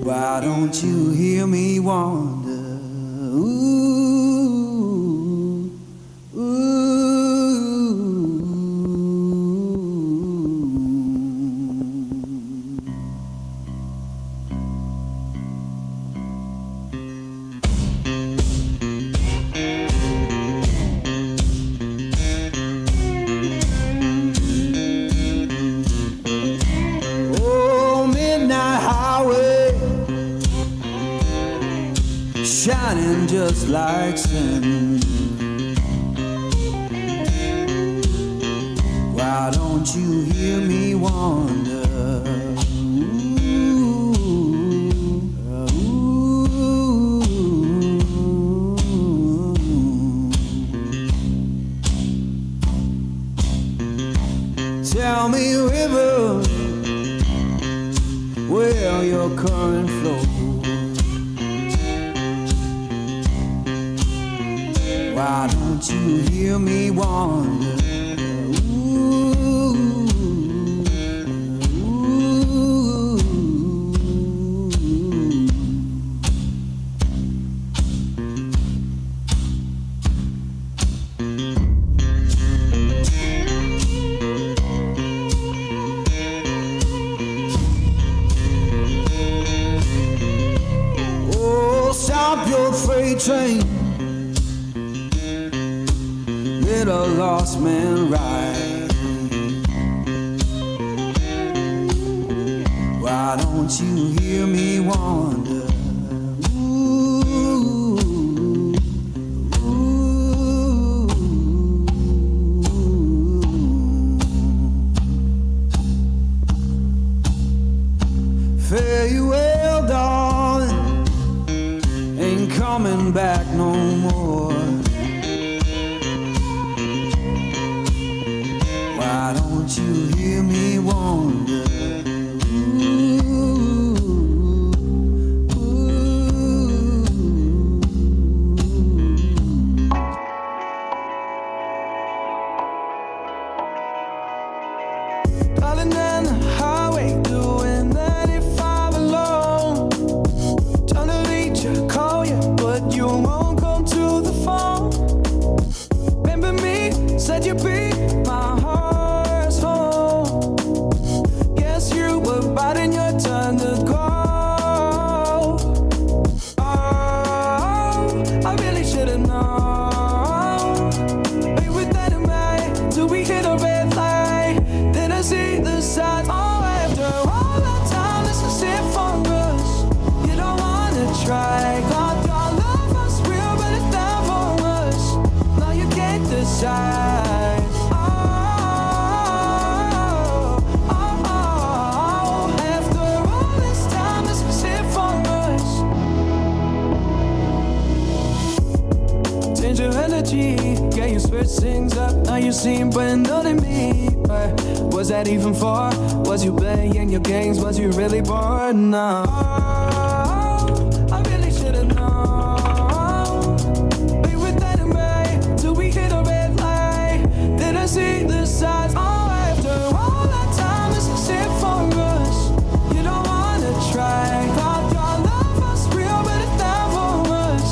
Why don't you hear me wonder? Ooh, ooh. Oh, midnight highway, shining just like sin. Why don't you hear me wonder? Tell me, river, where your current flows. Why don't you hear me wonder? Oh, stop your freight train, let a lost man ride. Why don't you hear me wonder? Ooh, ooh. Fare you well, darling, ain't coming back no more. Why don't you hear me wonder? Ooh, ooh. Darling, down the highway, doing 95 alone. Trying to reach you, call you, but you won't come to the phone. Remember me, said you'd be my heart's home. Guess you were biding your turn to go. Oh, I really should've known. Be with that in mind till we hit a red light. Then I see the signs. Oh, after all that time, this is it for us. You don't wanna try. God, your love was real, but it's not for us. No, you can't decide. Oh, oh, oh. After all this time, this was it for us. Change your energy, yeah, you switch things up. Now you seem brand new to me. But was that even for? Was you playing your games? Was you really bored? No. I really should've known. Be with that in mind till we hit a red light. Then I see the signs. Oh, after all that time, this is it for us. You don't wanna try. Thought your love was real, but it's not for us.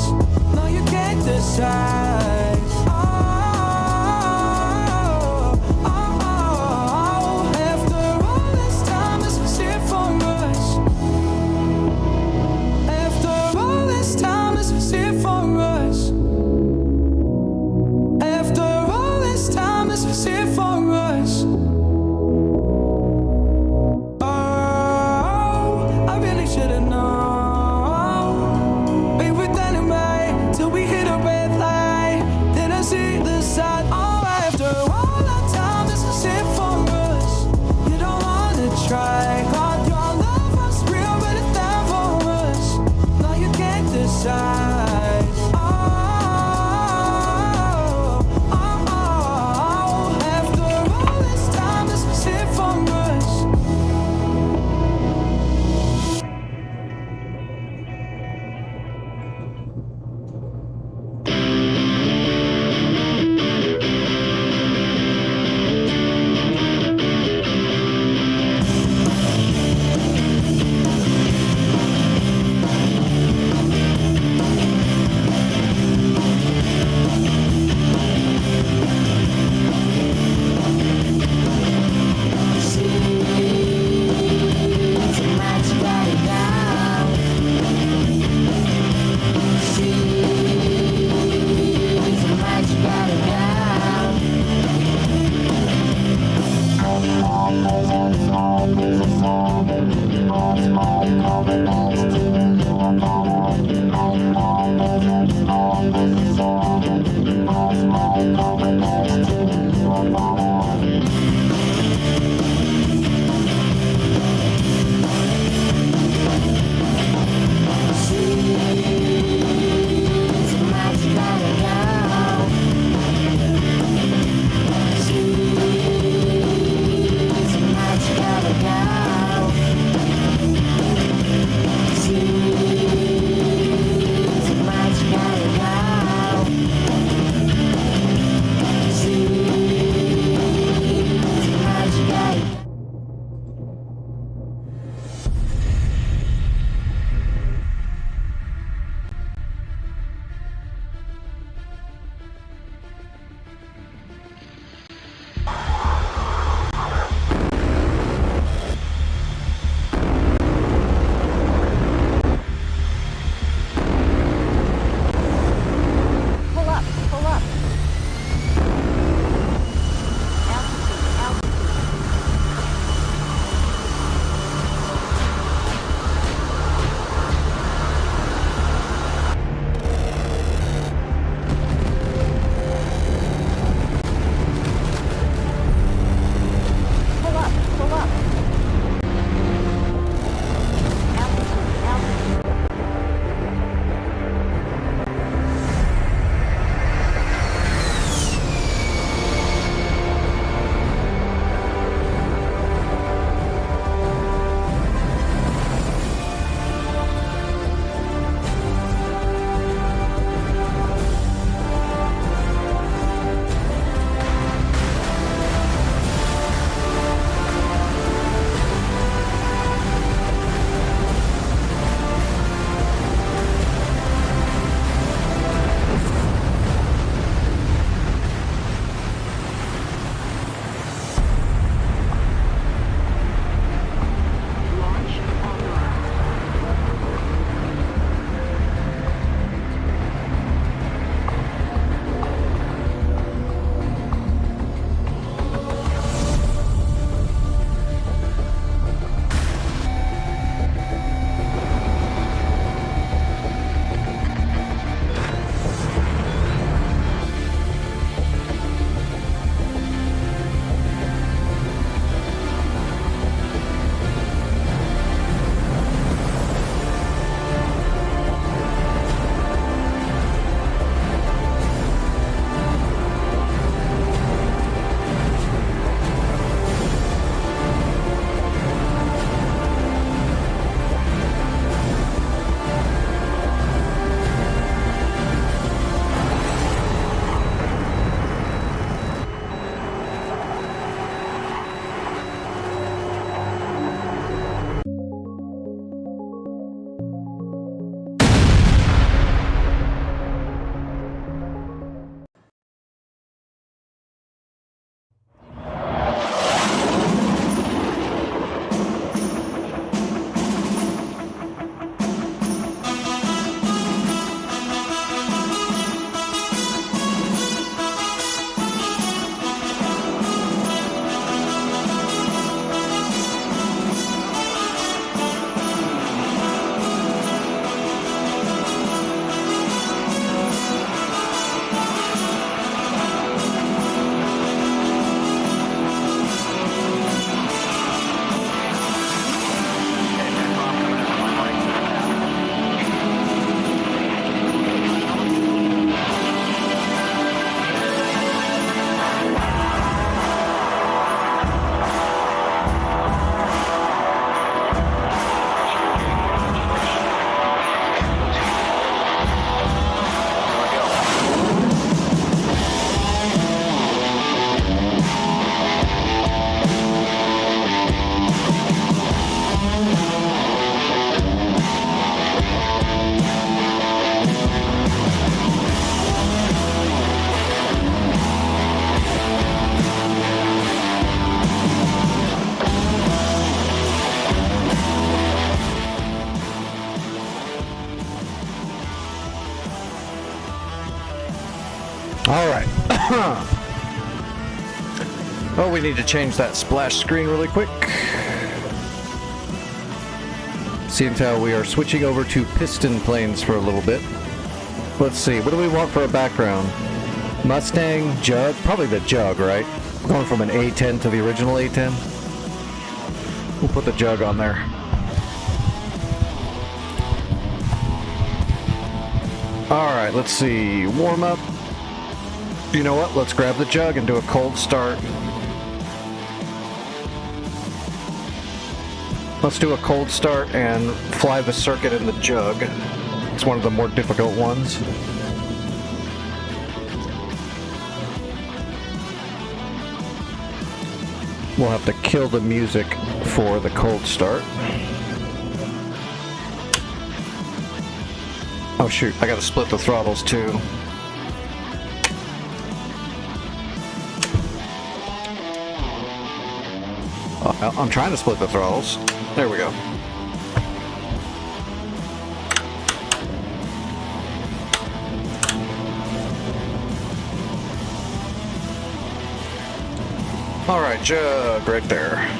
No, you can't decide. Oh, oh, oh. After all this time, this was it for us. After all this time, this was it for us. After all this time, this was it for us. Oh, I really should've known. Be with that in mind till we hit a red light. Then I see the sign. Oh, after all that time, this is it for us. You don't wanna try. God, your love was real, but it's not for us. No, you can't decide. Oh, oh, oh. After all this time, this was it for us. All right. Oh, we need to change that splash screen really quick. Seeing how we are switching over to piston planes for a little bit. Let's see, what do we want for a background? Mustang, Jug? Probably the Jug, right? Going from an A10 to the original A10. We'll put the Jug on there. Alright, let's see. Warm up. You know what? Let's grab the Jug and do a cold start. Let's do a cold start and fly the circuit in the Jug. It's one of the more difficult ones. We'll have to kill the music for the cold start. Oh shoot, I gotta split the throttles too. I'm trying to split the throttles. There we go. Alright, Jug right there.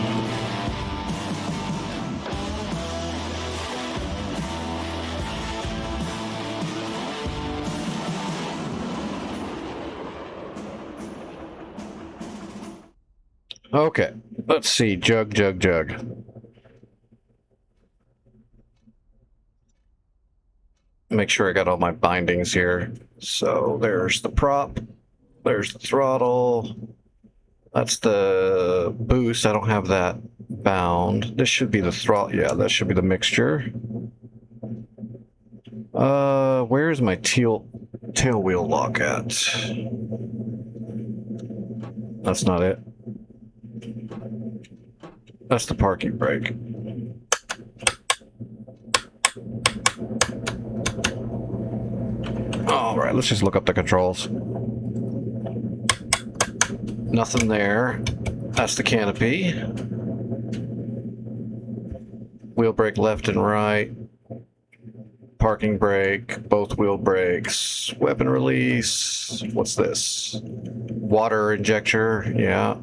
Okay, let's see. Jug, Jug, Jug. Make sure I got all my bindings here. So there's the prop, there's the throttle, that's the boost. I don't have that bound. This should be the throttle. Yeah, that should be the mixture. Where's my tail wheel lock at? That's not it. That's the parking brake. All right, let's just look up the controls. Nothing there. That's the canopy. Wheel brake left and right. Parking brake, both wheel brakes. Weapon release. What's this? Water injector. Yeah.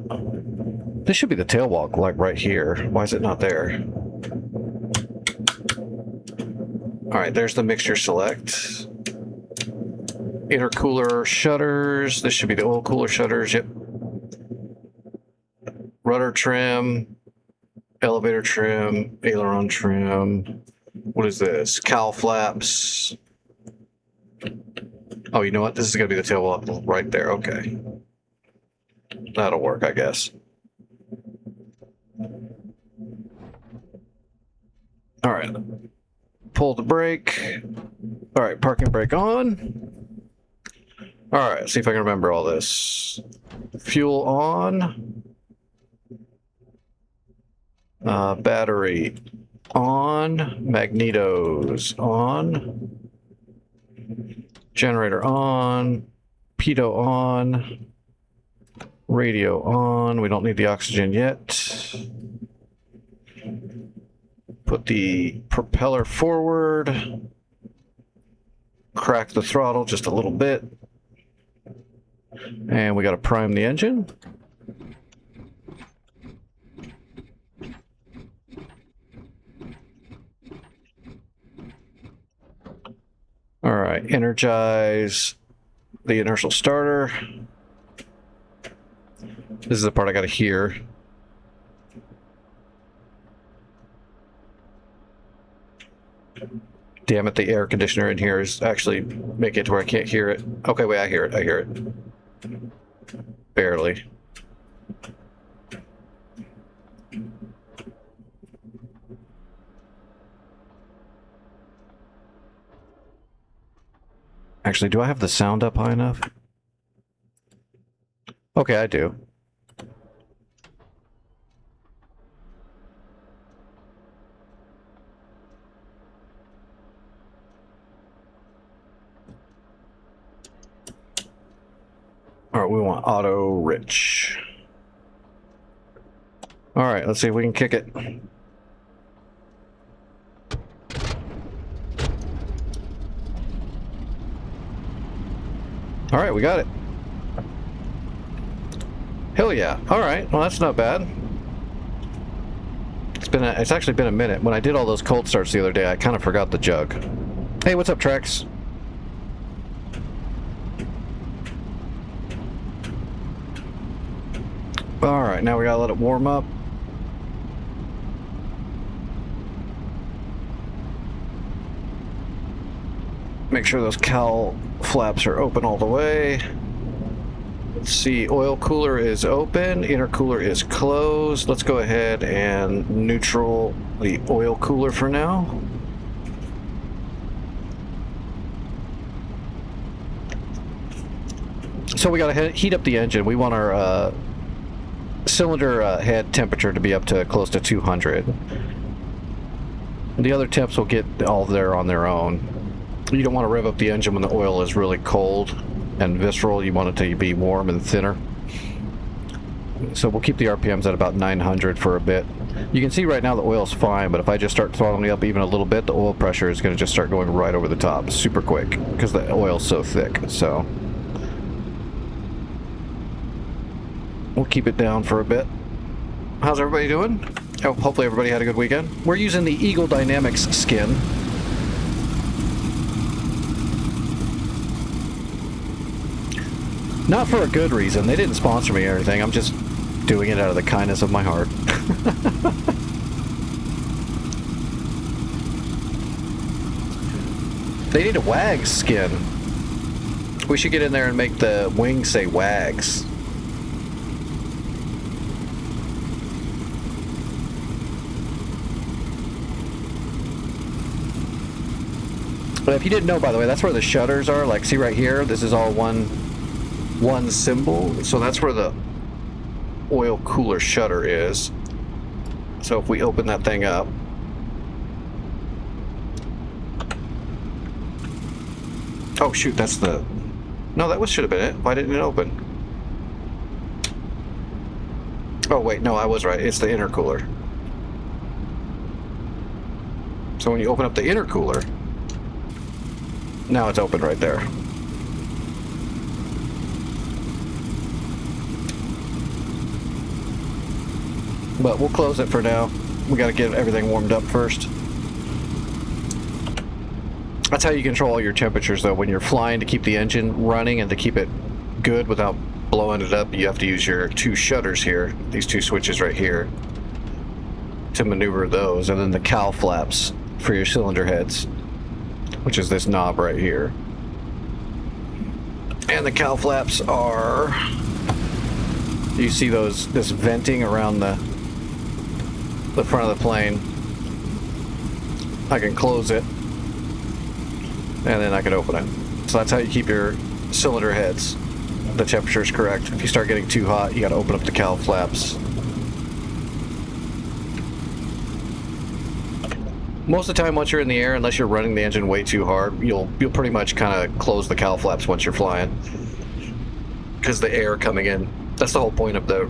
This should be the tail walk, like right here. Why is it not there? All right, there's the mixture select. Intercooler shutters. This should be the oil cooler shutters. Yep. Rudder trim. Elevator trim. Aileron trim. What is this? Cowl flaps. Oh, you know what? This is going to be the tail walk right there. Okay. That'll work, I guess. All right. Pull the brake. All right, parking brake on. All right, see if I can remember all this. Fuel on. Battery on. Magnetos on. Generator on. Pitot on. Radio on. We don't need the oxygen yet. Put the propeller forward. Crack the throttle just a little bit. And we got to prime the engine. All right, energize the inertial starter. This is the part I got to hear. Damn it, the air conditioner in here is actually making it to where I can't hear it. Okay, wait, I hear it. I hear it. Barely. Actually, do I have the sound up high enough? Okay, I do. All right, we want auto rich. All right, let's see if we can kick it. All right, we got it. Hell yeah. All right. Well, that's not bad. It's actually been a minute. When I did all those cold starts the other day, I kind of forgot the jug. Hey, what's up, Trex? All right, now we gotta let it warm up. Make sure those cowl flaps are open all the way. Let's see, oil cooler is open, intercooler is closed. Let's go ahead and neutral the oil cooler for now. So we gotta heat up the engine. We want our cylinder head temperature to be up to close to 200. The other temps will get all there on their own. You don't want to rev up the engine when the oil is really cold and visceral. You want it to be warm and thinner. So we'll keep the RPMs at about 900 for a bit. You can see right now the oil's fine, but if I just start throttling up even a little bit, the oil pressure is going to just start going right over the top super quick because the oil's so thick. So we'll keep it down for a bit. How's everybody doing? Oh, hopefully everybody had a good weekend. We're using the Eagle Dynamics skin. Not for a good reason. They didn't sponsor me or anything. I'm just doing it out of the kindness of my heart. They need a WAGS skin. We should get in there and make the wings say WAGS. But if you didn't know, by the way, that's where the shutters are. Like, see right here? This is all one symbol. So that's where the oil cooler shutter is. So if we open that thing up, oh shoot, that's the, no, that should have been it. Why didn't it open? Oh wait, no, I was right. It's the intercooler. So when you open up the intercooler, now it's open right there. But we'll close it for now. We got to get everything warmed up first. That's how you control all your temperatures, though. When you're flying, to keep the engine running and to keep it good without blowing it up, you have to use your two shutters here, these two switches right here, to maneuver those, and then the cowl flaps for your cylinder heads, which is this knob right here. And the cowl flaps are, you see this venting around the front of the plane. I can close it and then I can open it. So that's how you keep your cylinder heads, the temperature is correct. If you start getting too hot, you got to open up the cowl flaps. Most of the time, once you're in the air, unless you're running the engine way too hard, you'll pretty much kind of close the cowl flaps once you're flying, because the air coming in. That's the whole point of the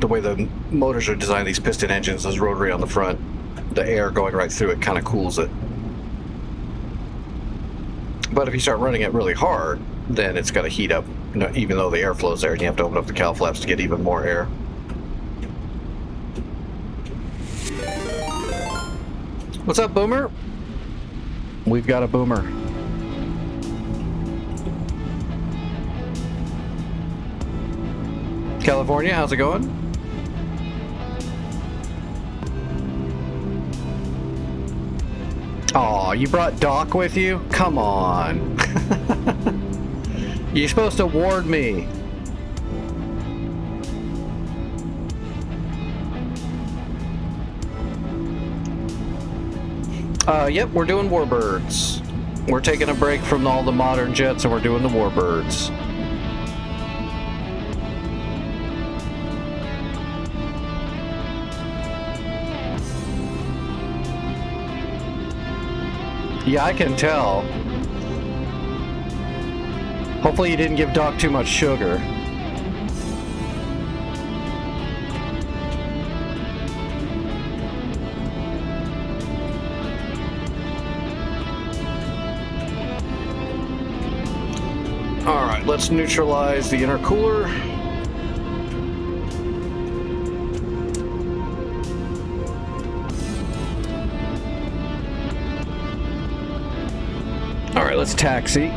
way the motors are designed. These piston engines, those rotary on the front, the air going right through it kind of cools it. But if you start running it really hard, then it's got to heat up, even though the airflow's there, and you have to open up the cowl flaps to get even more air. What's up, Boomer? We've got a Boomer. California, how's it going? Aw, you brought Doc with you? Come on. You're supposed to warn me. Yep, we're doing Warbirds. We're taking a break from all the modern jets and we're doing the Warbirds. Yeah, I can tell. Hopefully you didn't give Doc too much sugar. let's neutralize the intercooler. All right, let's taxi.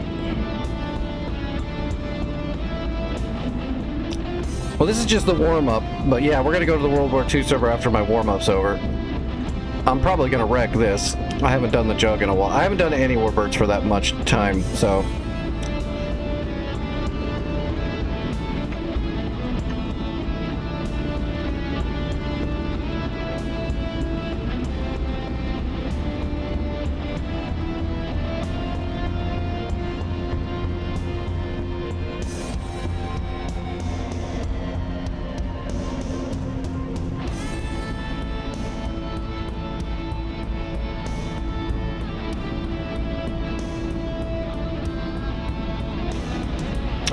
Well, this is just the warm-up, but yeah, we're going to go to the World War II server after my warm-up's over. I'm probably going to wreck this. I haven't done the jug in a while. I haven't done any warbirds for that much time, so...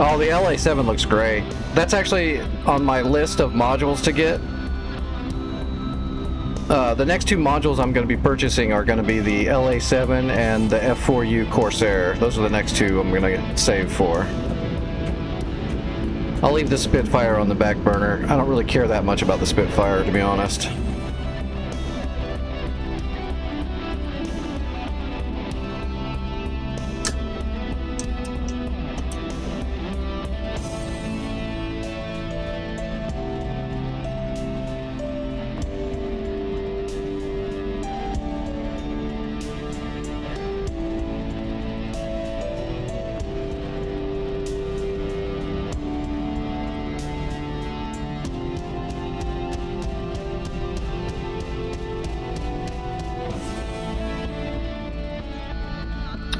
Oh, the LA7 looks great. That's actually on my list of modules to get. The next two modules I'm going to be purchasing are going to be the LA7 and the F4U Corsair. Those are the next two I'm going to save for. I'll leave the Spitfire on the back burner. I don't really care that much about the Spitfire, to be honest.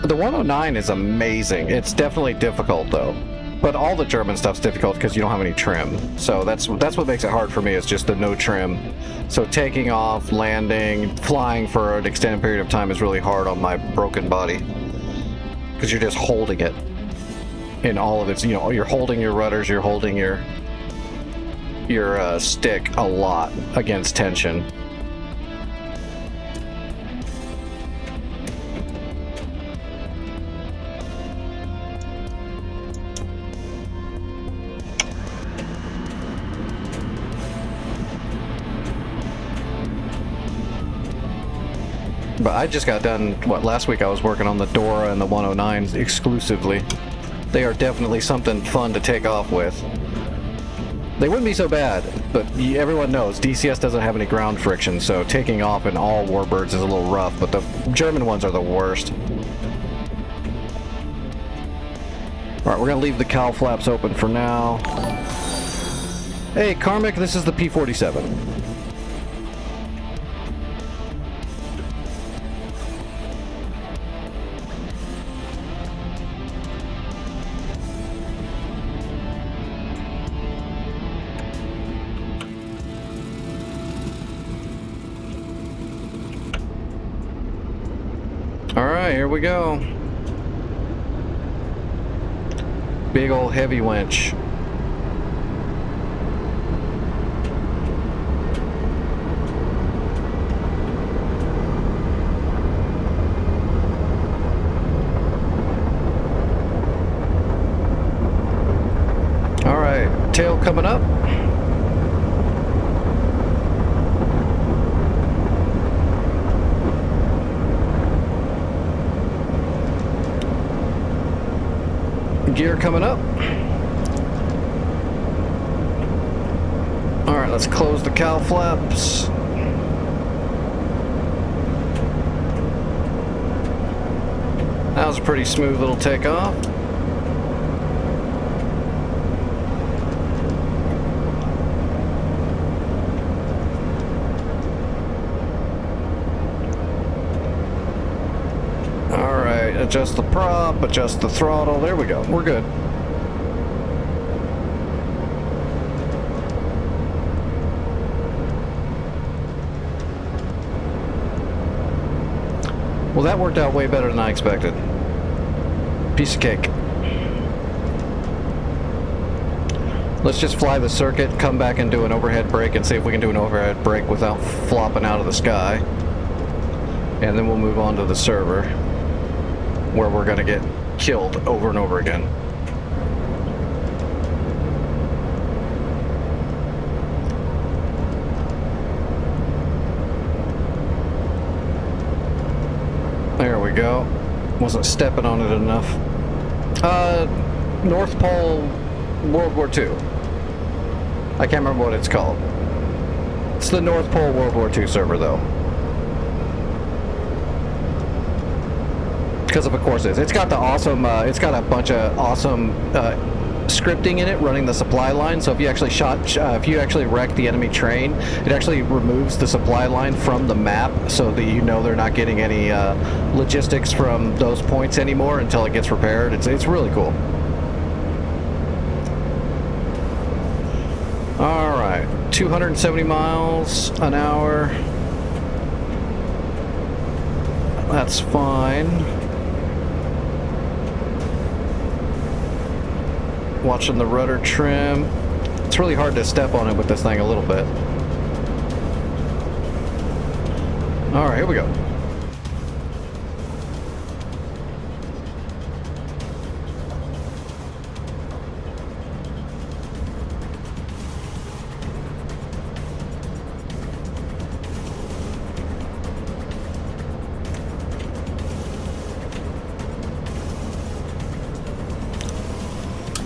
The 109 is amazing. It's definitely difficult though, but all the German stuff's difficult because you don't have any trim. So that's what makes it hard for me, is just the no trim. So taking off, landing, flying for an extended period of time is really hard on my broken body, because you're just holding it in all of its, you know, you're holding your rudders, you're holding your stick a lot against tension. But I just got done, last week I was working on the Dora and the 109s exclusively. They are definitely something fun to take off with. They wouldn't be so bad, but everyone knows DCS doesn't have any ground friction, so taking off in all warbirds is a little rough, but the German ones are the worst. Alright, we're going to leave the cowl flaps open for now. Hey, Karmic, this is the P-47. Alright, here we go. Big old heavy winch. Alright, tail coming up. Gear coming up. Alright, let's close the cowl flaps. That was a pretty smooth little takeoff. Adjust the prop, adjust the throttle. There we go. We're good. Well, that worked out way better than I expected. Piece of cake. Let's just fly the circuit, come back and do an overhead brake and see if we can do an overhead brake without flopping out of the sky. And then we'll move on to the server, where we're going to get killed over and over again. we go. Wasn't stepping on it enough. North Pole World War II. I can't remember what it's called. It's the North Pole World War II server, though. Because of course it is. It's got the awesome, it's got a bunch of awesome scripting in it running the supply line. So if you actually if you actually wreck the enemy train, it actually removes the supply line from the map so that you know they're not getting any logistics from those points anymore until it gets repaired. It's really cool. All right, 270 miles an hour. That's fine. Watching the rudder trim. It's really hard to step on it with this thing a little bit. All right, here we go.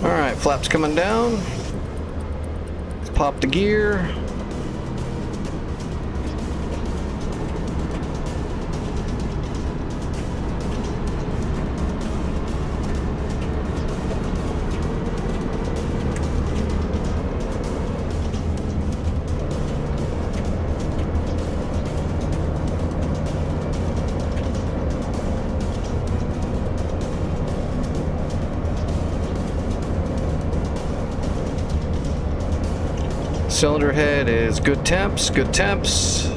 Alright, flaps coming down. Let's pop the gear. Cylinder head is good temps, good temps.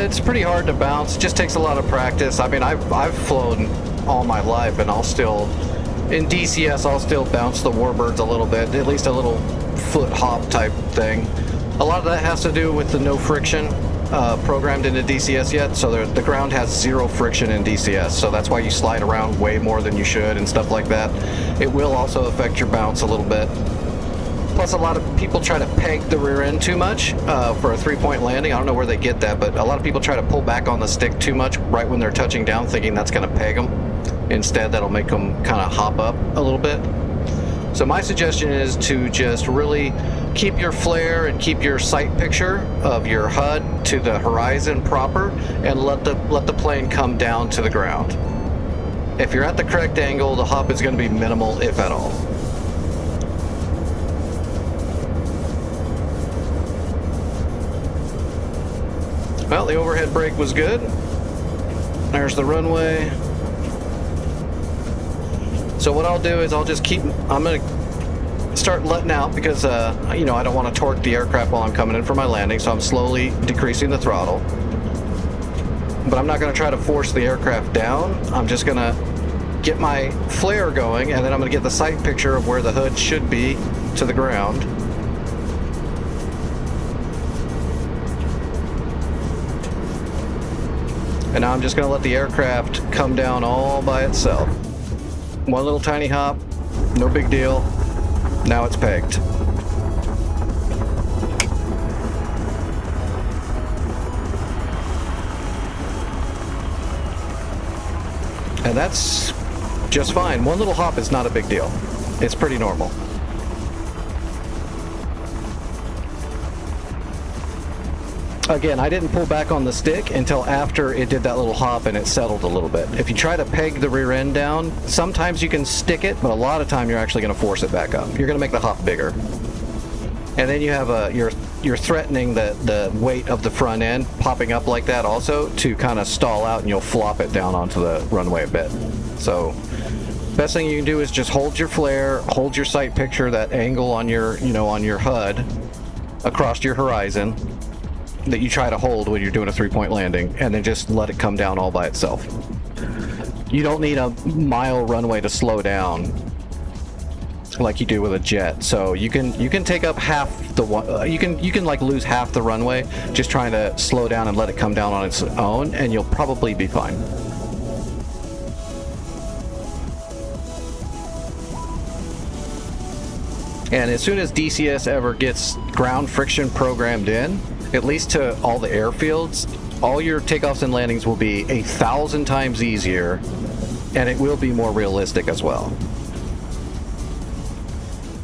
It's pretty hard to bounce. It just takes a lot of practice. I mean, I've flown all my life, and I'll still, in DCS, I'll still bounce the warbirds a little bit, at least a little foot hop type thing. A lot of that has to do with the no friction programmed into DCS yet, so the ground has zero friction in DCS, so that's why you slide around way more than you should and stuff like that. It will also affect your bounce a little bit. Plus, a lot of people try to peg the rear end too much for a three-point landing. I don't know where they get that, but a lot of people try to pull back on the stick too much right when they're touching down, thinking that's going to peg them. Instead, that'll make them kind of hop up a little bit. So my suggestion is to just really keep your flare and keep your sight picture of your HUD to the horizon proper, and let the plane come down to the ground. If you're at the correct angle, the hop is going to be minimal, if at all. Well, the overhead brake was good. There's the runway. So what I'll do is I'm going to start letting out because, you know, I don't want to torque the aircraft while I'm coming in for my landing, so I'm slowly decreasing the throttle. But I'm not going to try to force the aircraft down. I'm just going to get my flare going, and then I'm going to get the sight picture of where the hood should be to the ground. And now I'm just going to let the aircraft come down all by itself. One little tiny hop, no big deal. Now it's pegged. And that's just fine. One little hop is not a big deal. It's pretty normal. Again, I didn't pull back on the stick until after it did that little hop and it settled a little bit. If you try to peg the rear end down, sometimes you can stick it, but a lot of time you're actually going to force it back up. You're going to make the hop bigger. And then you have you're threatening the weight of the front end popping up like that also to kind of stall out, and you'll flop it down onto the runway a bit. So best thing you can do is just hold your flare, hold your sight picture, that angle on your, you know, on your HUD across your horizon that you try to hold when you're doing a three-point landing, and then just let it come down all by itself. You don't need a mile runway to slow down like you do with a jet. So you can take up half the one. You can like lose half the runway just trying to slow down and let it come down on its own, and you'll probably be fine. And as soon as DCS ever gets ground friction programmed in, at least to all the airfields, all your takeoffs and landings will be 1,000 times easier, and it will be more realistic as well.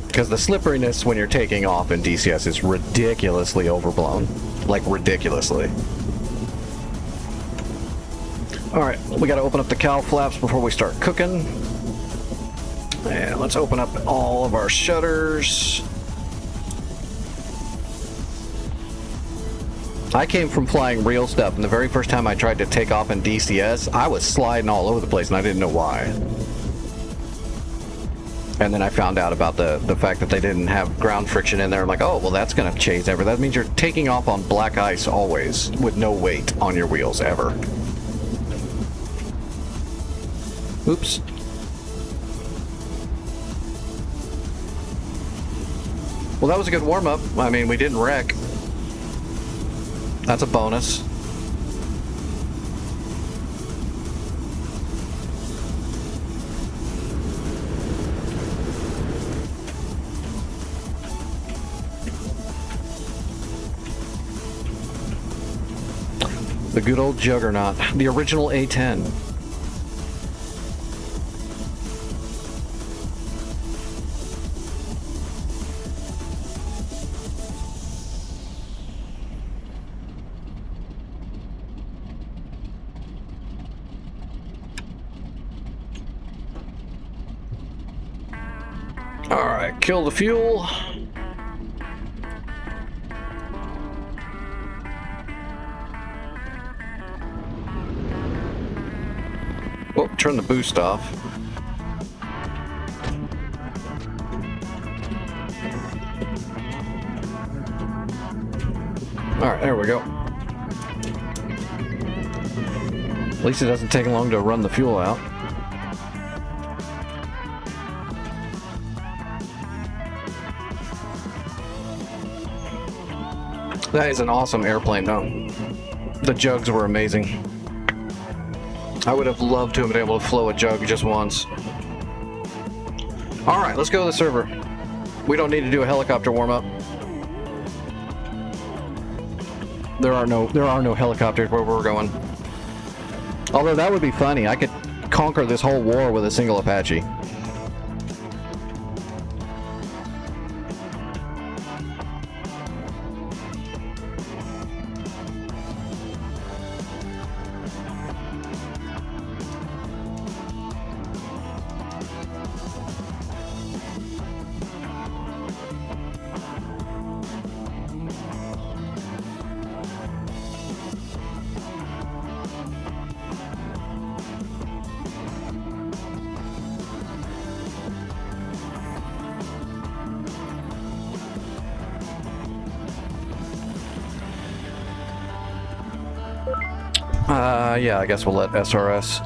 Because the slipperiness when you're taking off in DCS is ridiculously overblown. Like, ridiculously. Alright, we gotta open up the cowl flaps before we start cooking. And let's open up all of our shutters. I came from flying real stuff, and the very first time I tried to take off in DCS, I was sliding all over the place, and I didn't know why. And then I found out about the fact that they didn't have ground friction in there. I'm like, oh, well, that's going to change everything. That means you're taking off on black ice always, with no weight on your wheels, ever. Oops. Well, that was a good warm-up. I mean, we didn't wreck. That's a bonus. The good old Juggernaut. The original A10. Alright, kill the fuel. Oh, turn the boost off. Alright, there we go. At least it doesn't take long to run the fuel out. That is an awesome airplane, though. The jugs were amazing. I would have loved to have been able to flow a jug just once. Alright, let's go to the server. We don't need to do a helicopter warm-up. There are no helicopters where we're going. Although that would be funny. I could conquer this whole war with a single Apache. Yeah, I guess we'll let SRS.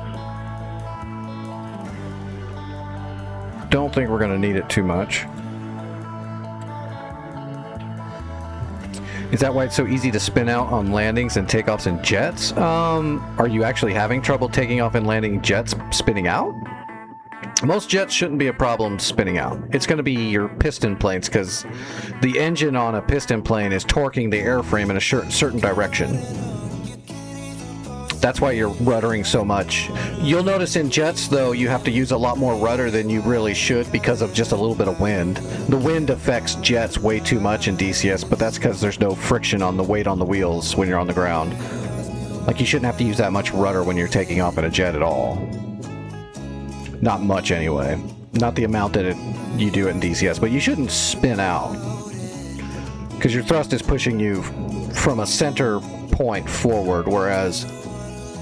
Don't think we're going to need it too much. Is that why it's so easy to spin out on landings and takeoffs in jets? Are you actually having trouble taking off and landing jets spinning out? Most jets shouldn't be a problem spinning out. It's going to be your piston planes, because the engine on a piston plane is torquing the airframe in a certain direction. That's why you're ruddering so much. You'll notice in jets, though, you have to use a lot more rudder than you really should because of just a little bit of wind. The wind affects jets way too much in DCS, but that's because there's no friction on the weight on the wheels when you're on the ground. Like, you shouldn't have to use that much rudder when you're taking off in a jet at all. Not much, anyway. Not the amount that you do it in DCS, but you shouldn't spin out. Because your thrust is pushing you from a center point forward, whereas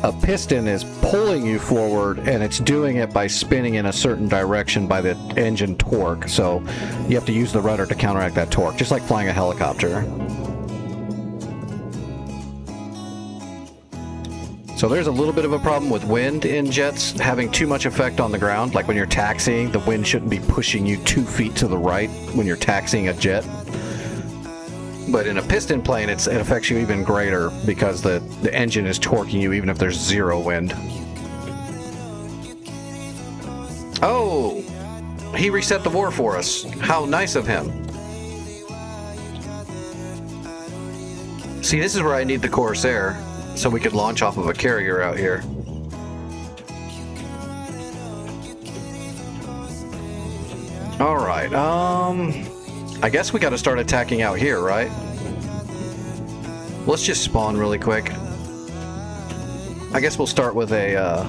a piston is pulling you forward, and it's doing it by spinning in a certain direction by the engine torque. So you have to use the rudder to counteract that torque, just like flying a helicopter. So there's a little bit of a problem with wind in jets having too much effect on the ground. Like when you're taxiing, the wind shouldn't be pushing you 2 feet to the right when you're taxiing a jet. But in a piston plane, it affects you even greater because the engine is torquing you even if there's zero wind. Oh! He reset the war for us. How nice of him. See, this is where I need the Corsair, so we could launch off of a carrier out here. Alright, I guess we gotta start attacking out here, right? Let's just spawn really quick. I guess we'll start with a,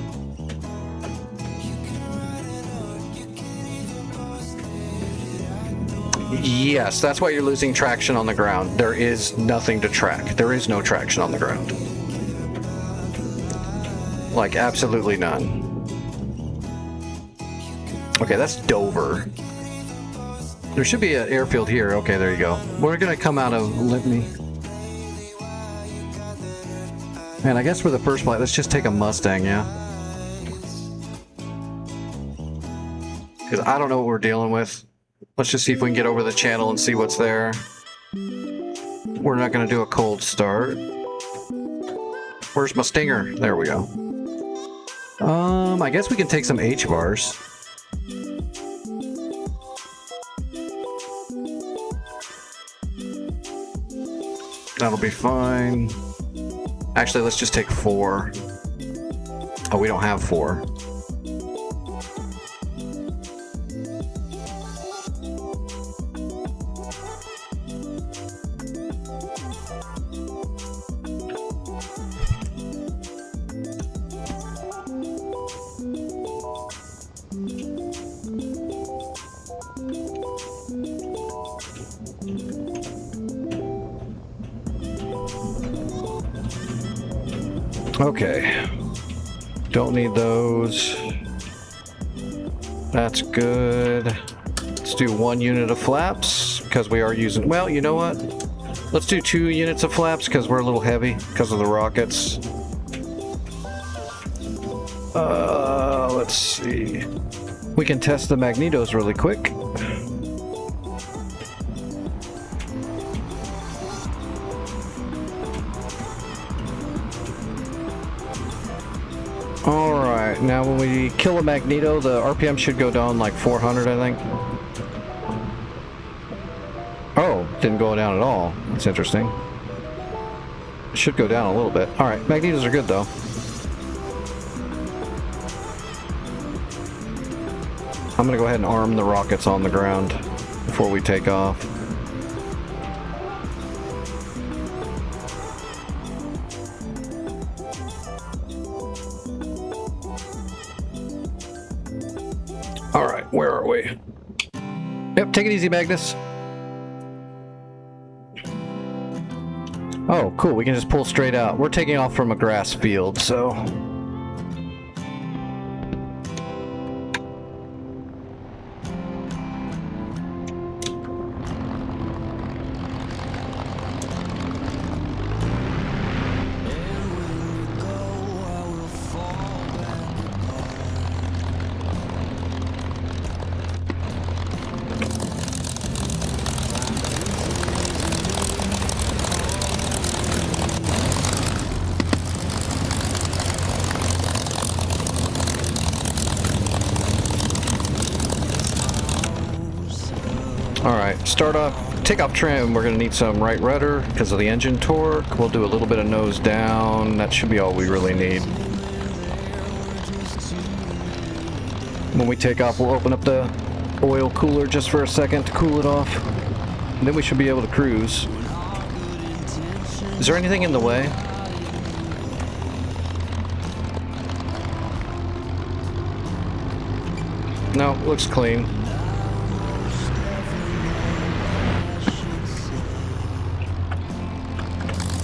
Yes, that's why you're losing traction on the ground. There is nothing to track. There is no traction on the ground. Like, absolutely none. Okay, that's Dover. There should be an airfield here. Okay, there you go. We're gonna come out of Litany. Man, I guess for the first flight, let's just take a Mustang, yeah? Because I don't know what we're dealing with. Let's just see if we can get over the channel and see what's there. We're not gonna do a cold start. Where's my stinger? There we go. I guess we can take some H-bars. That'll be fine. Actually, let's just take 4. Oh, we don't have 4. Okay, don't need those. That's good. Let's do 1 unit of flaps because we are using, well, you know what? Let's do 2 units of flaps because we're a little heavy because of the rockets. Let's see. We can test the magnetos really quick. Alright, now when we kill a magneto, the RPM should go down like 400, I think. Oh, didn't go down at all. That's interesting. It should go down a little bit. Alright, magnetos are good though. I'm gonna go ahead and arm the rockets on the ground before we take off. Alright, where are we? Yep, take it easy, Magnus. Oh, cool, we can just pull straight out. We're taking off from a grass field, so... Alright, start off, take off trim, we're going to need some right rudder because of the engine torque. We'll do a little bit of nose down, that should be all we really need. When we take off, we'll open up the oil cooler just for a second to cool it off. And then we should be able to cruise. Is there anything in the way? No, looks clean.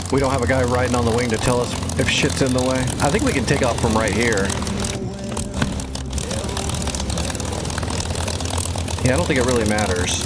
We don't have a guy riding on the wing to tell us if shit's in the way. I think we can take off from right here. Yeah, I don't think it really matters.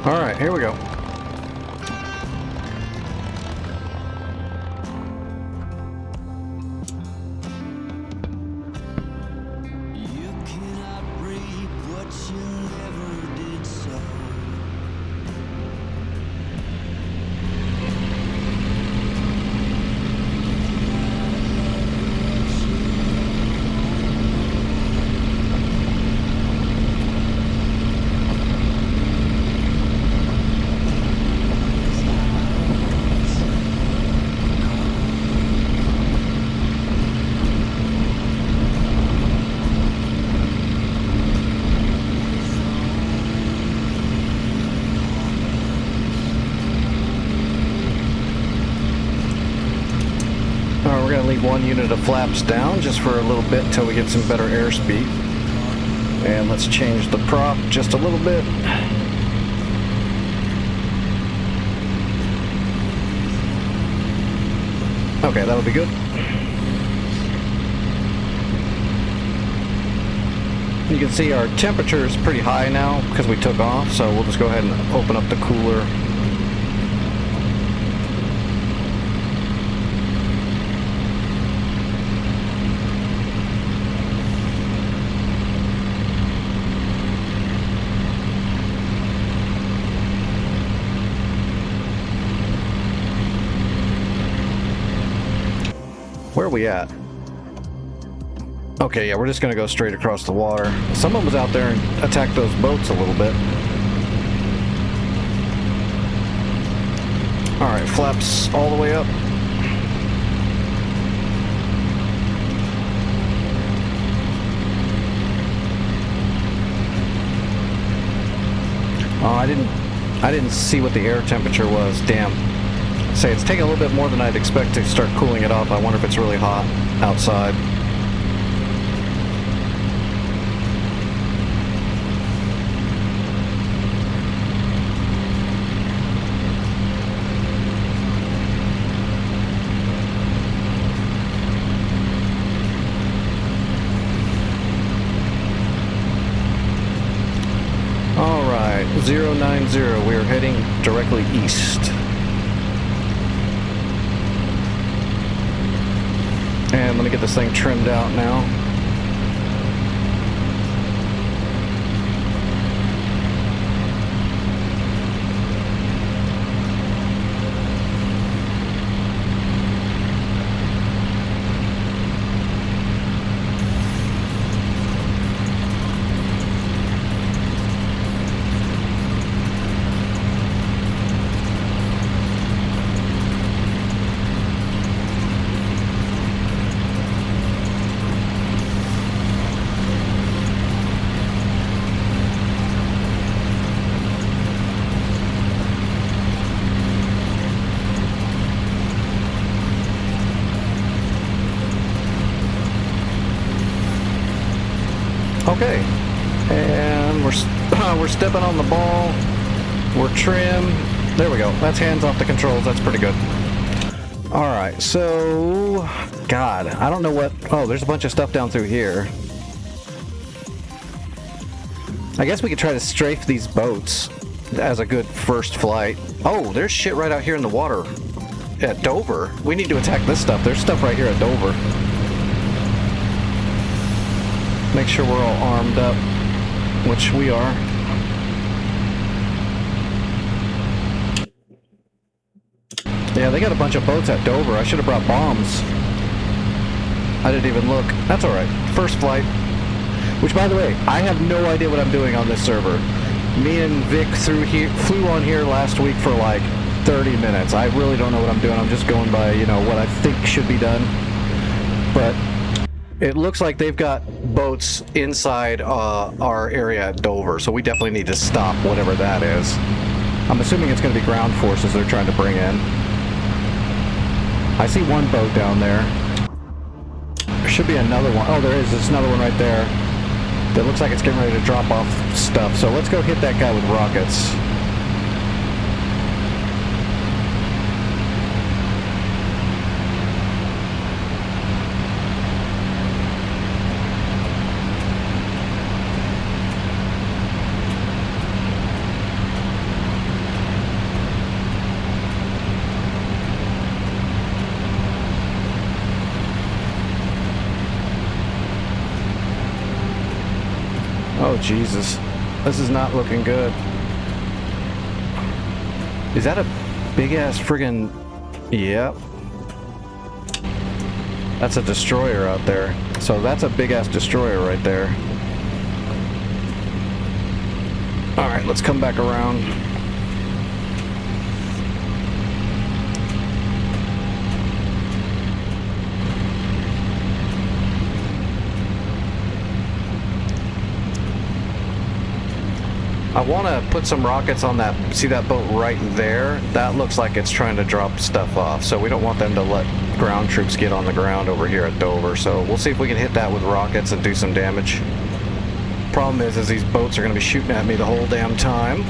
All right, here we go. You cannot reap what you never did sow. We're going to leave one unit of flaps down just for a little bit until we get some better airspeed. And let's change the prop just a little bit. Okay, that'll be good. You can see our temperature is pretty high now because we took off, so we'll just go ahead and open up the cooler. Where are we at? Okay, yeah, we're just gonna go straight across the water. Someone was out there and attacked those boats a little bit. Alright, flaps all the way up. Oh, I didn't see what the air temperature was. Damn. Say it's taking a little bit more than I'd expect to start cooling it off. I wonder if it's really hot outside. All right, 090. We are heading directly east. And let me get this thing trimmed out now. Okay, and we're stepping on the ball. We're trim. There we go. That's hands off the controls. That's pretty good. All right, so God, I don't know what. Oh, there's a bunch of stuff down through here. I guess we could try to strafe these boats as a good first flight. Oh, there's shit right out here in the water at Dover. We need to attack this stuff. There's stuff right here at Dover. Make sure we're all armed up, which we are. Yeah, they got a bunch of boats at Dover. I should have brought bombs. I didn't even look. That's alright. First flight. Which, by the way, I have no idea what I'm doing on this server. Me and Vic flew on here last week for like 30 minutes. I really don't know what I'm doing. I'm just going by, you know, what I think should be done. But it looks like they've got boats inside our area at Dover, so we definitely need to stop whatever that is. I'm assuming it's going to be ground forces they're trying to bring in. I see one boat down there. There should be another one. Oh, there is. There's another one right there. That looks like it's getting ready to drop off stuff. So let's go hit that guy with rockets. Jesus. This is not looking good. Is that a big-ass friggin... Yep. That's a destroyer out there. So that's a big-ass destroyer right there. Alright, let's come back around. I want to put some rockets on that, see that boat right there? That looks like it's trying to drop stuff off, so we don't want them to let ground troops get on the ground over here at Dover, so we'll see if we can hit that with rockets and do some damage. Problem is these boats are going to be shooting at me the whole damn time.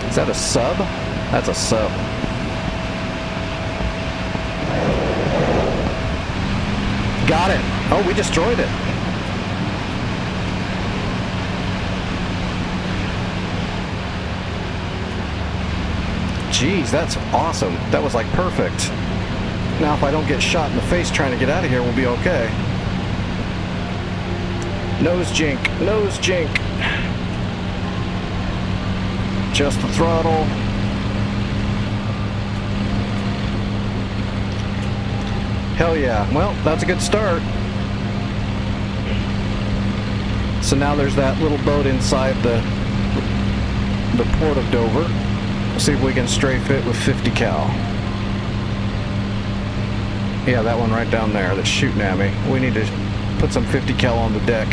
Is that a sub? That's a sub. Got it. Oh, we destroyed it. Jeez, that's awesome. That was like perfect. Now if I don't get shot in the face trying to get out of here, we'll be okay. Nose jink. Nose jink. Just the throttle. Hell yeah. Well, that's a good start. So now there's that little boat inside the port of Dover. We'll see if we can strafe it with 50 cal. Yeah, that one right down there that's shooting at me. We need to put some 50 cal on the deck.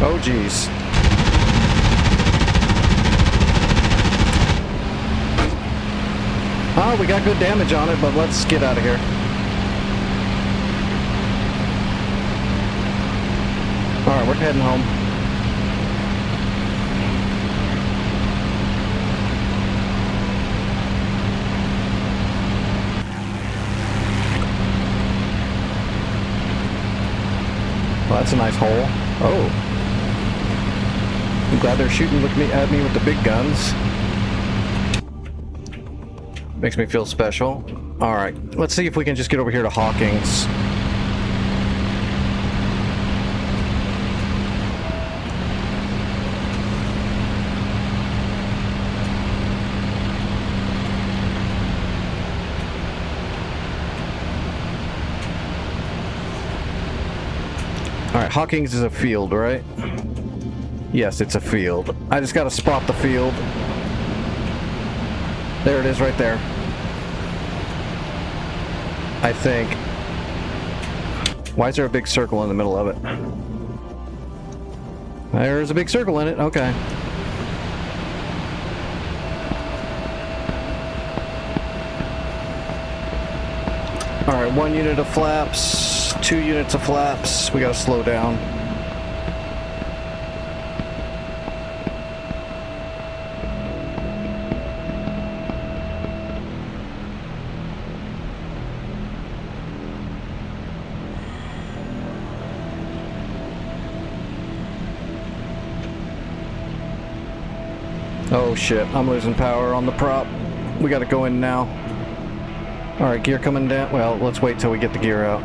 Oh, geez. Oh, we got good damage on it, but let's get out of here. Alright, we're heading home. Well, that's a nice hole. Oh. I'm glad they're shooting at me with the big guns. Makes me feel special. Alright, let's see if we can just get over here to Hawkins. Alright, Hawkins is a field, right? Yes, it's a field. I just gotta spot the field. There it is right there. I think. Why is there a big circle in the middle of it? There's a big circle in it, okay. Alright, 1 unit of flaps, 2 units of flaps. We gotta slow down. Oh shit, I'm losing power on the prop. We gotta go in now. Alright, gear coming down. Well, let's wait till we get the gear out.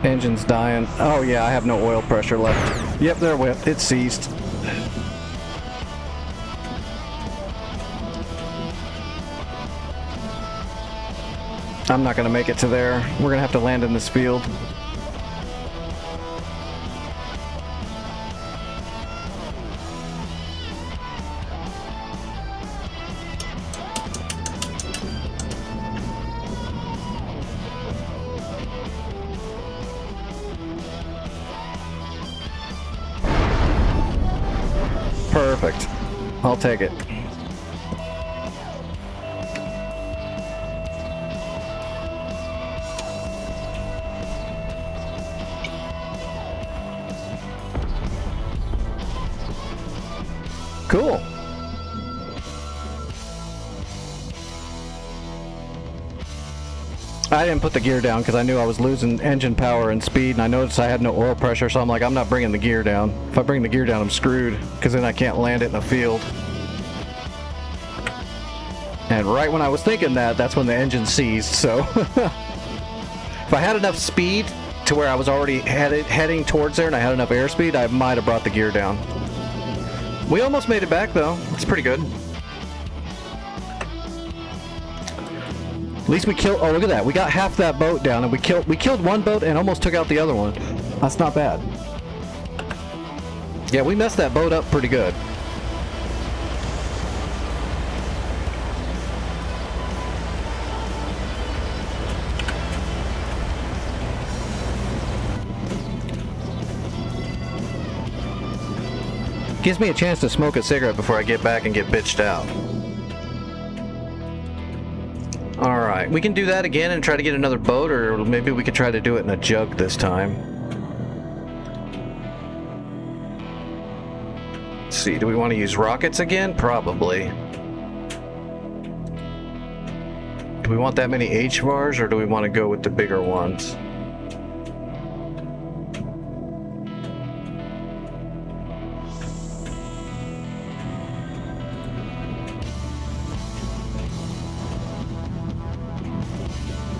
Engine's dying. Oh yeah, I have no oil pressure left. Yep, there it went. It seized. I'm not going to make it to there. We're going to have to land in this field. Perfect. I'll take it. Cool. I didn't put the gear down because I knew I was losing engine power and speed, and I noticed I had no oil pressure, so I'm like, I'm not bringing the gear down. If I bring the gear down, I'm screwed, because then I can't land it in a field. And right when I was thinking that, that's when the engine seized, so... If I had enough speed to where I was already heading towards there and I had enough airspeed, I might have brought the gear down. We almost made it back, though. It's pretty good. At least we killed... Oh, look at that. We got half that boat down, and we killed one boat and almost took out the other one. That's not bad. Yeah, we messed that boat up pretty good. Gives me a chance to smoke a cigarette before I get back and get bitched out. Alright, we can do that again and try to get another boat, or maybe we could try to do it in a jug this time. Let's see, do we want to use rockets again? Probably. Do we want that many HVARs, or do we want to go with the bigger ones?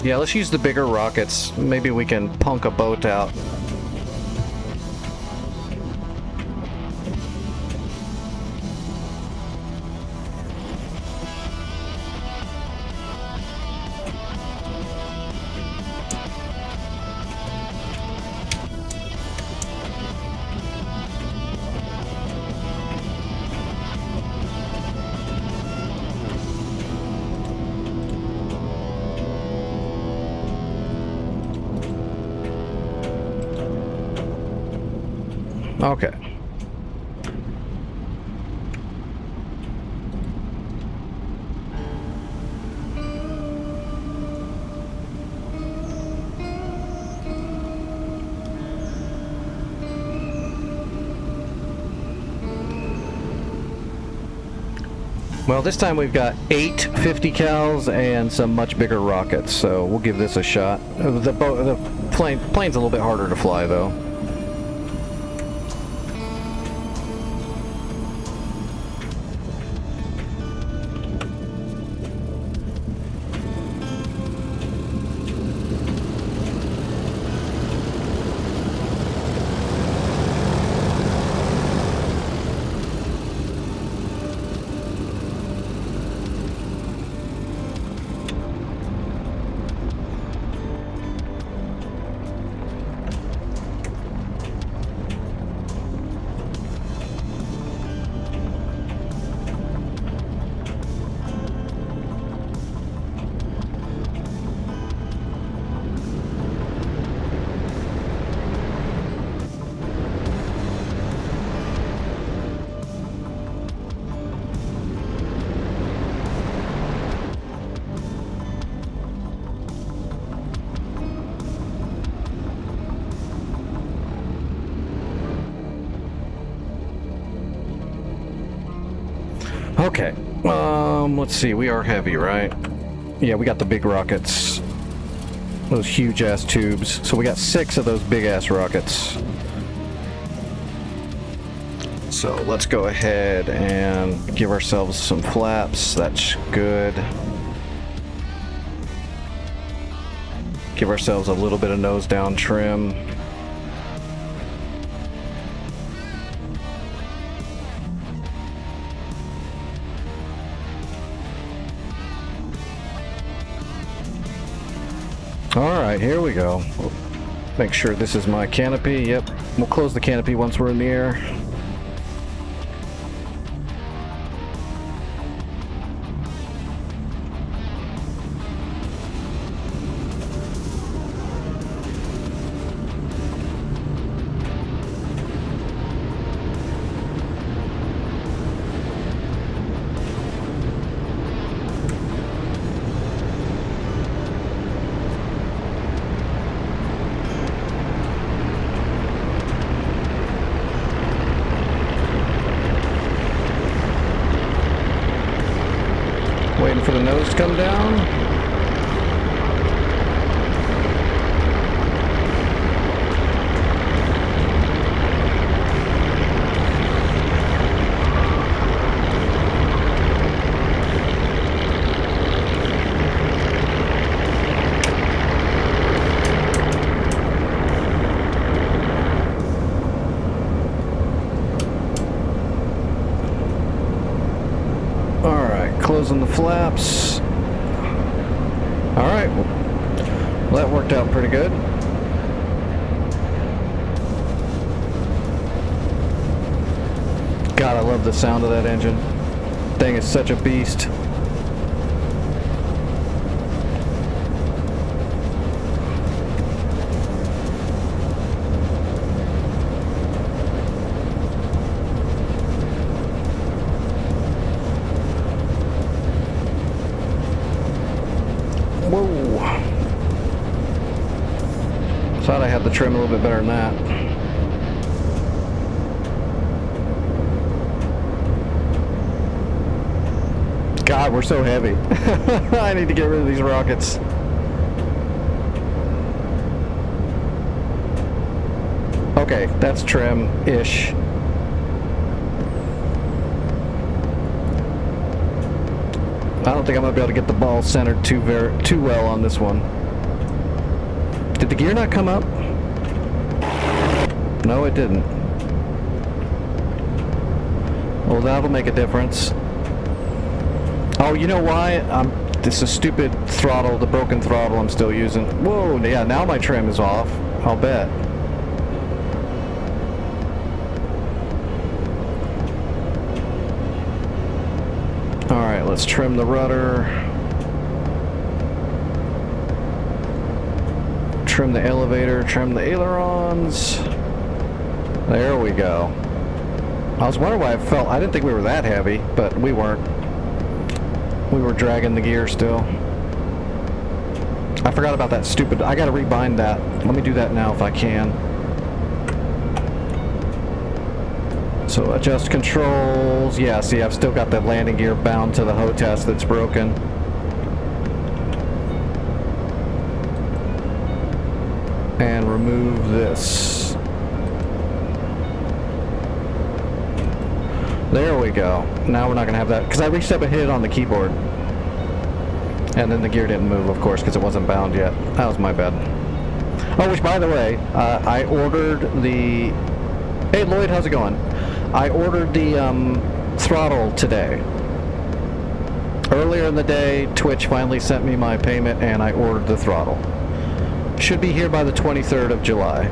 Yeah, let's use the bigger rockets. Maybe we can punk a boat out. Okay. Well, this time we've got 8 50 cals and some much bigger rockets, so we'll give this a shot. The plane's a little bit harder to fly, though. Okay, let's see, we are heavy, right? Yeah, we got the big rockets. Those huge-ass tubes. So we got 6 of those big-ass rockets. So let's go ahead and give ourselves some flaps. That's good. Give ourselves a little bit of nose-down trim. Alright, here we go. Make sure this is my canopy. Yep. We'll close the canopy once we're in the air. Waiting for the nose to come down. Closing the flaps. Alright, well, that worked out pretty good. God, I love the sound of that engine. Thing is such a beast. Whoa. Thought I had the trim a little bit better than that. God, we're so heavy. I need to get rid of these rockets. Okay, that's trim-ish. I don't think I'm gonna be able to get the ball centered too well on this one. Did the gear not come up? No, it didn't. Well, that'll make a difference. Oh, you know why? This is stupid throttle, the broken throttle I'm still using. Whoa, yeah, now my trim is off. I'll bet. Alright, let's trim the rudder. Trim the elevator, trim the ailerons. There we go. I was wondering why I didn't think we were that heavy, but we weren't. We were dragging the gear still. I forgot about that stupid... I gotta rebind that. Let me do that now if I can. So adjust controls. Yeah, see, I've still got that landing gear bound to the HOTAS that's broken. And remove this. There we go. Now we're not going to have that, because I reached up and hit it on the keyboard. And then the gear didn't move, of course, because it wasn't bound yet. That was my bad. Oh, which, by the way, I ordered the... Hey, Lloyd, how's it going? I ordered the throttle today. Earlier in the day, Twitch finally sent me my payment, and I ordered the throttle. Should be here by the 23rd of July.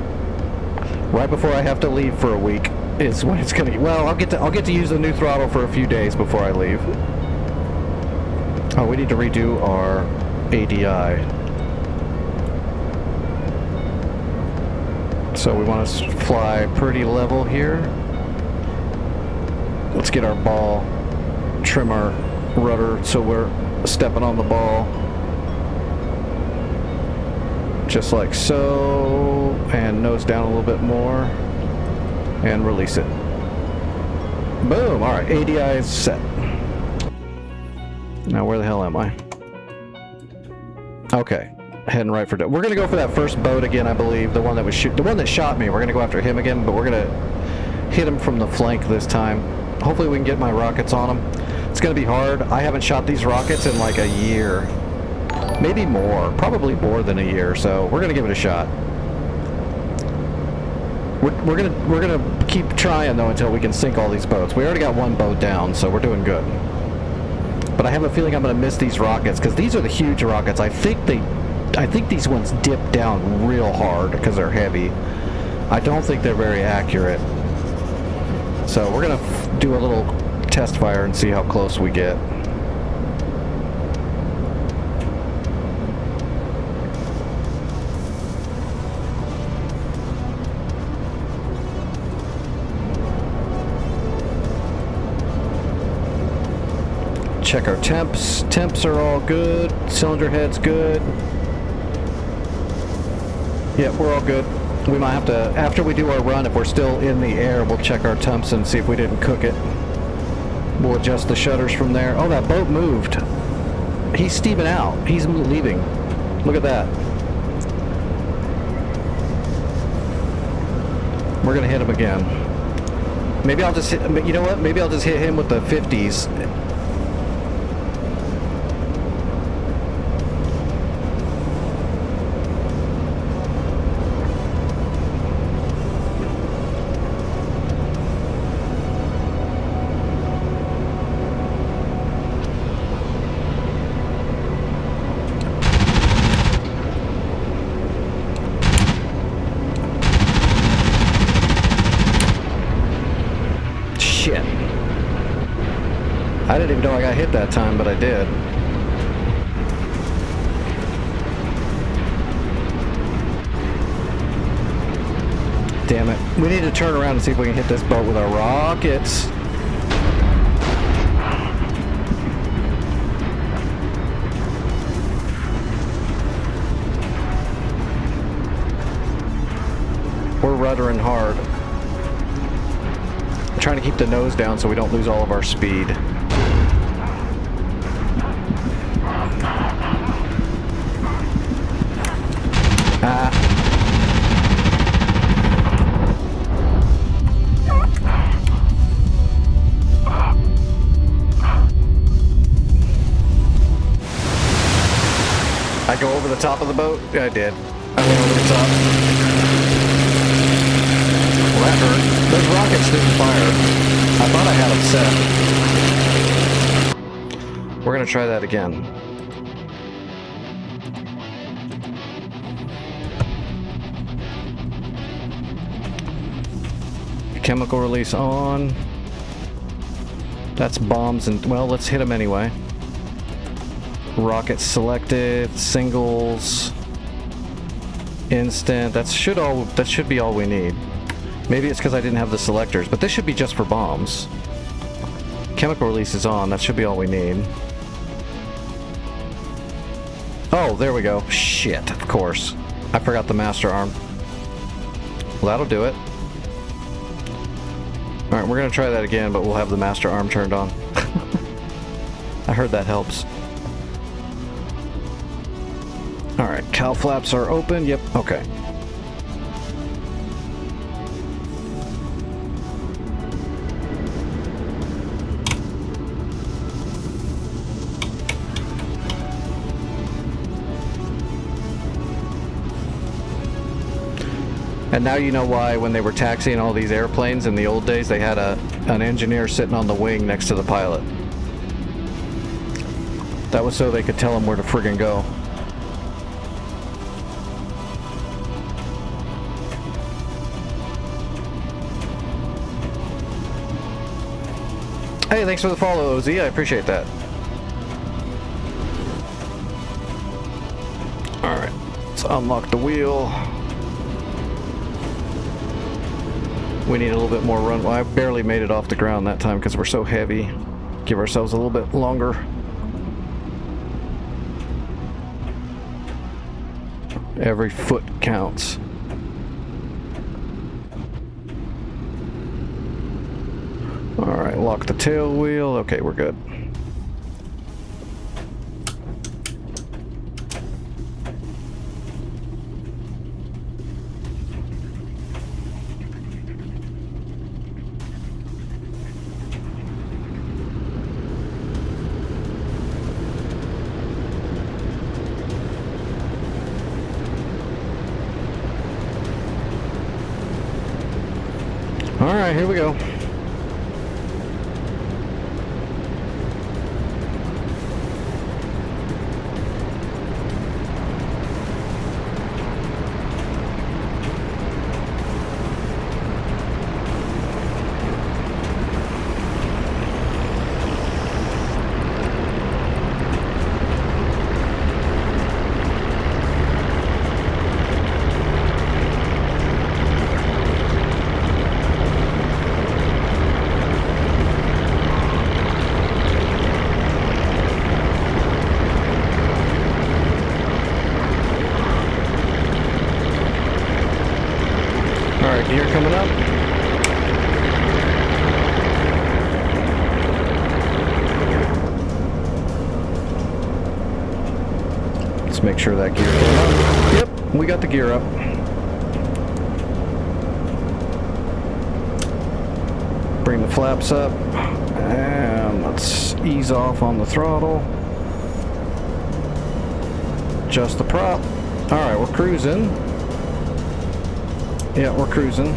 Right before I have to leave for a week is when it's gonna... Well, I'll get to use the new throttle for a few days before I leave. Oh, we need to redo our ADI. So we want to fly pretty level here. Let's get our ball, trim our rudder so we're stepping on the ball. Just like so, and nose down a little bit more, and release it. Boom! Alright, ADI is set. Now where the hell am I? Okay, heading right for it. We're gonna go for that first boat again, I believe. The one that was the one that shot me. We're gonna go after him again, but we're gonna hit him from the flank this time. Hopefully we can get my rockets on him. It's gonna be hard. I haven't shot these rockets in like a year. Maybe more. Probably more than a year, so we're gonna give it a shot. We're gonna keep trying though until we can sink all these boats. We already got one boat down, so we're doing good. But I have a feeling I'm gonna miss these rockets, because these are the huge rockets. I think they I think these ones dip down real hard because they're heavy. I don't think they're very accurate. So we're gonna do a little test fire and see how close we get. Check our temps. Temps are all good. Cylinder head's good. Yep, we're all good. We might have to, after we do our run, if we're still in the air, we'll check our temps and see if we didn't cook it. We'll adjust the shutters from there. Oh, that boat moved. He's steaming out. He's leaving. Look at that. We're gonna hit him again. Maybe I'll just hit, you know what? Maybe I'll just hit him with the 50s. Shit. I didn't even know I got hit that time, but I did. Damn it. We need to turn around and see if we can hit this boat with our rockets. We're ruddering hard. Trying to keep the nose down so we don't lose all of our speed. I go over the top of the boat? Yeah, I did. I went over the top. Well, that hurt. Those rockets didn't fire. I thought I had them set. We're gonna try that again. Chemical release on. That's bombs and, well, let's hit them anyway. Rockets selected, singles, instant. That should be all we need. Maybe it's because I didn't have the selectors, but this should be just for bombs. Chemical release is on. That should be all we need. Oh, there we go. Shit, of course. I forgot the master arm. Well, that'll do it. Alright, we're going to try that again, but we'll have the master arm turned on. I heard that helps. Alright, cowl flaps are open. Yep, okay. And now you know why when they were taxiing all these airplanes in the old days, they had an engineer sitting on the wing next to the pilot. That was so they could tell him where to friggin' go. Hey, thanks for the follow, OZ. I appreciate that. Alright, let's unlock the wheel. We need a little bit more run. Well, I barely made it off the ground that time because we're so heavy. Give ourselves a little bit longer. Every foot counts. Alright, lock the tail wheel. Okay, we're good. Alright, here we go. make sure that gear came up. Yep, we got the gear up. Bring the flaps up, and let's ease off on the throttle. Adjust the prop. Alright, we're cruising. Yeah, we're cruising.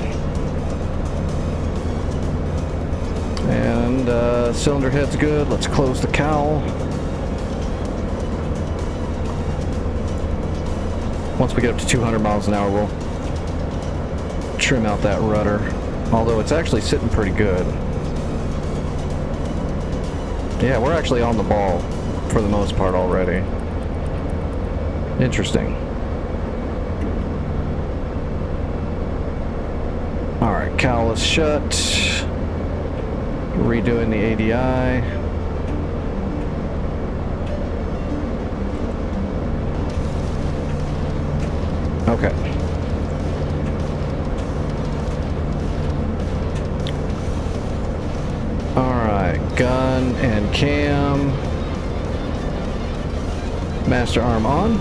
And cylinder head's good. Let's close the cowl. Once we get up to 200 miles an hour, we'll trim out that rudder. Although it's actually sitting pretty good. Yeah, we're actually on the ball for the most part already. Interesting. Alright, cowl is shut. Redoing the ADI. Okay. Alright, gun and cam. Master arm on.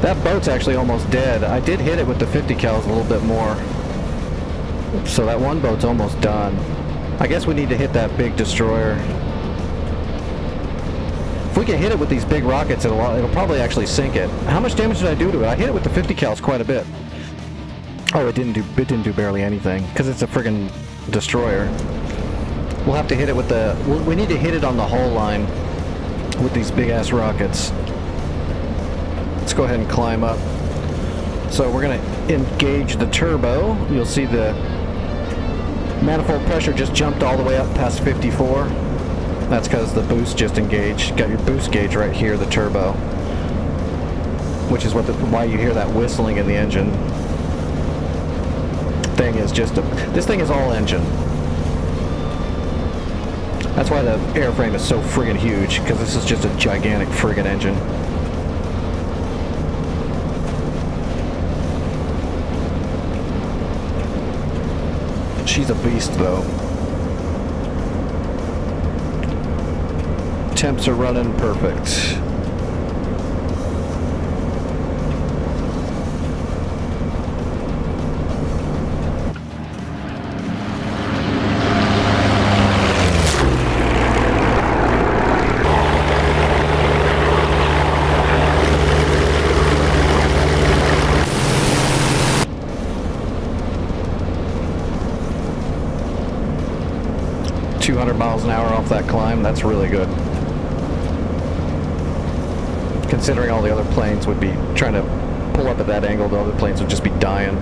That boat's actually almost dead. I did hit it with the 50 cals a little bit more. So that one boat's almost done. I guess we need to hit that big destroyer. If we can hit it with these big rockets, it'll probably actually sink it. How much damage did I do to it? I hit it with the 50 cals quite a bit. Oh, it didn't do barely anything because it's a friggin' destroyer. We'll have to hit it with the... We need to hit it on the hull line with these big ass rockets. Let's go ahead and climb up. So we're going to engage the turbo. You'll see the manifold pressure just jumped all the way up past 54. That's because the boost just engaged. Got your boost gauge right here, the turbo, which is why you hear that whistling in the engine. Thing is just this thing is all engine. That's why the airframe is so friggin' huge, because this is just a gigantic friggin' engine. She's a beast, though. Temps are running perfect. Miles an hour off that climb, that's really good. Considering all the other planes would be trying to pull up at that angle, the other planes would just be dying.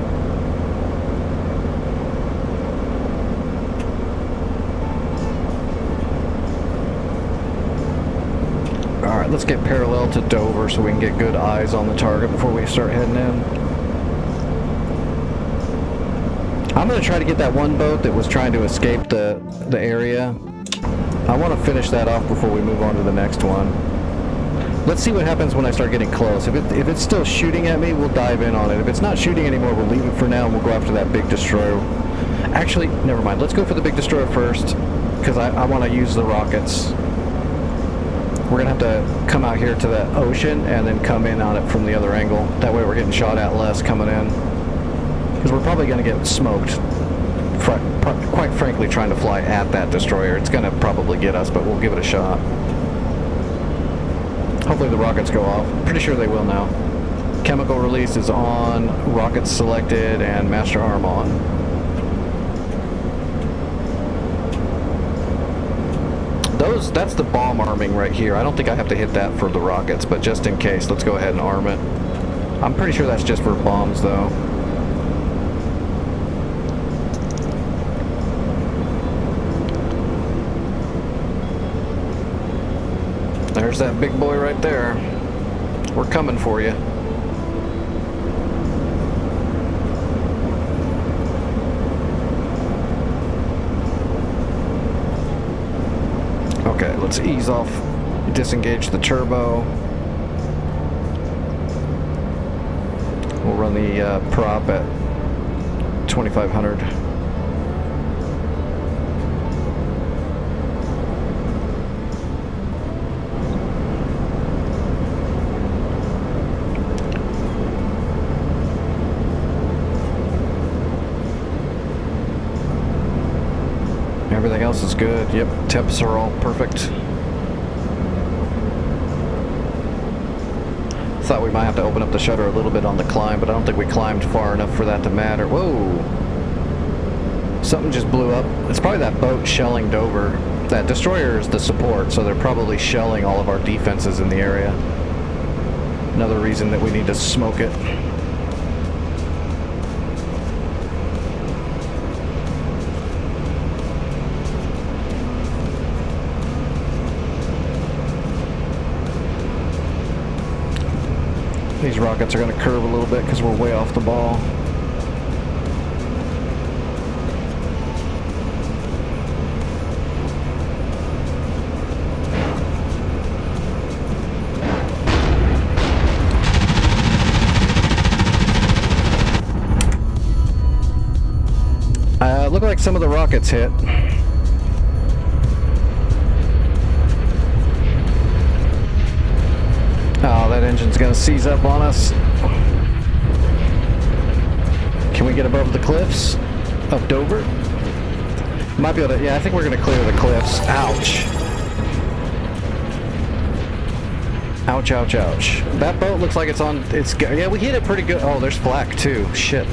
Alright, let's get parallel to Dover so we can get good eyes on the target before we start heading in. I'm going to try to get that one boat that was trying to escape the area. I want to finish that off before we move on to the next one. Let's see what happens when I start getting close. If it's still shooting at me, we'll dive in on it. If it's not shooting anymore, we'll leave it for now and we'll go after that big destroyer. Actually, never mind. Let's go for the big destroyer first, because I want to use the rockets. We're going to have to come out here to the ocean and then come in on it from the other angle. That way we're getting shot at less coming in. Because we're probably going to get smoked. Quite frankly, trying to fly at that destroyer. It's going to probably get us, but we'll give it a shot. Hopefully the rockets go off. Pretty sure they will now. Chemical release is on, rockets selected, and master arm on. That's the bomb arming right here. I don't think I have to hit that for the rockets, but just in case, let's go ahead and arm it. I'm pretty sure that's just for bombs, though. There's that big boy right there. We're coming for you. Okay, let's ease off, disengage the turbo. We'll run the prop at 2500. Everything else is good. Yep, temps are all perfect. Thought we might have to open up the shutter a little bit on the climb, but I don't think we climbed far enough for that to matter. Whoa! Something just blew up. It's probably that boat shelling Dover. That destroyer is the support, so they're probably shelling all of our defenses in the area. Another reason that we need to smoke it. These rockets are going to curve a little bit because we're way off the ball. Look like some of the rockets hit. Oh, that engine's gonna seize up on us. Can we get above the cliffs of Dover? Might be able to, yeah, I think we're gonna clear the cliffs. Ouch. Ouch, ouch, ouch. That boat looks like it's on, yeah, we hit it pretty good. Oh, there's flak too, shit.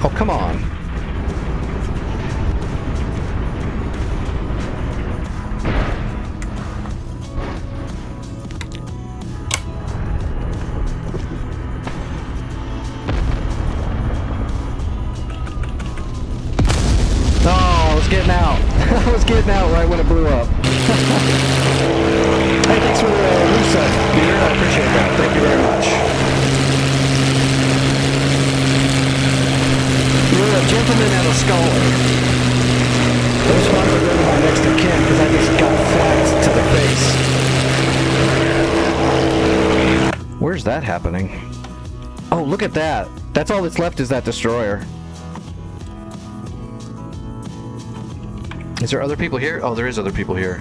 Oh, come on. Getting out. I was getting out right when it blew up. Hey, thanks for the reset, Peter. I appreciate that. Thank you very much. You're a gentleman and a scholar. Those ones are really my next of kin because I just got facts to the face. Where's that happening? Oh, look at that. That's all that's left is that destroyer. Is there other people here? Oh, there is other people here.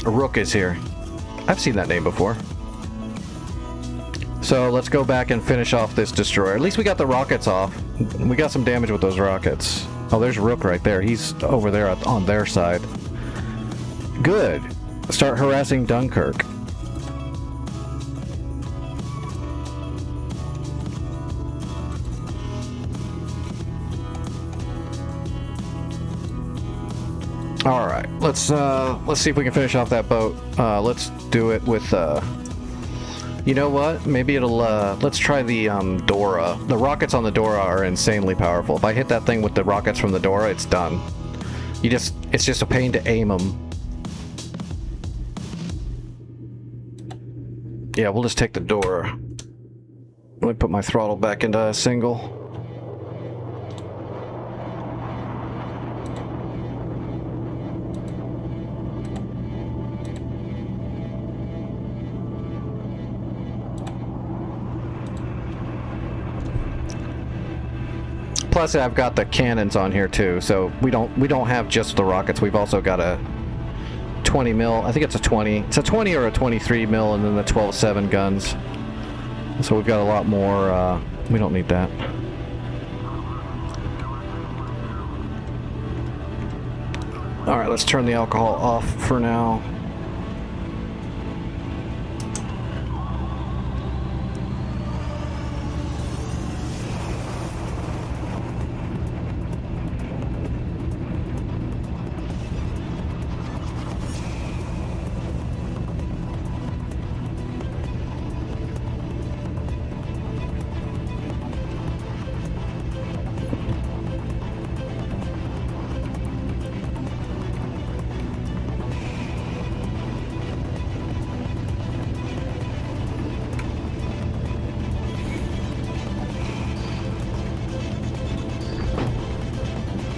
A Rook is here. I've seen that name before. So let's go back and finish off this destroyer. At least we got the rockets off. We got some damage with those rockets. Oh, there's Rook right there. He's over there on their side. Good. Start harassing Dunkirk. All right, let's see if we can finish off that boat. Let's do it with, you know what? Maybe it'll, let's try the, Dora. The rockets on the Dora are insanely powerful. If I hit that thing with the rockets from the Dora, it's done. It's just a pain to aim them. Yeah, we'll just take the Dora. Let me put my throttle back into single. Plus, I've got the cannons on here too, so we don't have just the rockets. We've also got a 20 mil. I think it's a 20. It's a 20 or a 23 mil, and then the 12-7 guns. So we've got a lot more. We don't need that. All right, let's turn the alcohol off for now.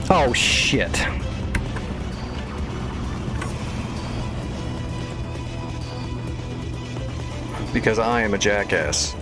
Oh, shit. Because I am a jackass.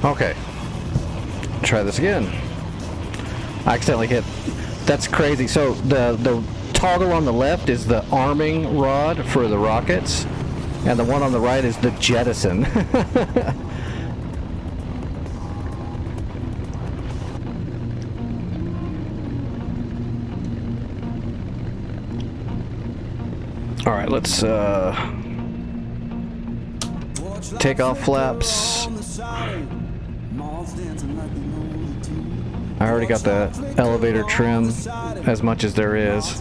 Okay. Try this again. I accidentally hit. That's crazy. So the toggle on the left is the arming rod for the rockets, and the one on the right is the jettison. All right, let's take off flaps. I already got the elevator trim as much as there is.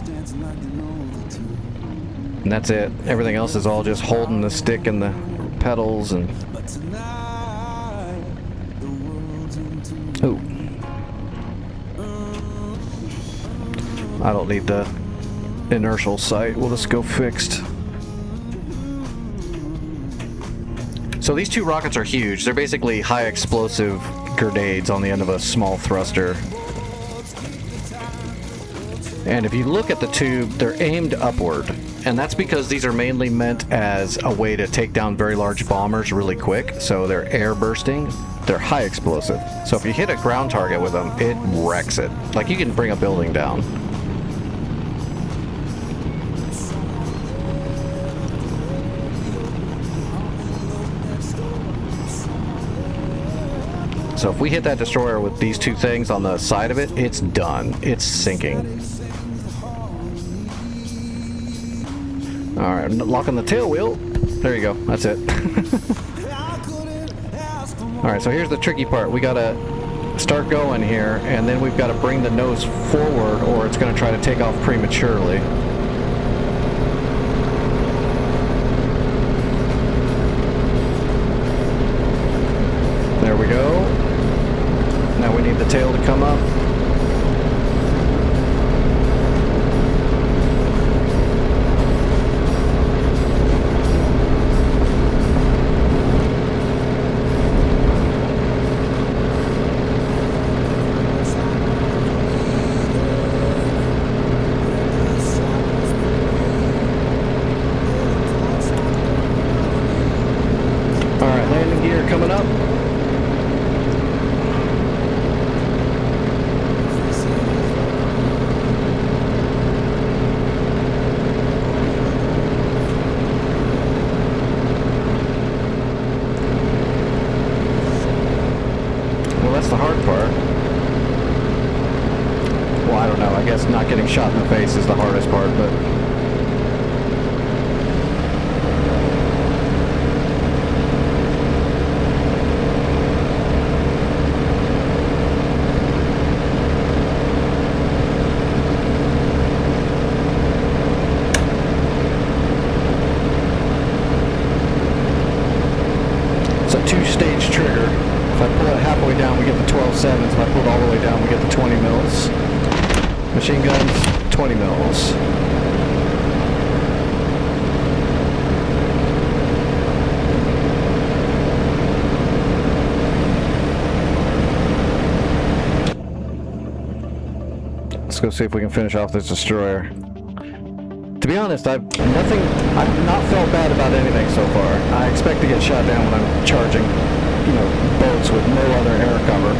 And that's it. Everything else is all just holding the stick and the pedals and... Ooh. I don't need the inertial sight. We'll just go fixed. So these two rockets are huge. They're basically high explosive grenades on the end of a small thruster. And if you look at the tube, they're aimed upward. And that's because these are mainly meant as a way to take down very large bombers really quick. So they're air bursting. They're high explosive. So if you hit a ground target with them, it wrecks it. Like, you can bring a building down. So if we hit that destroyer with these two things on the side of it, it's done. It's sinking. Alright, lock on the tail wheel. There you go. That's it. Alright, so here's the tricky part. We gotta start going here, and then we've got to bring the nose forward, or it's going to try to take off prematurely. There we go. Now we need the tail to come up. Alright, landing gear coming up. That's the hard part. Well, I don't know. I guess not getting shot in the face is the hardest part, but... It's a two-stage trigger. If I pull it halfway down, we get the 12-7s. If I pull it all the way down, we get the 20 mils. Machine guns, 20 mils. Let's go see if we can finish off this destroyer. To be honest, I've not felt bad about anything so far. I expect to get shot down when I'm charging, you know, boats with no other air cover,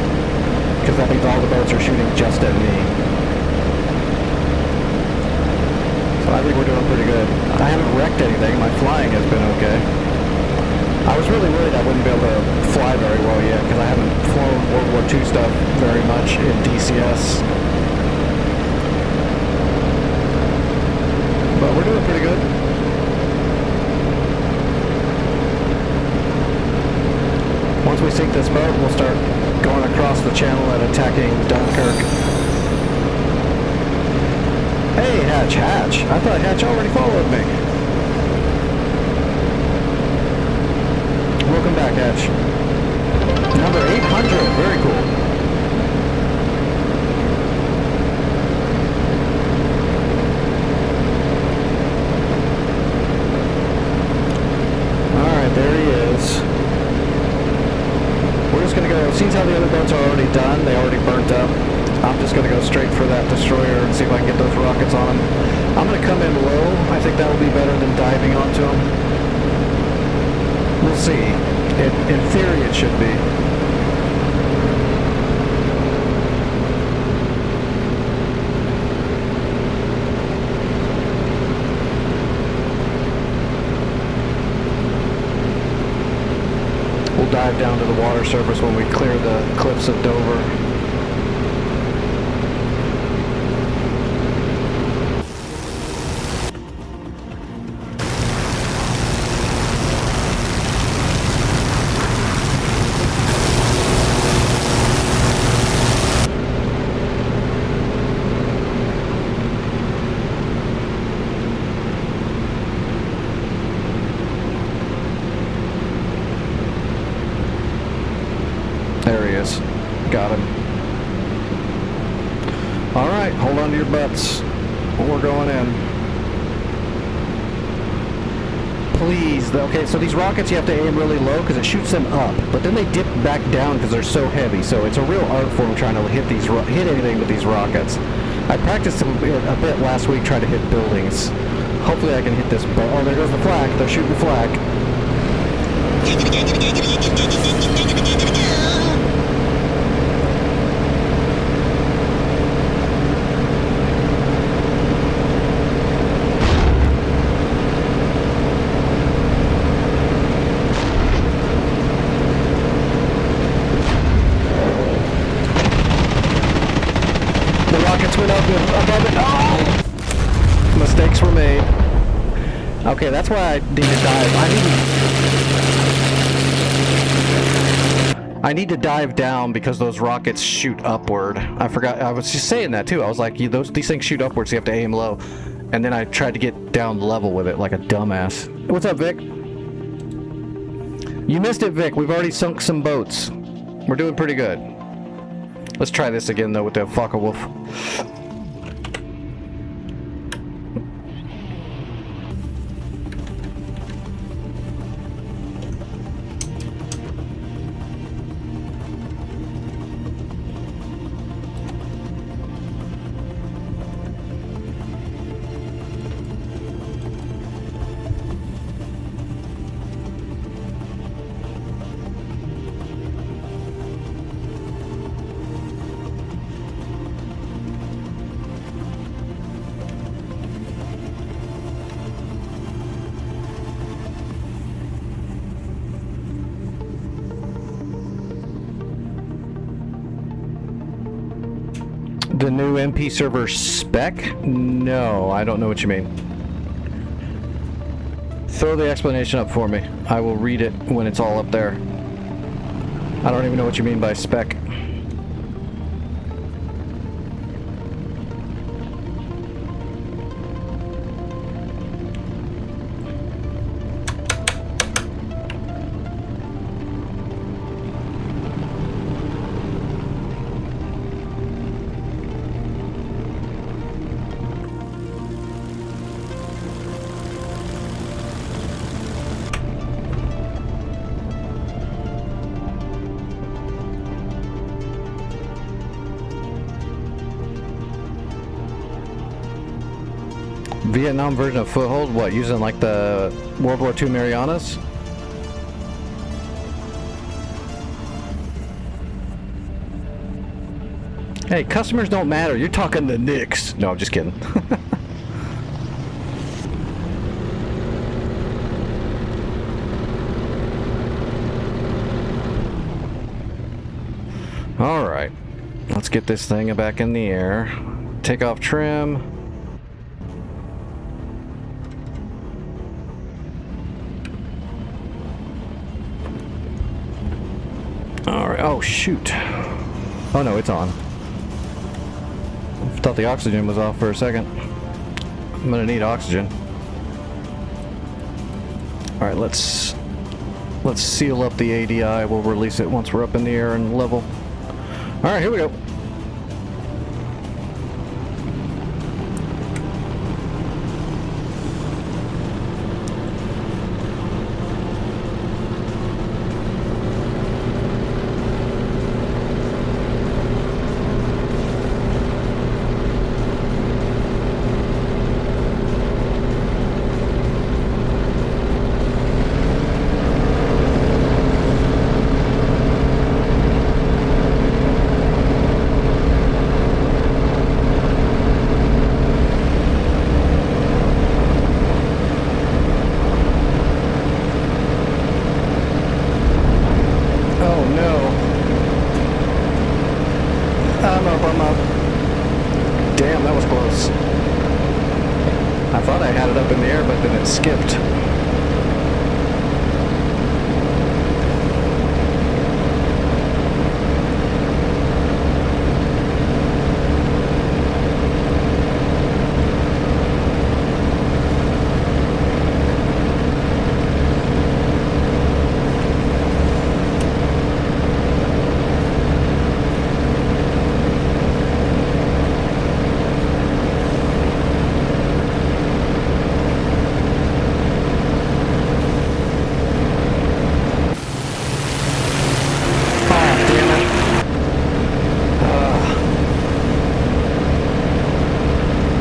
because that means all the boats are shooting just at me. So I think we're doing pretty good. I haven't wrecked anything. My flying has been okay. I was really worried I wouldn't be able to fly very well yet, because I haven't flown World War II stuff very much in DCS. But we're doing pretty good. Once we sink this boat, we'll start going across the channel and attacking Dunkirk. Hey, Hatch. I thought Hatch already followed me. Welcome back, Hatch. Number 800. Very cool. There he is. We're just going to go, since how the other boats are already done, they already burnt up, I'm just going to go straight for that destroyer and see if I can get those rockets on him. I'm going to come in low. I think that will be better than diving onto him. We'll see. In theory, it should be. surface when we clear the cliffs of Dover. There he is. Got him. All right, hold on to your butts. We're going in. Please. Okay, so these rockets you have to aim really low because it shoots them up, but then they dip back down because they're so heavy. So it's a real art form trying to hit anything with these rockets. I practiced a bit last week trying to hit buildings. Hopefully I can hit this. Oh, there goes the flak. They're shooting the flak. Went up above it. Oh! Mistakes were made. Okay, that's why I need to dive. I need to dive down because those rockets shoot upward. I forgot. I was just saying that too. I was like, these things shoot upwards. So you have to aim low. And then I tried to get down level with it like a dumbass. What's up, Vic? You missed it, Vic. We've already sunk some boats. We're doing pretty good. Let's try this again, though, with the Focke-Wulf. The new MP server spec? No, I don't know what you mean. Throw the explanation up for me. I will read it when it's all up there. I don't even know what you mean by spec. Vietnam version of Foothold? What, using like the World War II Marianas? Hey, customers don't matter. You're talking to Knicks. No, I'm just kidding. All right. Let's get this thing back in the air. Take off trim. Alright, oh shoot. Oh no, it's on. Thought the oxygen was off for a second. I'm gonna need oxygen. Alright, let's seal up the ADI. We'll release it once we're up in the air and level. Alright, here we go. goes. I thought I had it up in the air, but then it skipped.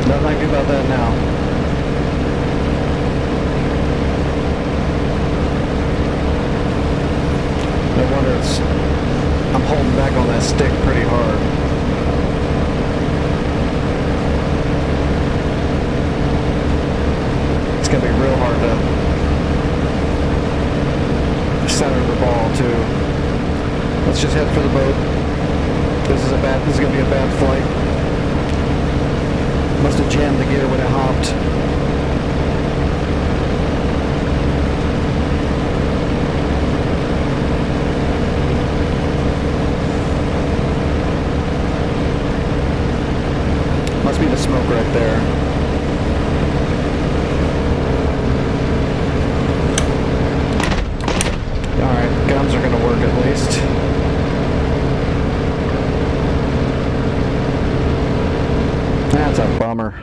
Nothing I can do about that now. No wonder I'm holding back on that stick pretty hard. It's gonna be real hard to center the ball too. Let's just head for the boat. This is gonna be a bad flight. Must have jammed the gear when it hopped. Must be the smoke right there. Alright, guns are gonna work at least. That's a bummer.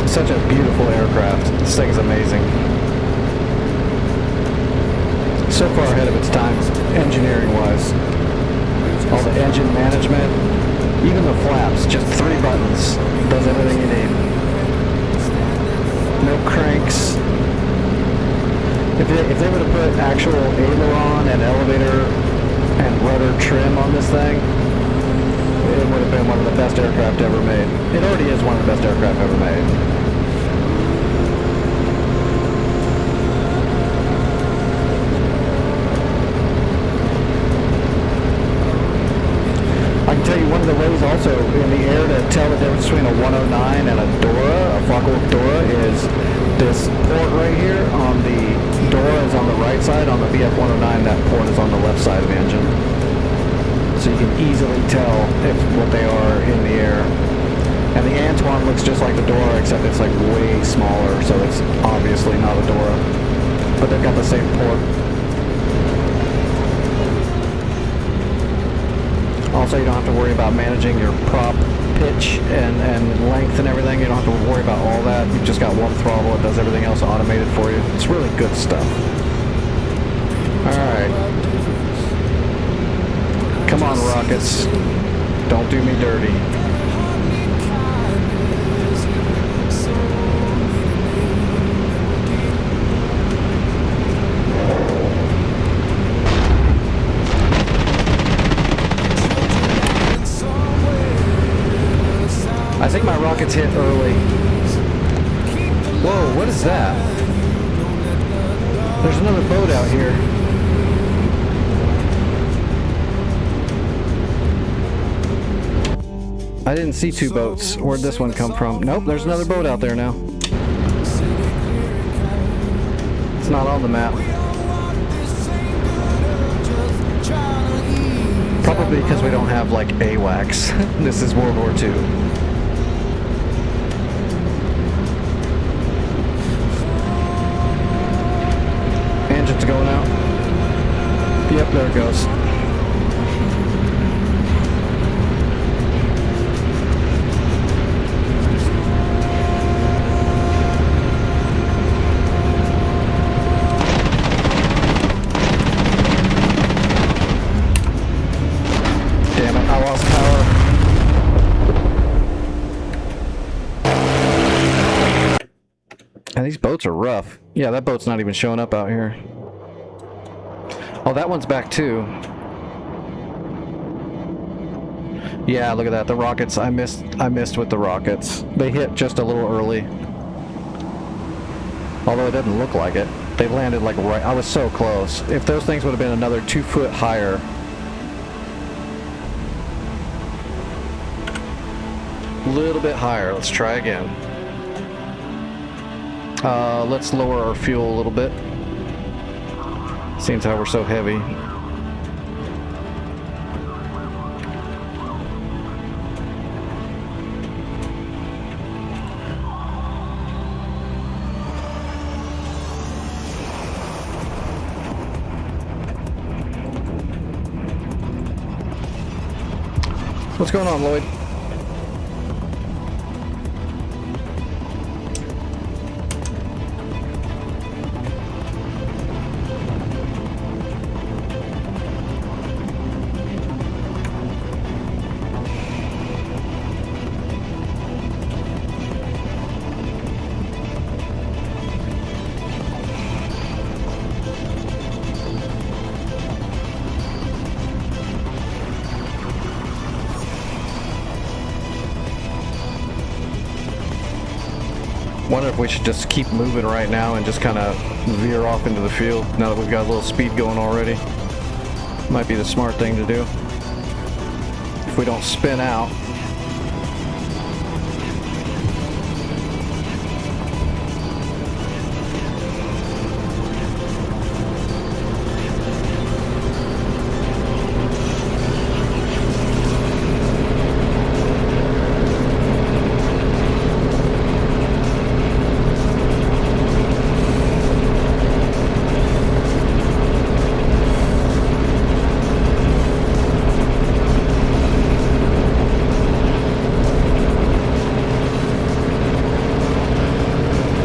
Such a beautiful aircraft. This thing's amazing. So far ahead of its time, engineering-wise. All the engine management, even the flaps, just 3 buttons, does everything you need. No cranks. If they would have put actual aileron and elevator and rudder trim on this thing, it would have been one of the best aircraft ever made. It already is one of the best aircraft ever made. I can tell you one of the ways also in the air to tell the difference between a 109 and a Dora, a Focke-Wulf Dora, is this port right here. On the Dora is on the right side, on the BF-109 that port is on the left side of the engine. So you can easily tell what they are in the air. And the Antoine looks just like the Dora, except it's like way smaller, so it's obviously not a Dora. But they've got the same port. Also, you don't have to worry about managing your prop pitch and length and everything. You don't have to worry about all that. You've just got one throttle. It does everything else automated for you. It's really good stuff. Alright. Come on, rockets. Don't do me dirty. I think my rockets hit early. Whoa, what is that? There's another boat out here. I didn't see 2 boats. Where'd this one come from? Nope, there's another boat out there now. It's not on the map. Probably because we don't have, like, AWACS. This is World War II. Engine's going out. Yep, there it goes. lost power. And these boats are rough. Yeah, that boat's not even showing up out here. Oh, that one's back too. Yeah, look at that. The rockets, I missed with the rockets. They hit just a little early. Although it doesn't look like it. They landed like right, I was so close. If those things would have been another 2 foot higher. A little bit higher. Let's try again. Let's lower our fuel a little bit. Seems how we're so heavy. What's going on, Lloyd? Wonder if we should just keep moving right now and just kind of veer off into the field now that we've got a little speed going already. Might be the smart thing to do. If we don't spin out.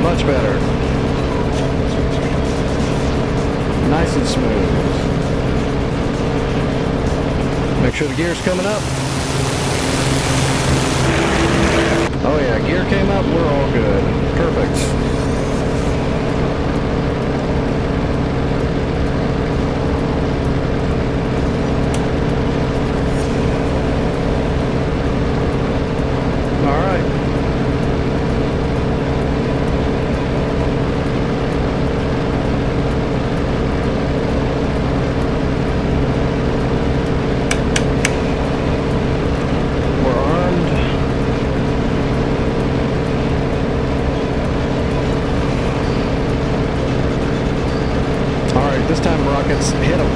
Much better. Nice and smooth. Make sure the gear's coming up. Oh yeah, gear came up, we're all good. Perfect. This time rockets hit them.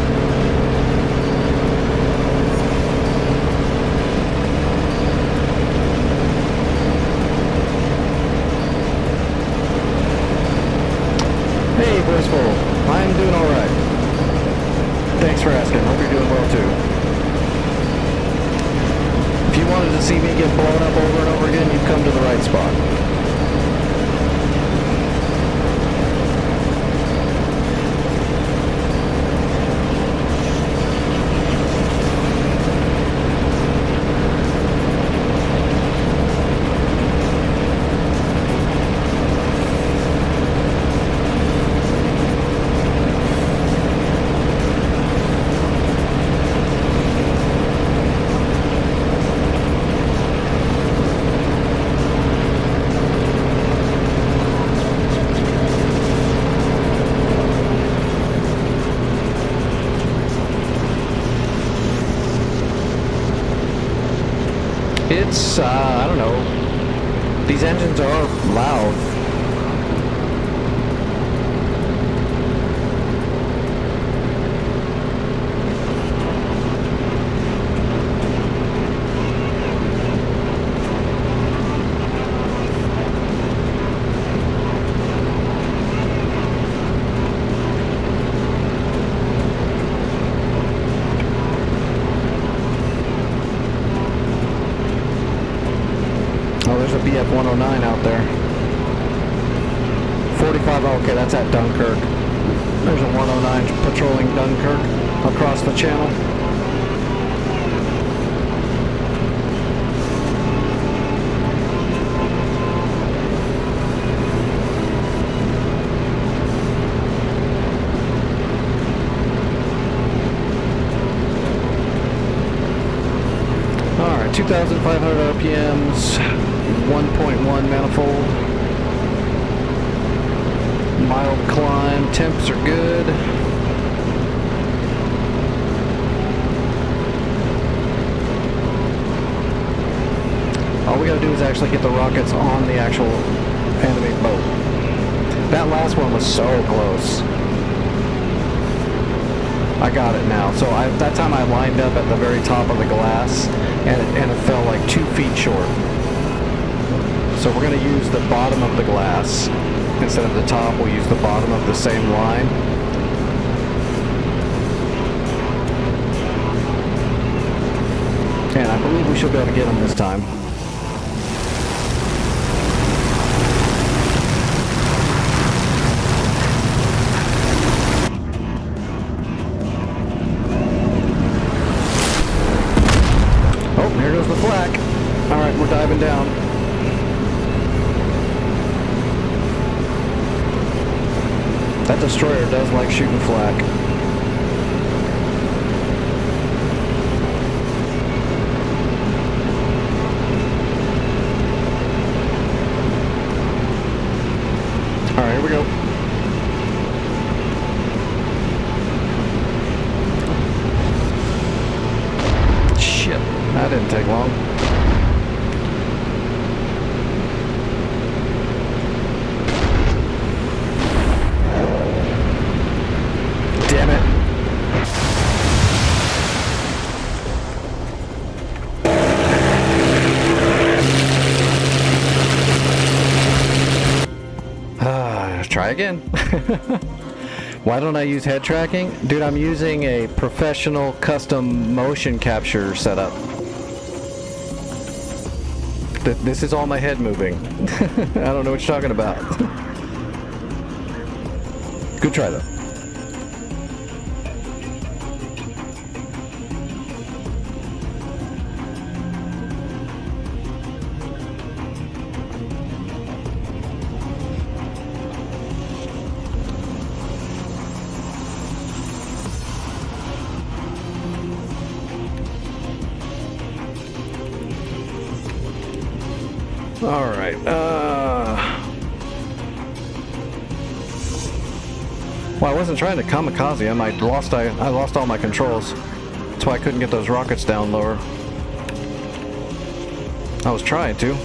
Hey, Blissful. I'm doing all right. Thanks for asking. Hope you're doing well too. If you wanted to see me get blown up over and over again, you've come to the right spot. It's, I don't know. These engines are loud. Oh, there's a BF 109 out there. 45, okay, that's at Dunkirk. There's a 109 patrolling Dunkirk across the channel. 2,500 RPMs, 1.1 manifold, mild climb, temps are good. All we gotta do is actually get the rockets on the actual enemy boat. That last one was so close. I got it now. So that time I lined up at the very top of the glass, and it fell like 2 feet short. So we're going to use the bottom of the glass. Instead of the top, we'll use the bottom of the same line. And I believe we should be able to get them this time. Here goes the flak. Alright, we're diving down. That destroyer does like shooting flak. Alright, here we go. Shit. That didn't take long. Damn it. Try again. Why don't I use head tracking? Dude, I'm using a professional custom motion capture setup. This is all my head moving. I don't know what you're talking about. Good try, though. All right. Well, I wasn't trying to kamikaze him. I lost all my controls. That's why I couldn't get those rockets down lower. I was trying to.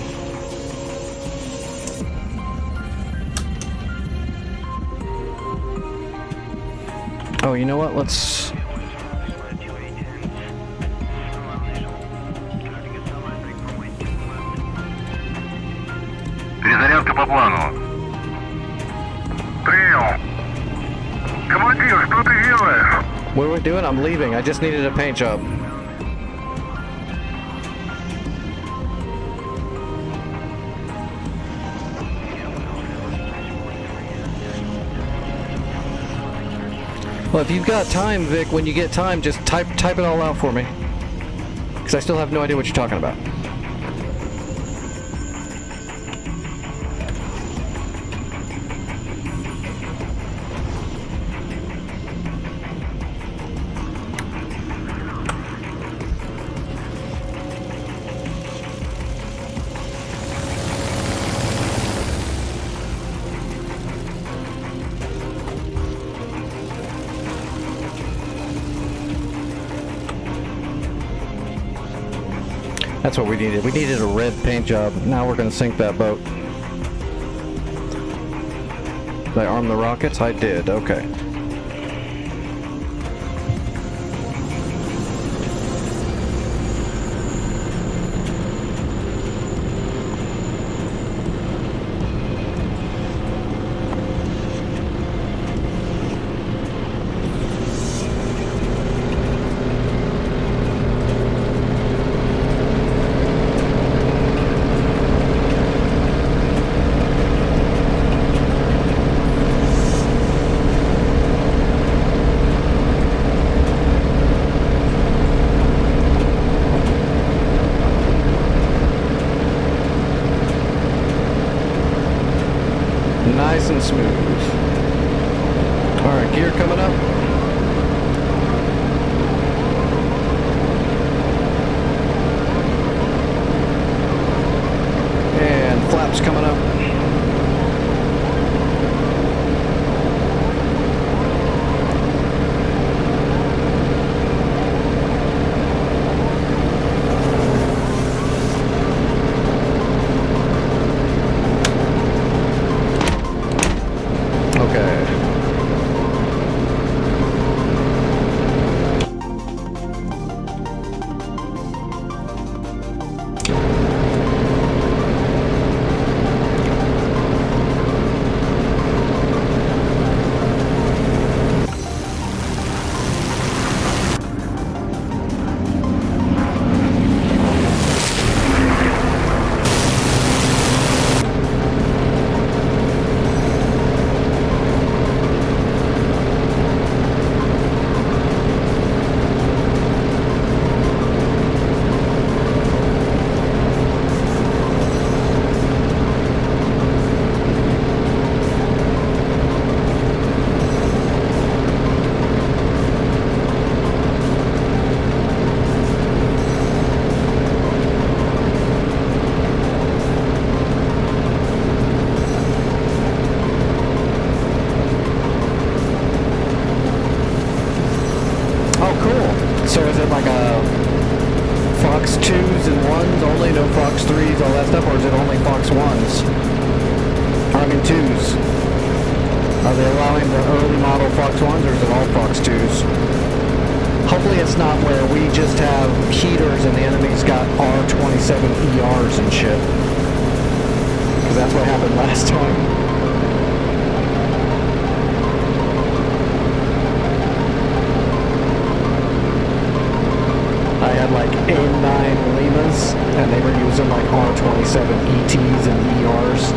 Oh, you know what? Let's... Перезарядка по плану. Принял. Командир, что ты делаешь? What are we doing? I'm leaving. I just needed a paint job. Well, if you've got time, Vic, when you get time, just type it all out for me. Because I still have no idea what you're talking about. That's what we needed. We needed a red paint job. Now we're going to sink that boat. Did I arm the rockets? I did. Okay. Nice and smooth. Alright, gear coming up. boats coming up. So is it like a Fox 2s and 1s only, no Fox 3s, all that stuff, or is it only Fox 1s? I mean 2s. Are they allowing the early model Fox 1s, or is it all Fox 2s? Hopefully it's not where we just have heaters and the enemy's got R27 ERs and shit. Because that's what happened last time. I had like A9 Limas, and they were using like R27 ETs and ERs.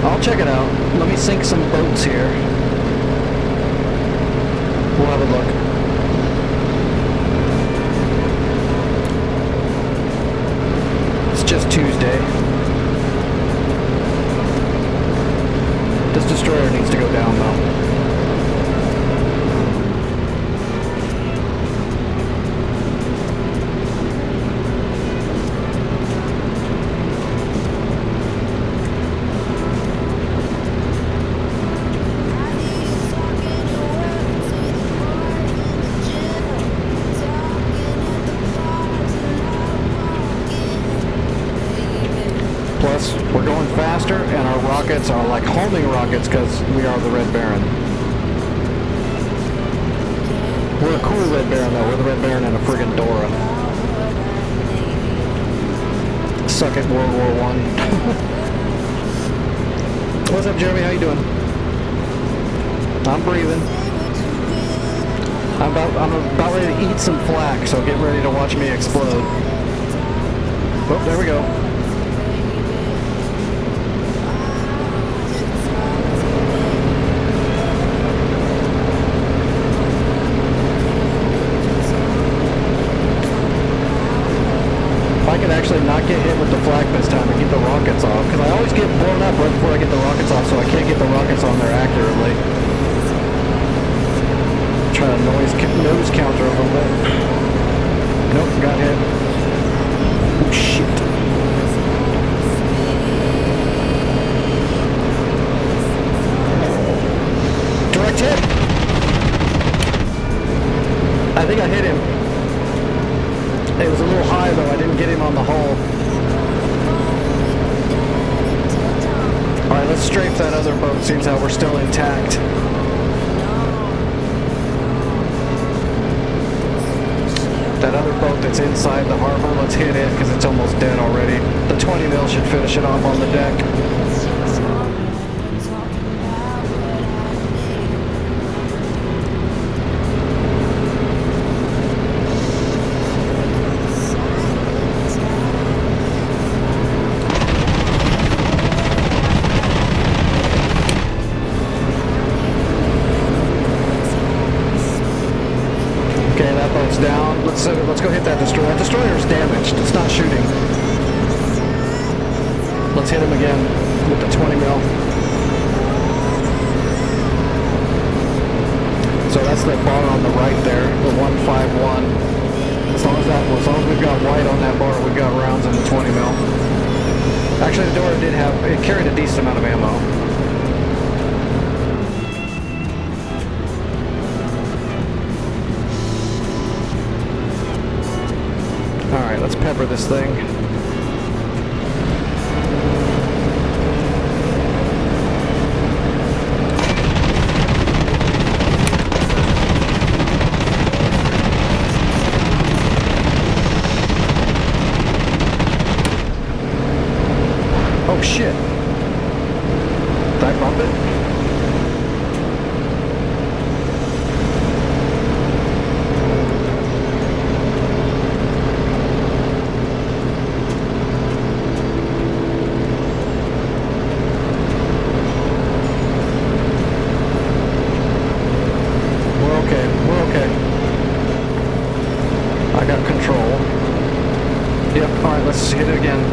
I'll check it out. Let me sink some boats here. We'll have a look. It's just Tuesday. This destroyer needs to go down though. Plus, we're going faster, and our rockets are like homing rockets because we are the Red Baron. We're a cool Red Baron though. We're the Red Baron and a friggin' Dora. Suck at World War I. What's up, Jeremy? How you doing? I'm breathing. I'm about ready to eat some flak, so get ready to watch me explode. Oh, there we go. I can actually not get hit with the flak this time and get the rockets off, because I always get blown up right before I get the rockets off, so I can't get the rockets on there accurately. Try to nose counter a little bit. Nope, got hit. Oh shit. Direct hit! I think I hit him. It was a little high though, I didn't get him on the hull. Alright, let's strafe that other boat, seems how we're still intact. That other boat that's inside the harbor, let's hit it because it's almost dead already. The 20 mil should finish it off on the deck. Down. Let's go hit that destroyer. That destroyer's damaged. It's not shooting. Let's hit him again with the 20 mil. So that's the bar on the right there, the 151. As long as we've got white on that bar, we've got rounds in the 20 mil. Actually, the door it carried a decent amount of ammo. All right, let's pepper this thing. Oh shit. Did I bump it? We're okay. We're okay. I got control. Yep, alright, let's hit it again.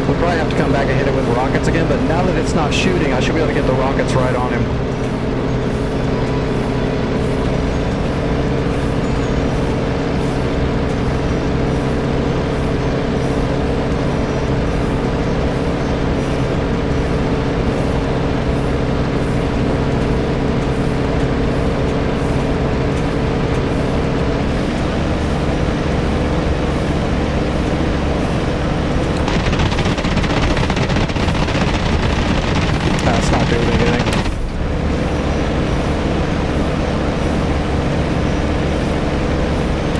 We'll probably have to come back and hit it with rockets again, but now that it's not shooting, I should be able to get the rockets right on him. That's not doing anything.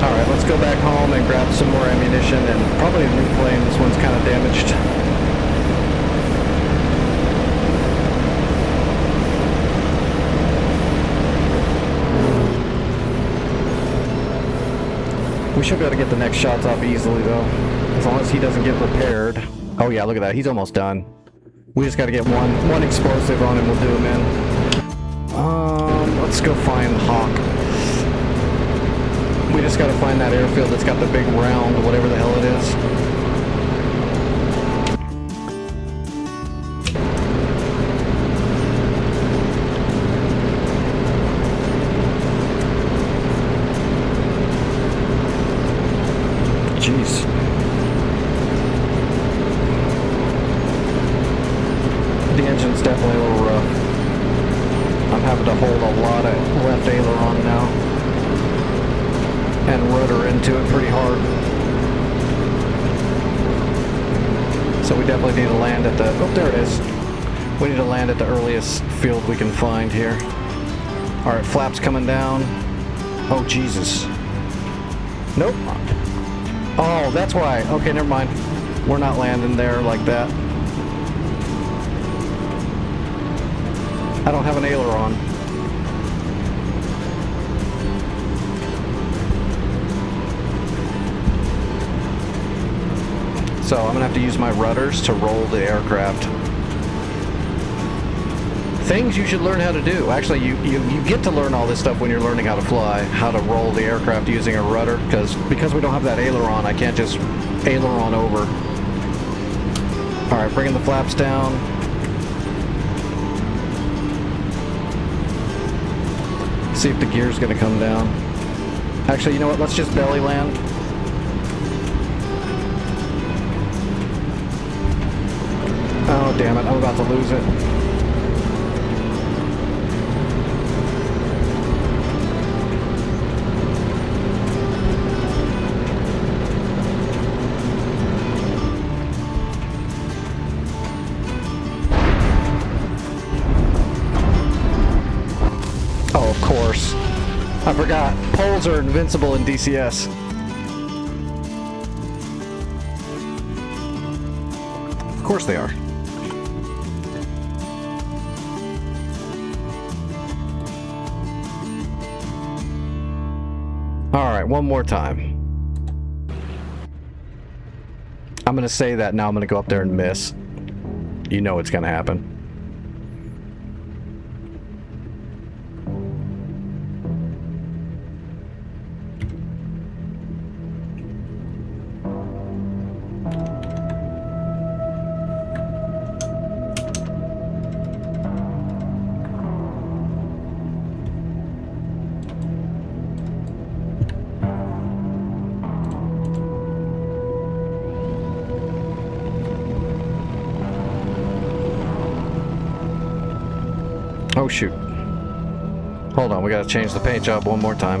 Alright, let's go back home and grab some more ammunition and probably a new plane. This one's kind of damaged. We should be able to get the next shots off easily though, as long as he doesn't get repaired. Oh yeah, look at that, he's almost done. We just gotta get one explosive on him, we'll do him in. Let's go find Hawk. We just gotta find that airfield that's got the big round, whatever the hell it is. Jeez. The engine's definitely a little rough. I'm having to hold a lot of left aileron now and rudder into it pretty hard. So we definitely need to land at the, oh there it is. We need to land at the earliest field we can find here. Alright, flaps coming down. Oh Jesus. Nope. Oh, that's why. Okay, never mind. We're not landing there like that. I don't have an aileron. So I'm gonna have to use my rudders to roll the aircraft. Things you should learn how to do. Actually, you get to learn all this stuff when you're learning how to fly, how to roll the aircraft using a rudder, because we don't have that aileron, I can't just aileron over. All right, bringing the flaps down. See if the gear's gonna come down. Actually, you know what? Let's just belly land. Oh, damn it. I'm about to lose it. Oh, of course. I forgot. Poles are invincible in DCS. Of course they are. Alright, one more time. I'm gonna say that now. I'm gonna go up there and miss. You know it's gonna happen. Oh shoot. Hold on, we gotta change the paint job one more time.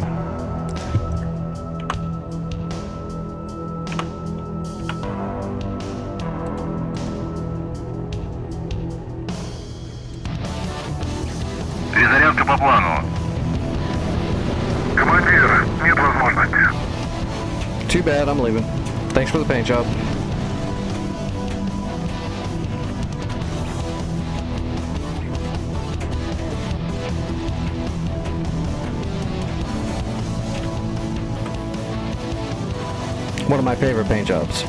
Перезарядка по плану. Командир, нет возможности. Too bad, I'm leaving. Thanks for the paint job. One of my favorite paint jobs.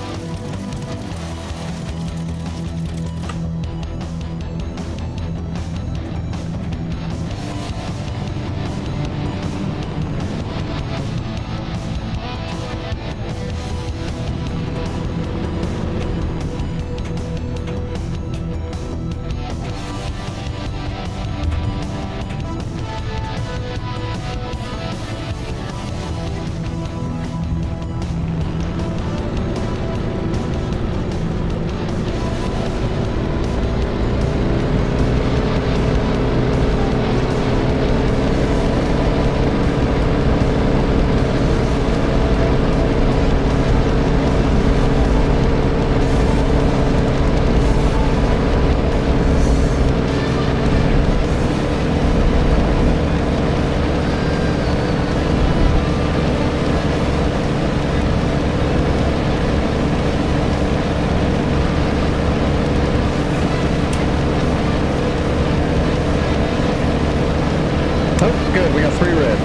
Oh, good, we got 3 red.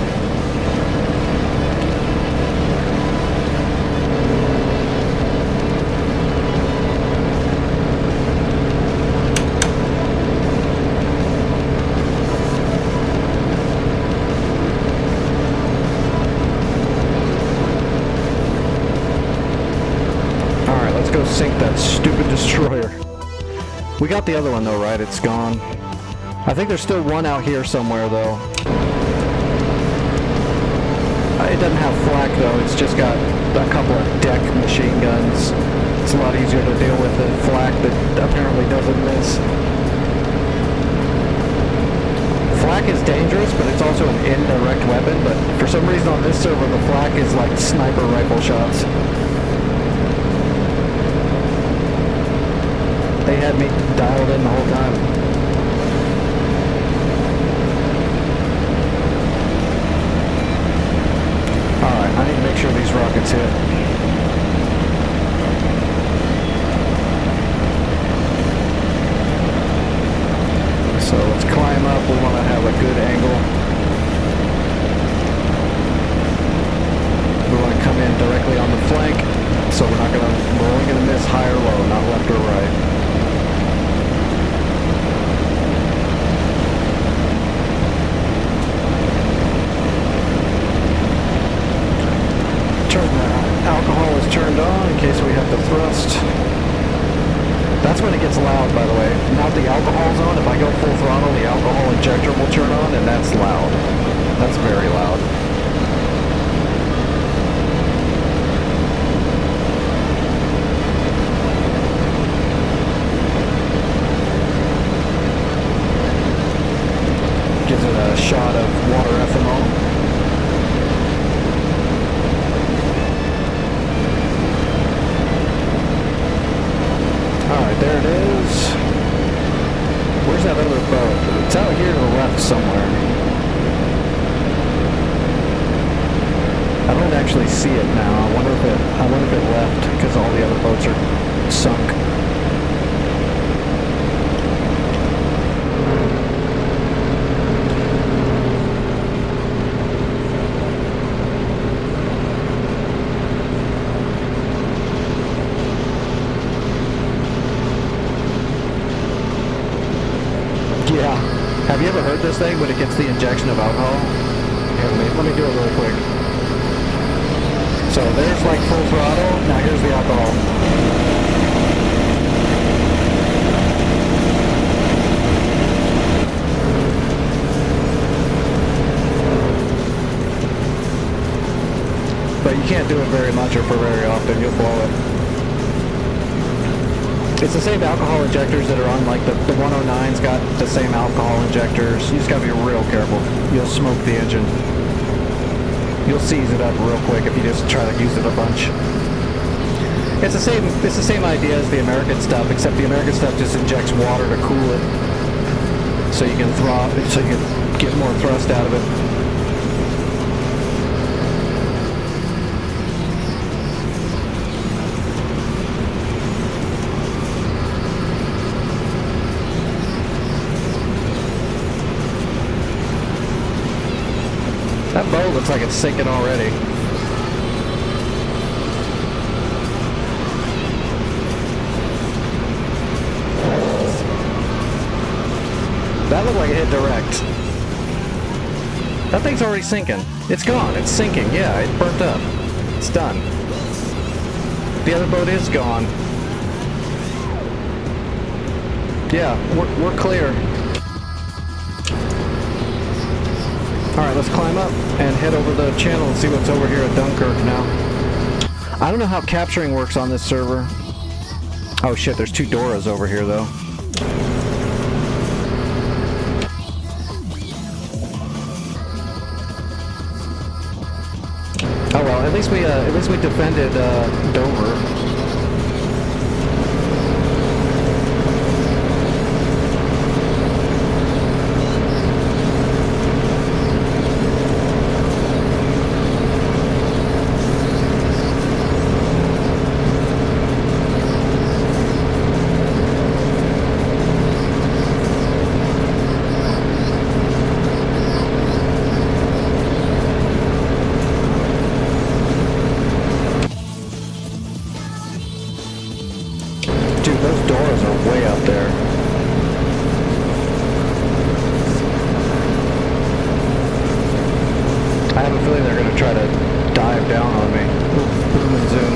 Alright, let's go sink that stupid destroyer. We got the other one though, right? It's gone. I think there's still one out here somewhere though. It doesn't have flak though, it's just got a couple of deck machine guns. It's a lot easier to deal with than flak that apparently doesn't miss. Flak is dangerous, but it's also an indirect weapon, but for some reason on this server the flak is like sniper rifle shots. They had me dialed in the whole time. Alright, I need to make sure these rockets hit. So let's climb up. We want to have a good angle. We want to come in directly on the flank, so we're only going to miss high or low, not left or right. Alcohol is turned on in case we have to thrust. That's when it gets loud, by the way. Now that the alcohol's on, if I go full throttle, the alcohol injector will turn on, and that's loud. That's very loud. Gives it a shot of water ethanol. Alright, there it is. Where's that other boat? It's out here to the left somewhere. I don't actually see it now. I wonder if it left because all the other boats are sunk. Yeah. Have you ever heard this thing when it gets the injection of alcohol? Here, let me do it really quick. So there's like full throttle. Now here's the alcohol. But you can't do it very much or for very often. You'll blow it. It's the same alcohol injectors that are on, like, the 109's got the same alcohol injectors. You just gotta be real careful. You'll smoke the engine. You'll seize it up real quick if you just try to use it a bunch. It's the same idea as the American stuff, except the American stuff just injects water to cool it. So you can get more thrust out of it. That boat looks like it's sinking already. That looked like it hit direct. That thing's already sinking. It's gone. It's sinking. Yeah, it's burnt up. It's done. The other boat is gone. Yeah, we're clear. Alright, let's climb up and head over the channel and see what's over here at Dunkirk now. I don't know how capturing works on this server. Oh shit, there's two Doras over here though. Oh well, at least we defended Dover. Dude, those doors are way up there. I have a feeling they're going to try to dive down on me. Boom and zoom.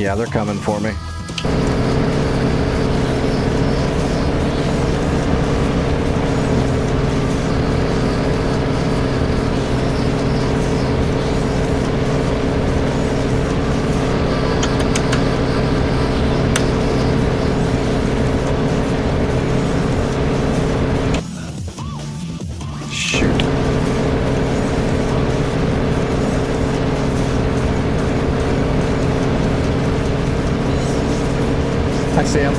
Yeah, they're coming for me. I see him.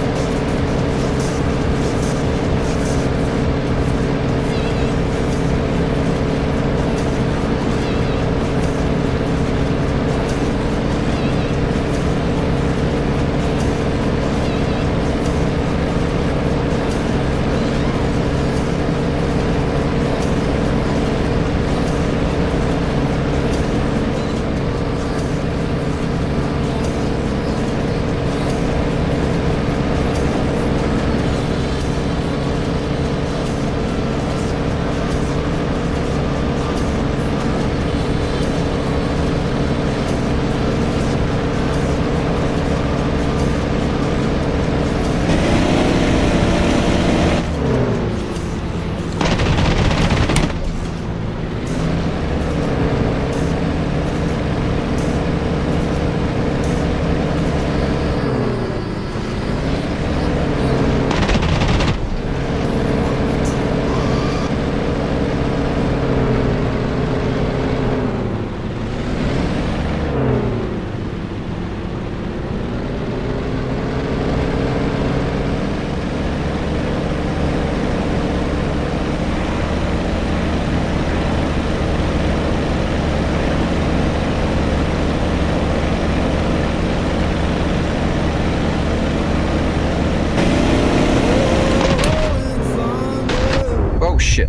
Oh shit.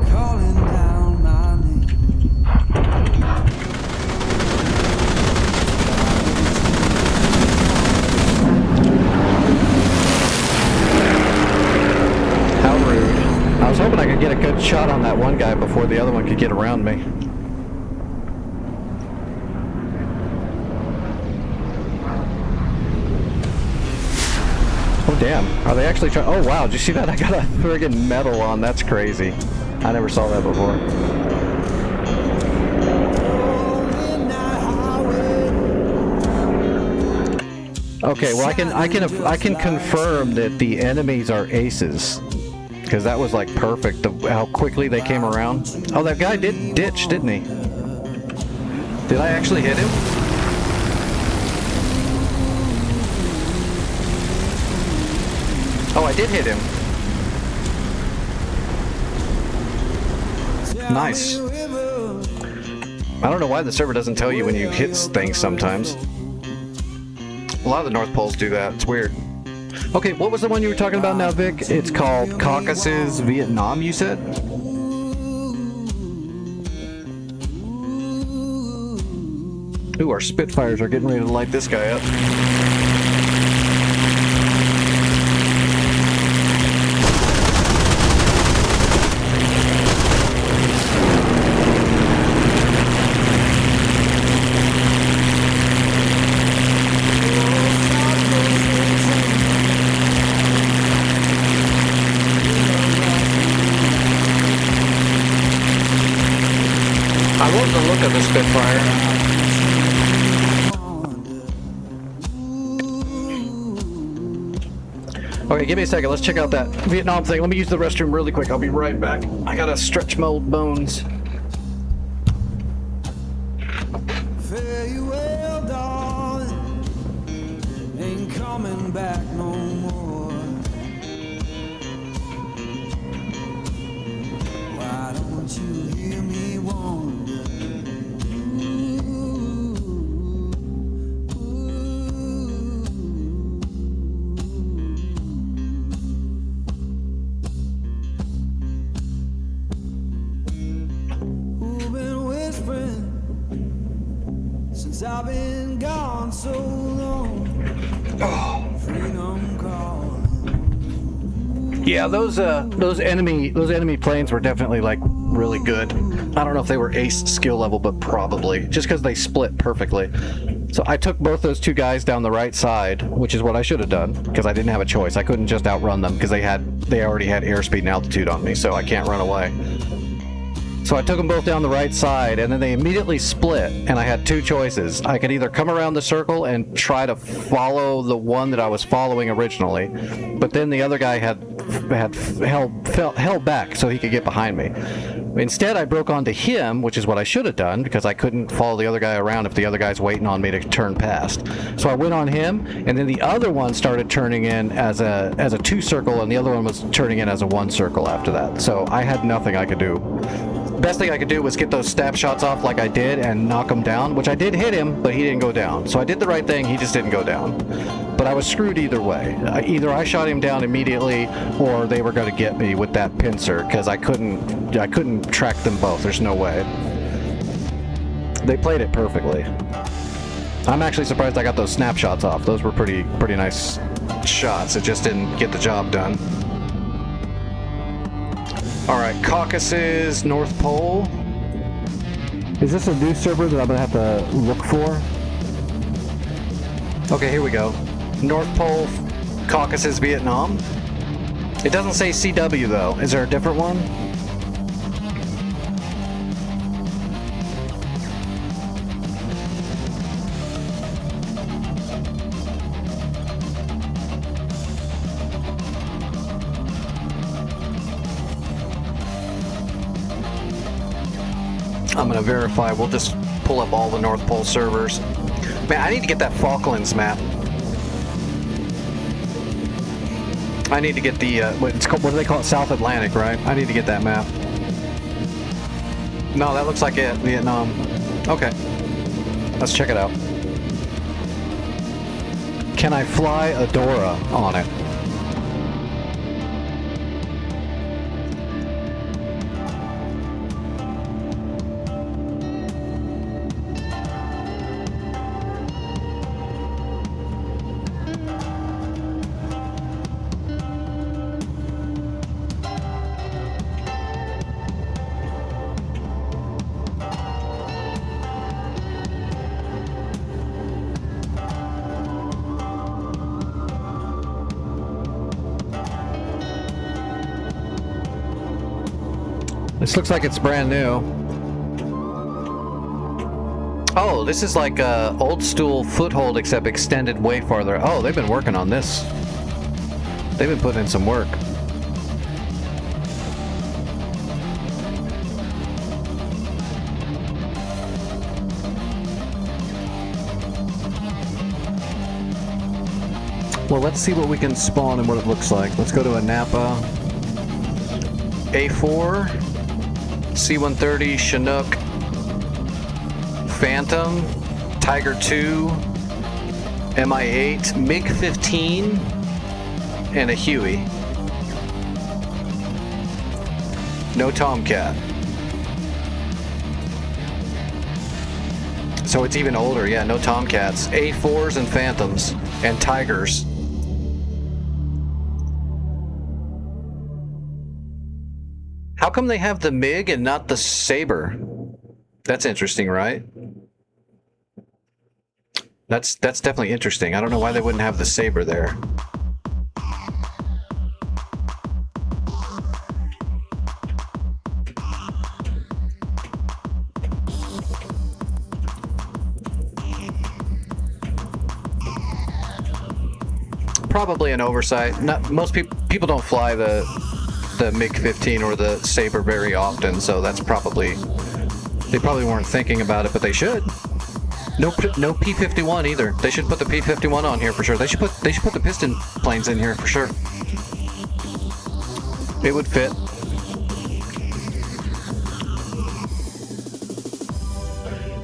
Calling down my name. How rude. I was hoping I could get a good shot on that one guy before the other one could get around me. Oh damn, are they actually trying? Oh wow, did you see that? I got a friggin' medal on, that's crazy. I never saw that before. Okay, well I can confirm that the enemies are aces. Because that was like perfect, how quickly they came around. Oh, that guy did ditch, didn't he? Did I actually hit him? Oh, I did hit him. Nice. I don't know why the server doesn't tell you when you hit things sometimes. A lot of the North Poles do that. It's weird. Okay, what was the one you were talking about now, Vic? It's called Caucasus, Vietnam, you said? Ooh, our Spitfires are getting ready to light this guy up. I love the look of the Spitfire. Okay, give me a second. Let's check out that Vietnam thing. Let me use the restroom really quick. I'll be right back. I gotta stretch my old bones. Farewell, darling. Ain't coming back no more. Why don't you hear me wonder? I've been gone so long. Freedom calling. Yeah, those enemy planes were definitely like really good. I don't know if they were ace skill level, but probably just because they split perfectly. So I took both those two guys down the right side, which is what I should have done because I didn't have a choice. I couldn't just outrun them because they already had airspeed and altitude on me, so I can't run away. So I took them both down the right side, and then they immediately split, and I had two choices. I could either come around the circle and try to follow the one that I was following originally, but then the other guy had held back so he could get behind me. Instead, I broke onto him, which is what I should have done, because I couldn't follow the other guy around if the other guy's waiting on me to turn past. So I went on him, and then the other one started turning in as a two circle, and the other one was turning in as a one circle after that. So I had nothing I could do. Best thing I could do was get those stab shots off like I did and knock him down, which I did hit him, but he didn't go down. So I did the right thing, he just didn't go down. But I was screwed either way. Either I shot him down immediately, or they were going to get me with that pincer, because I couldn't track them both. There's no way. They played it perfectly. I'm actually surprised I got those snapshots off. Those were pretty nice shots. It just didn't get the job done. Alright, Caucasus, North Pole. Is this a new server that I'm going to have to look for? Okay, here we go. North Pole, Caucasus, Vietnam. It doesn't say CW though. Is there a different one? I'm gonna verify. We'll just pull up all the North Pole servers. Man, I need to get that Falklands map. I need to get the what do they call it? South Atlantic, right? I need to get that map. No, that looks like it. Vietnam. Okay, let's check it out. Can I fly a Dora on it? This looks like it's brand new. Oh, this is like a old stool foothold except extended way farther. Oh, they've been working on this. They've been putting in some work. Well, let's see what we can spawn and what it looks like. Let's go to a Napa. A4, C-130, Chinook, Phantom, Tiger 2, Mi-8, MiG-15, and a Huey. No Tomcat. So it's even older, yeah, no Tomcats. A4s and Phantoms, and Tigers. How come they have the MiG and not the Saber? That's interesting, right? That's definitely interesting. I don't know why they wouldn't have the Saber there. Probably an oversight. Not most people don't fly the MiG-15 or the Saber very often, so that's probably, they probably weren't thinking about it, but they should. No P-51 either. They should put the P-51 on here for sure. They should put the piston planes in here for sure. It would fit.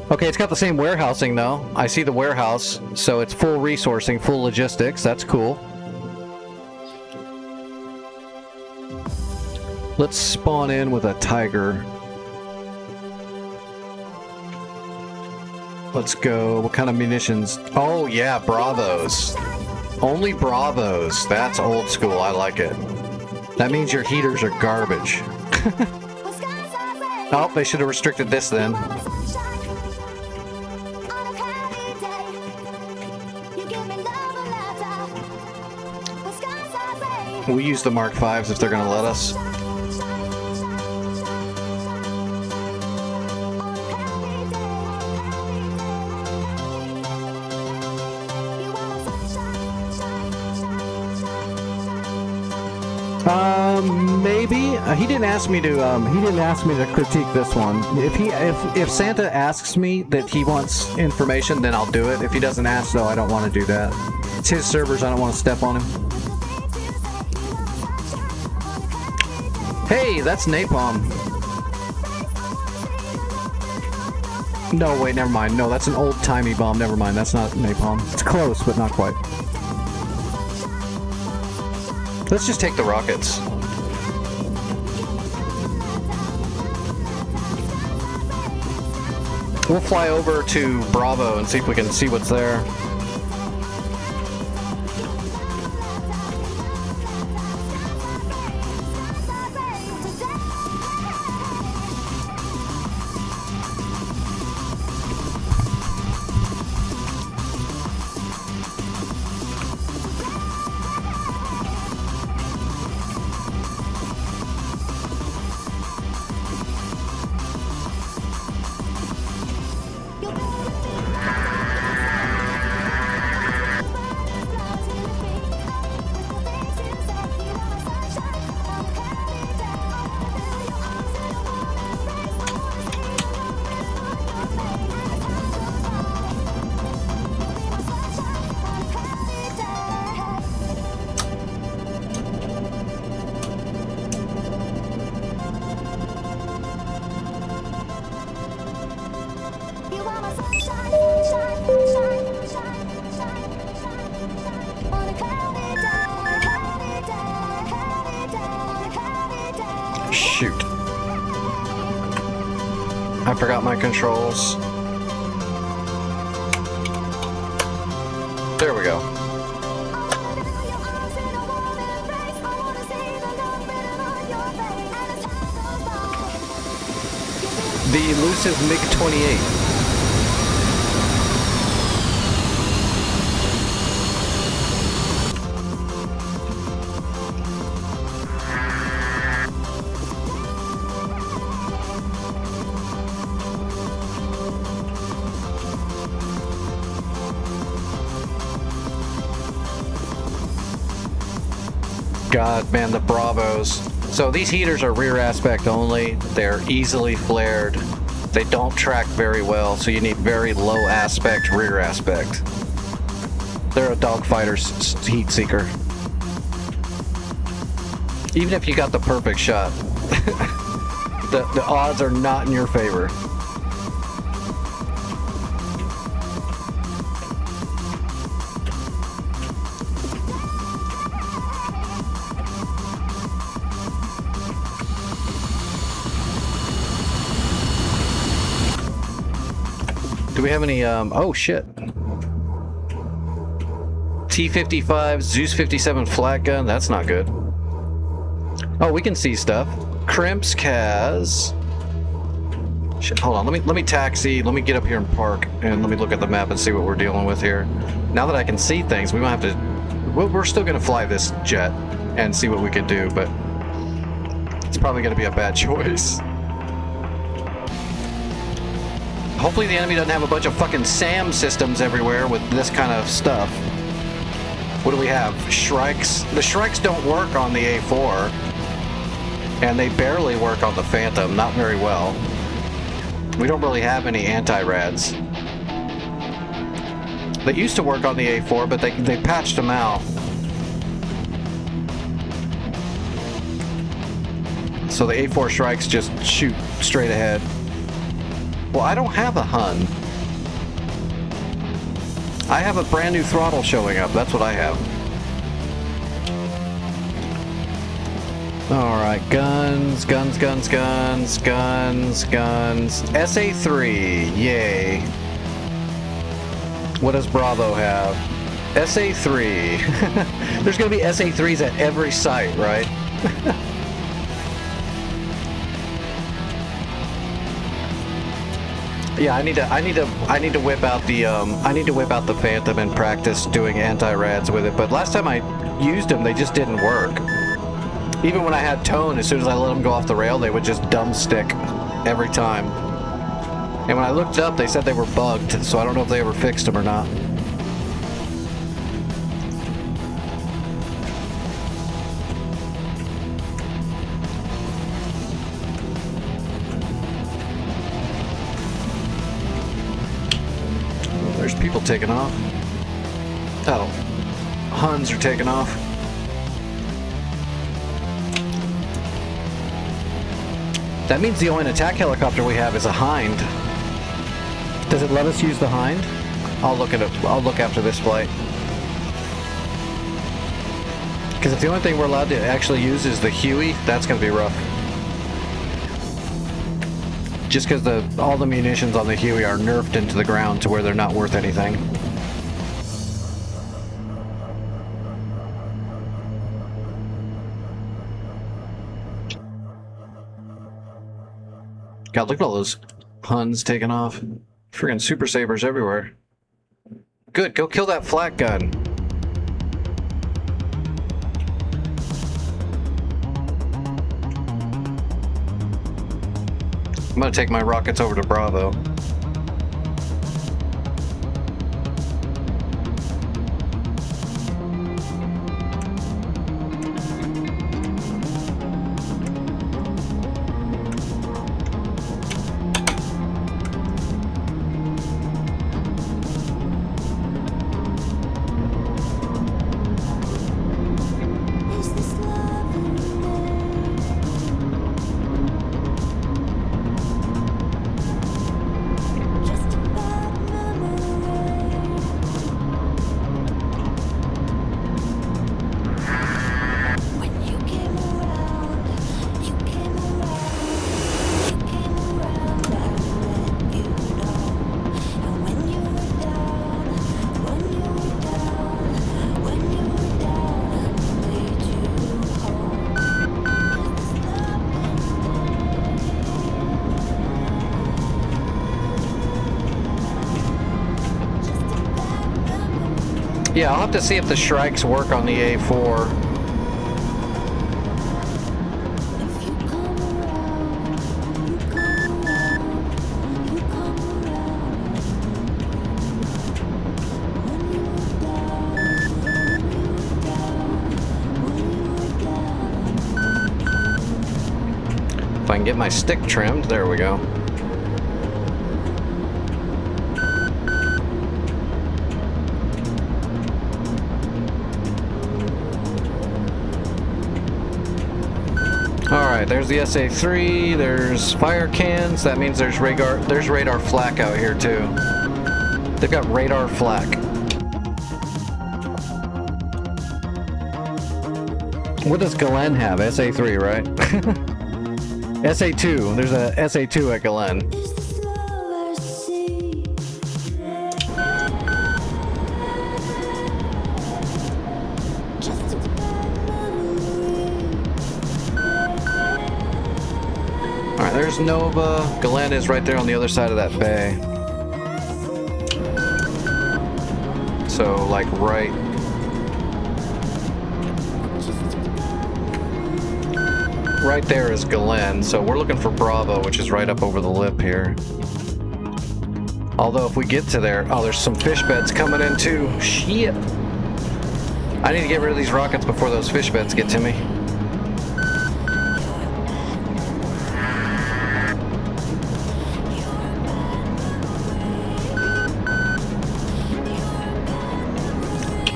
Okay, it's got the same warehousing though. I see the warehouse, so it's full resourcing, full logistics. That's cool. Let's spawn in with a Tiger. Let's go. What kind of munitions? Oh yeah, Bravos. Only Bravos. That's old school. I like it. That means your heaters are garbage. Oh, they should have restricted this then. We'll use the Mark 5s if they're going to let us. Maybe he didn't ask me to critique this one. If Santa asks me that he wants information, then I'll do it. If he doesn't ask, though, I don't want to do that. It's his servers. I don't want to step on him. Hey, that's napalm. No, wait, never mind. No, that's an old-timey bomb. Never mind. That's not napalm. It's close, but not quite. Let's just take the rockets. We'll fly over to Bravo and see if we can see what's there. Shoot. I forgot my controls. There we go. The elusive MiG-28. God, man, the Bravos. So these heaters are rear aspect only. They're easily flared. They don't track very well, so you need very low aspect rear aspect. They're a dogfighter's heat seeker. Even if you got the perfect shot, the odds are not in your favor. Do we have any, oh shit. T-55, Zeus 57 flat gun, that's not good. Oh, we can see stuff. Crimps, Kaz. Shit, hold on, let me taxi, let me get up here and park, and let me look at the map and see what we're dealing with here. Now that I can see things, we might have to, we're still gonna fly this jet and see what we can do, but it's probably gonna be a bad choice. Hopefully the enemy doesn't have a bunch of fucking SAM systems everywhere with this kind of stuff. What do we have? Shrikes? The Shrikes don't work on the A4. And they barely work on the Phantom, not very well. We don't really have any anti-rads. They used to work on the A4, but they patched them out. So the A4 Shrikes just shoot straight ahead. Well, I don't have a Hun. I have a brand new throttle showing up. That's what I have. Alright, guns, guns, guns, guns, guns, guns. SA3, yay. What does Bravo have? SA3. There's gonna be SA3s at every site, right? Yeah, I need to whip out the Phantom and practice doing anti-rads with it. But last time I used them, they just didn't work. Even when I had tone, as soon as I let them go off the rail, they would just dumb stick every time. And when I looked up, they said they were bugged, so I don't know if they ever fixed them or not. There's people taking off. Oh, Huns are taking off. That means the only attack helicopter we have is a Hind. Does it let us use the Hind? I'll look at it. I'll look after this flight. Because if the only thing we're allowed to actually use is the Huey, that's going to be rough. Just because all the munitions on the Huey are nerfed into the ground to where they're not worth anything. God, look at all those Huns taking off. Friggin' Super Sabers everywhere. Good, go kill that flat gun. I'm gonna take my rockets over to Bravo. Yeah, I'll have to see if the Shrikes work on the A4. I can get my stick trimmed. There we go. Alright, there's the SA-3, there's fire cans, that means there's radar flak out here too. They've got radar flak. What does Galen have? SA-3, right? SA-2, there's a SA-2 at Galen. Alright, there's Nova. Galen is right there on the other side of that bay. So, like, right there is Galen. So we're looking for Bravo, which is right up over the lip here. Although if we get to there, oh, there's some fish beds coming in too. Shit. I need to get rid of these rockets before those fish beds get to me.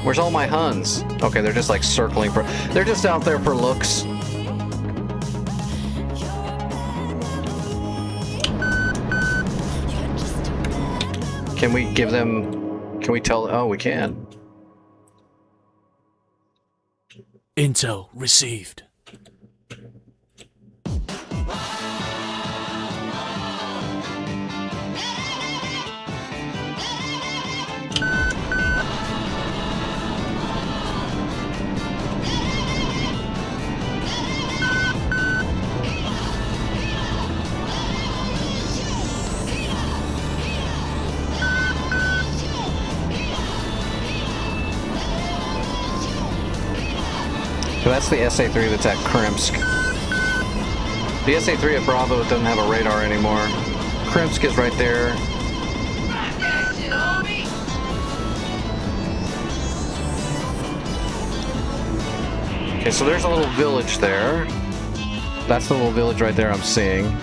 Where's all my Huns? Okay, they're just like circling for... They're just out there for looks. Can we give them... Can we tell... Oh, we can. Intel received. So that's the SA-3 that's at Krimsk. The SA-3 at Bravo doesn't have a radar anymore. Krimsk is right there. Okay, so there's a little village there. That's the little village right there I'm seeing.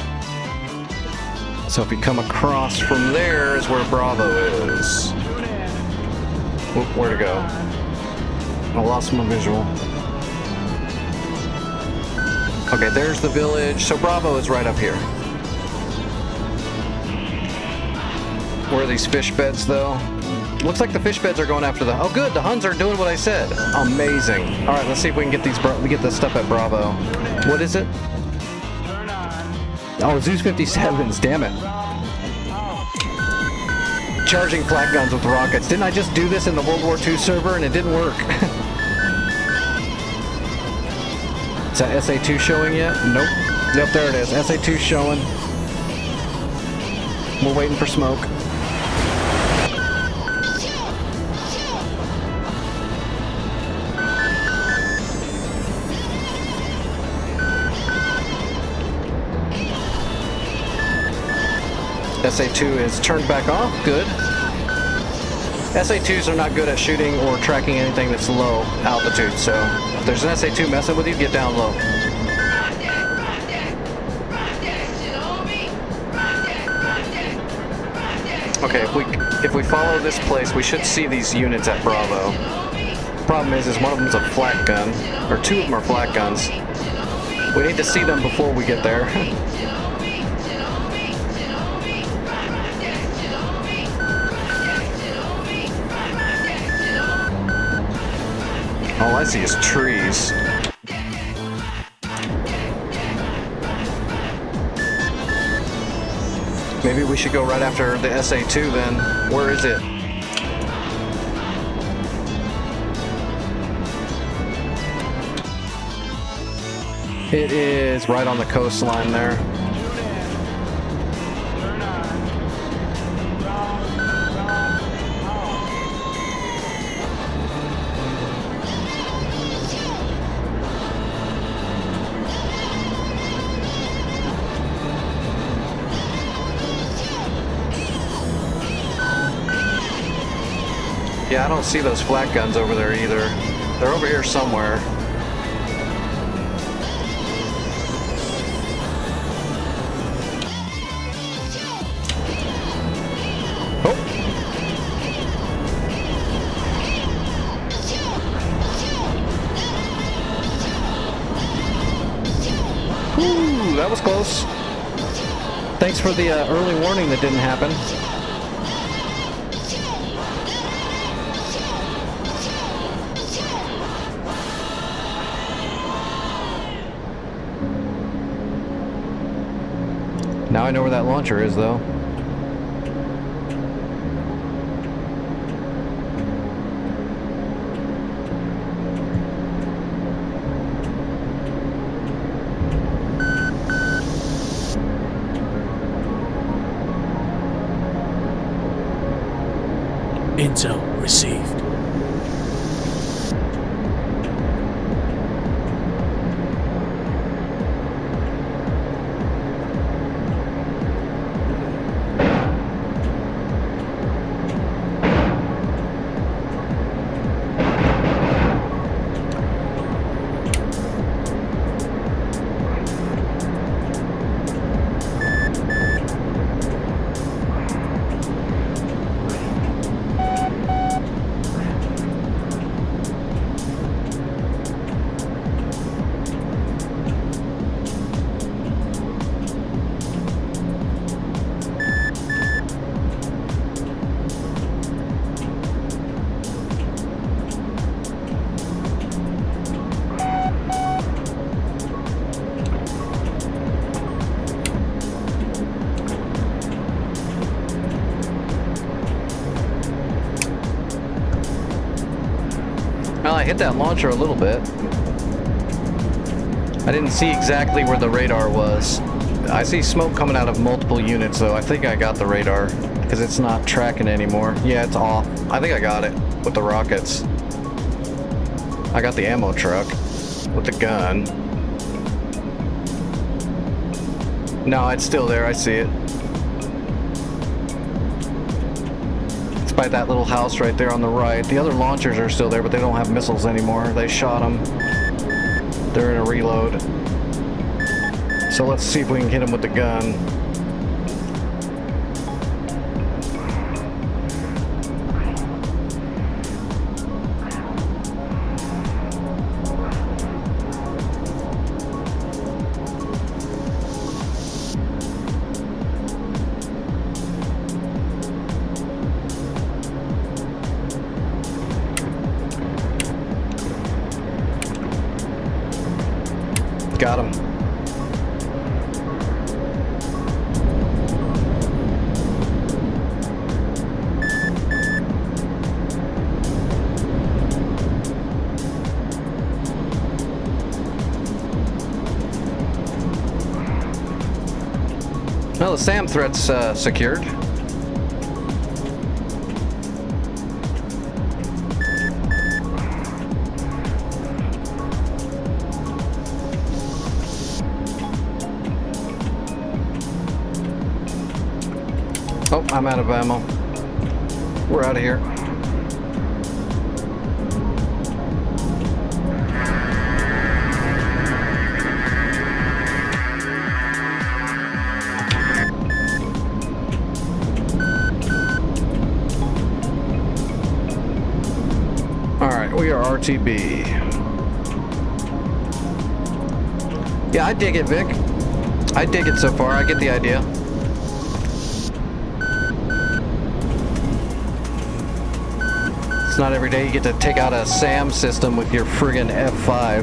So if you come across from there is where Bravo is. Oop, where'd it go? I lost my visual. Okay, there's the village. So Bravo is right up here. Where are these fish beds, though? Looks like the fish beds are going after the... Oh, good. The Huns are doing what I said. Amazing. All right, let's see if we can get these... get this stuff at Bravo. What is it? Oh, Zeus 57s. Damn it. Charging flak guns with rockets. Didn't I just do this in the World War II server and it didn't work? Is that SA-2 showing yet? Nope. Yep, there it is. SA-2 showing. We're waiting for smoke. SA-2 is turned back off. Good. SA-2s are not good at shooting or tracking anything that's low altitude, so if there's an SA-2 messing with you, get down low. Okay, if we follow this place, we should see these units at Bravo. Problem is one of them's a flak gun, or two of them are flak guns. We need to see them before we get there. All I see is trees. Maybe we should go right after the SA-2 then. Where is it? It is right on the coastline there. Yeah, I don't see those flak guns over there either. They're over here somewhere. that was close. Thanks for the early warning that didn't happen. Now I know where that launcher is, though. Intel received. Well, I hit that launcher a little bit. I didn't see exactly where the radar was. I see smoke coming out of multiple units, though. I think I got the radar, because it's not tracking anymore. Yeah, it's off. I think I got it with the rockets. I got the ammo truck with the gun. No, it's still there. I see it. It's by that little house right there on the right. The other launchers are still there, but they don't have missiles anymore. They shot them. They're in a reload. So let's see if we can hit them with the gun. Got him. Well, the SAM threat's secured. Oh, I'm out of ammo. We're out of here. Alright, we are RTB. Yeah, I dig it, Vic. I dig it so far. I get the idea. It's not every day you get to take out a SAM system with your friggin' F5.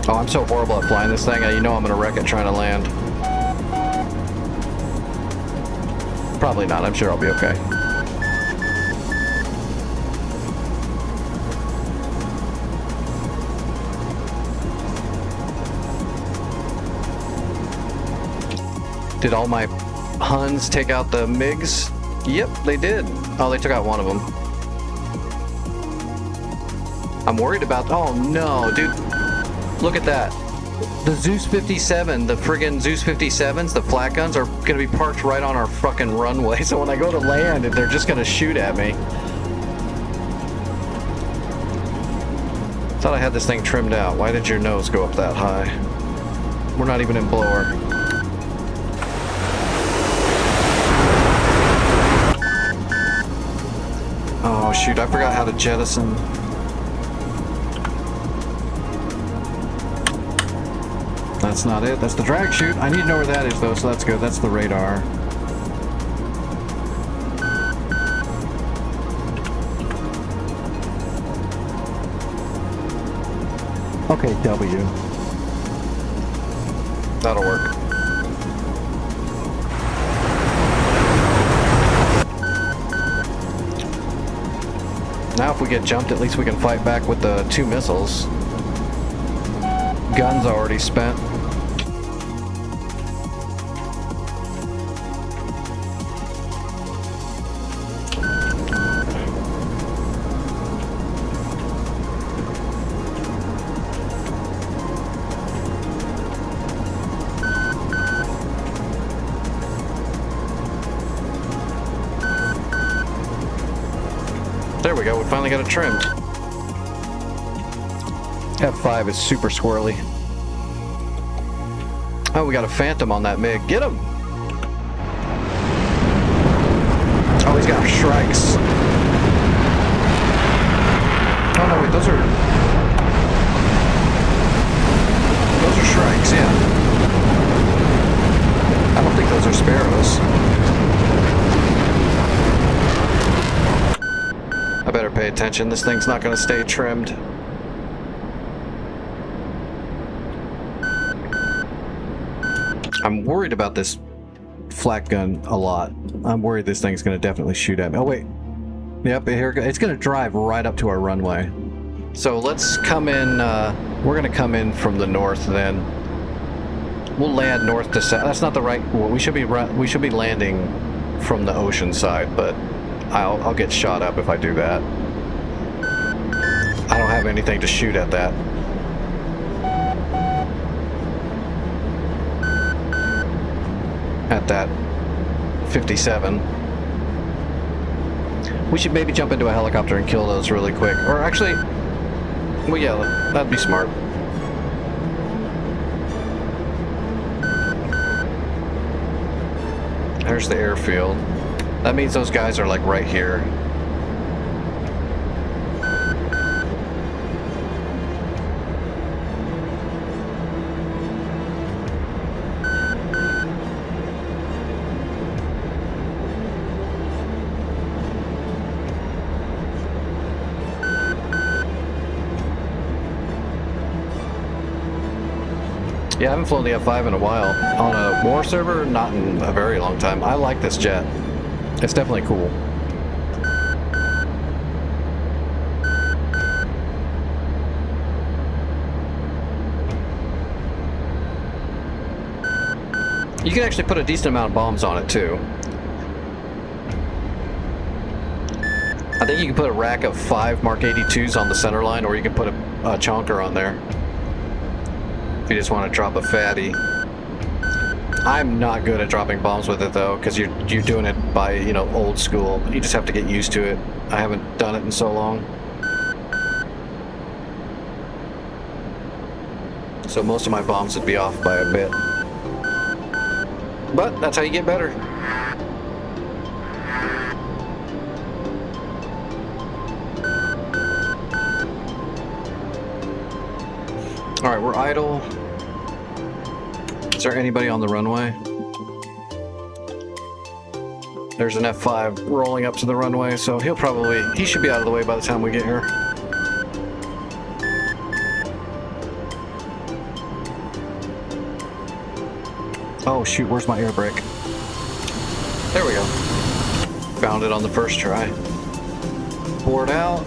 Oh, I'm so horrible at flying this thing. You know I'm gonna wreck it trying to land. Probably not. I'm sure I'll be okay. Did all my Huns take out the MiGs? Yep, they did. Oh, they took out one of them. I'm worried about... Oh, no, dude. Look at that. The Zeus 57, the friggin' Zeus 57s, the flat guns, are going to be parked right on our fucking runway. So when I go to land, they're just going to shoot at me. Thought I had this thing trimmed out. Why did your nose go up that high? We're not even in blower. Oh shoot, I forgot how to jettison. That's not it. That's the drag chute. I need to know where that is, though, so that's good. That's the radar. Okay, W. That'll work. Now if we get jumped, at least we can fight back with the 2 missiles. Guns already spent. There we go, we finally got it trimmed. F5 is super squirrely. Oh, we got a Phantom on that MiG. Get him! Oh, he's got Shrikes. Oh no, wait, those are Shrikes, yeah. I don't think those are Sparrows. I better pay attention. This thing's not going to stay trimmed. I'm worried about this flak gun a lot. I'm worried this thing's going to definitely shoot at me. Oh, wait. Yep, here it goes. It's going to drive right up to our runway. So let's come in. We're going to come in from the north then. We'll land north to south. That's not the right... Well, we should be landing from the ocean side, but I'll get shot up if I do that. I don't have anything to shoot at that. At that 57. We should maybe jump into a helicopter and kill those really quick. Or actually, well, yeah, that'd be smart. There's the airfield. That means those guys are like right here. Yeah, I haven't flown the F5 in a while. On a war server, not in a very long time. I like this jet. It's definitely cool. You can actually put a decent amount of bombs on it too. I think you can put a rack of 5 Mark 82s on the center line, or you can put a chonker on there. If you just want to drop a fatty. I'm not good at dropping bombs with it though, because you're doing it by, you know, old school. You just have to get used to it. I haven't done it in so long. So most of my bombs would be off by a bit. But that's how you get better. Alright, we're idle. Is there anybody on the runway? There's an F5 rolling up to the runway, so he should be out of the way by the time we get here. Oh shoot, where's my air brake? There we go. Found it on the first try. Board out.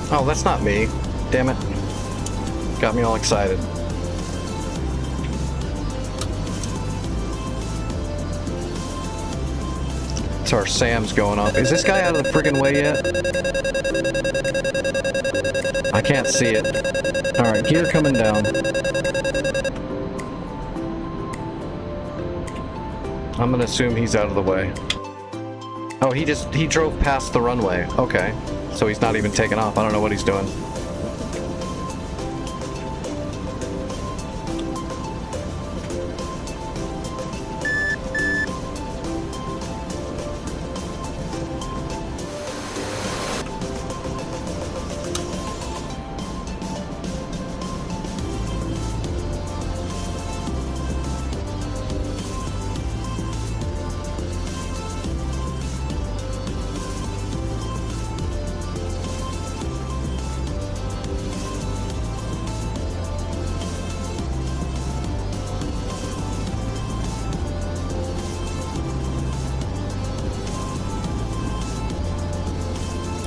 Oh, that's not me. Damn it. Got me all excited. So our Sam's going off. Is this guy out of the friggin' way yet? I can't see it. Alright, gear coming down. I'm gonna assume he's out of the way. Oh, he drove past the runway. Okay. So he's not even taking off. I don't know what he's doing.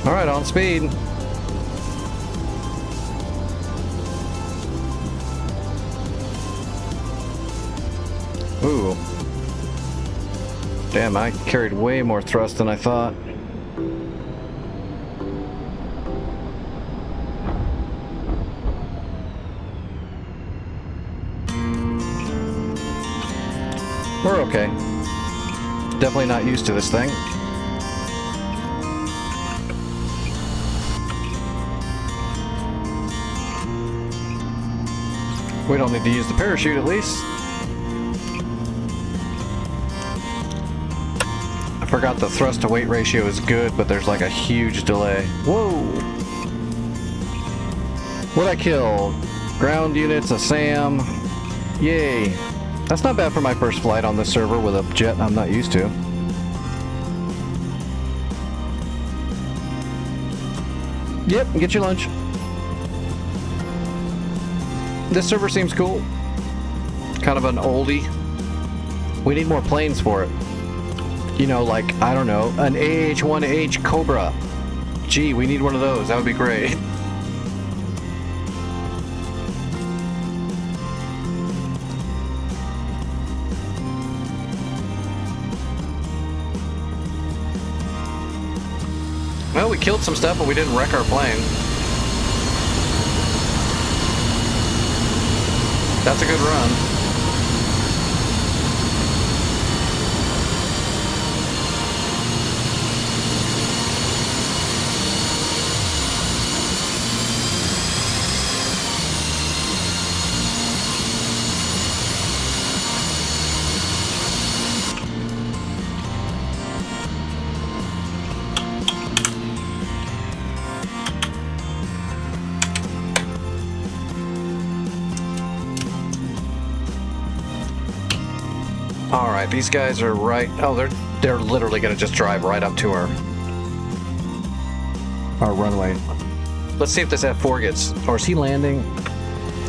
Alright, on speed. Ooh. Damn, I carried way more thrust than I thought. We're okay. Definitely not used to this thing. We don't need to use the parachute, at least. I forgot the thrust to weight ratio is good, but there's like a huge delay. Whoa! What'd I kill? Ground units, a SAM. Yay! That's not bad for my first flight on this server with a jet I'm not used to. Yep, get your lunch. This server seems cool. Kind of an oldie. We need more planes for it. You know, like, I don't know, an AH-1H Cobra. Gee, we need one of those. That would be great. Well, we killed some stuff, but we didn't wreck our plane. That's a good run. All right, these guys are right. Oh, they're literally gonna just drive right up to our runway. Let's see if this F4 gets, or is he landing?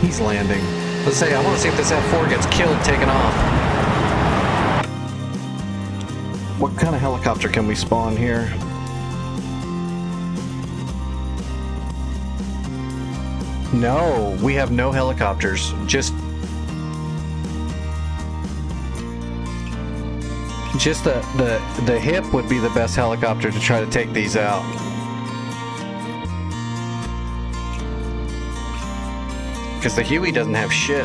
He's landing. Let's say I want to see if this F4 gets killed taking off. What kind of helicopter can we spawn here? No, we have no helicopters. Just the hip would be the best helicopter to try to take these out. Because the Huey doesn't have shit.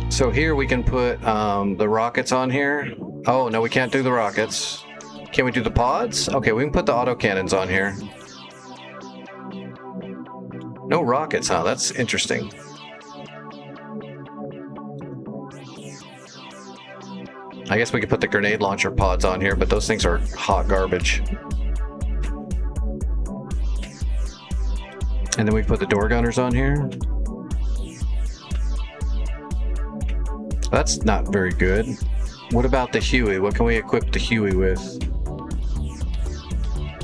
So here we can put the rockets on here. Oh, no, we can't do the rockets. Can we do the pods? Okay, we can put the autocannons on here. No rockets, huh? That's interesting. I guess we could put the grenade launcher pods on here, but those things are hot garbage. And then we put the door gunners on here. That's not very good. What about the Huey? What can we equip the Huey with?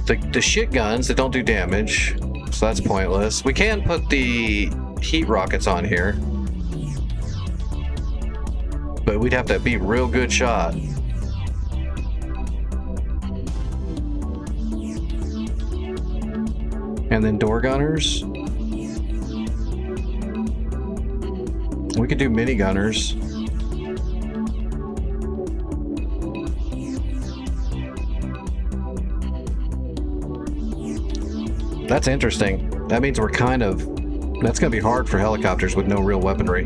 The shit guns that don't do damage, so that's pointless. We can put the heat rockets on here, but we'd have to be real good shot. And then door gunners. We could do mini gunners. That's interesting. That means we're kind of... That's going to be hard for helicopters with no real weaponry.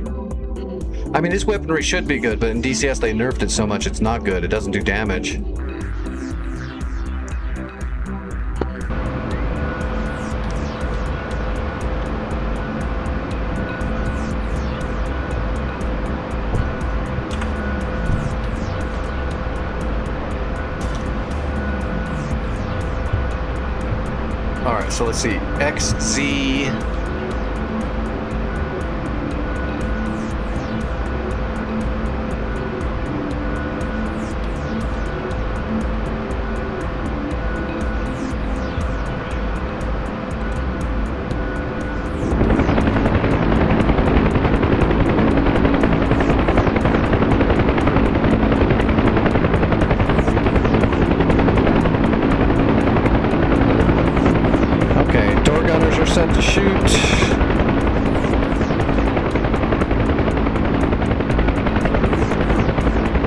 I mean, this weaponry should be good, but in DCS they nerfed it so much it's not good. It doesn't do damage. Alright, so let's see. XZ... set to shoot.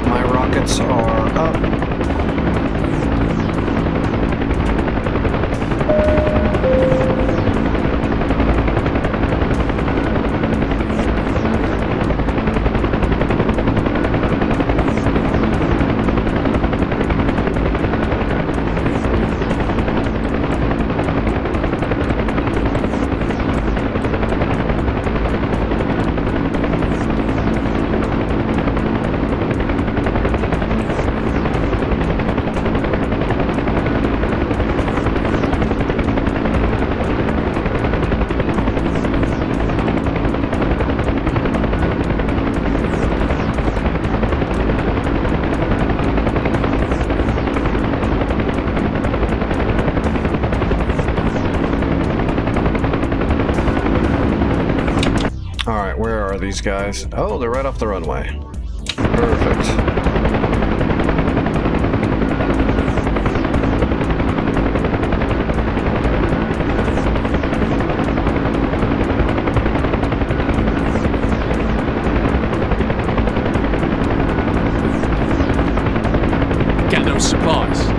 My rockets are up. Alright, where are these guys? Oh, they're right off the runway. Perfect. Get those supplies.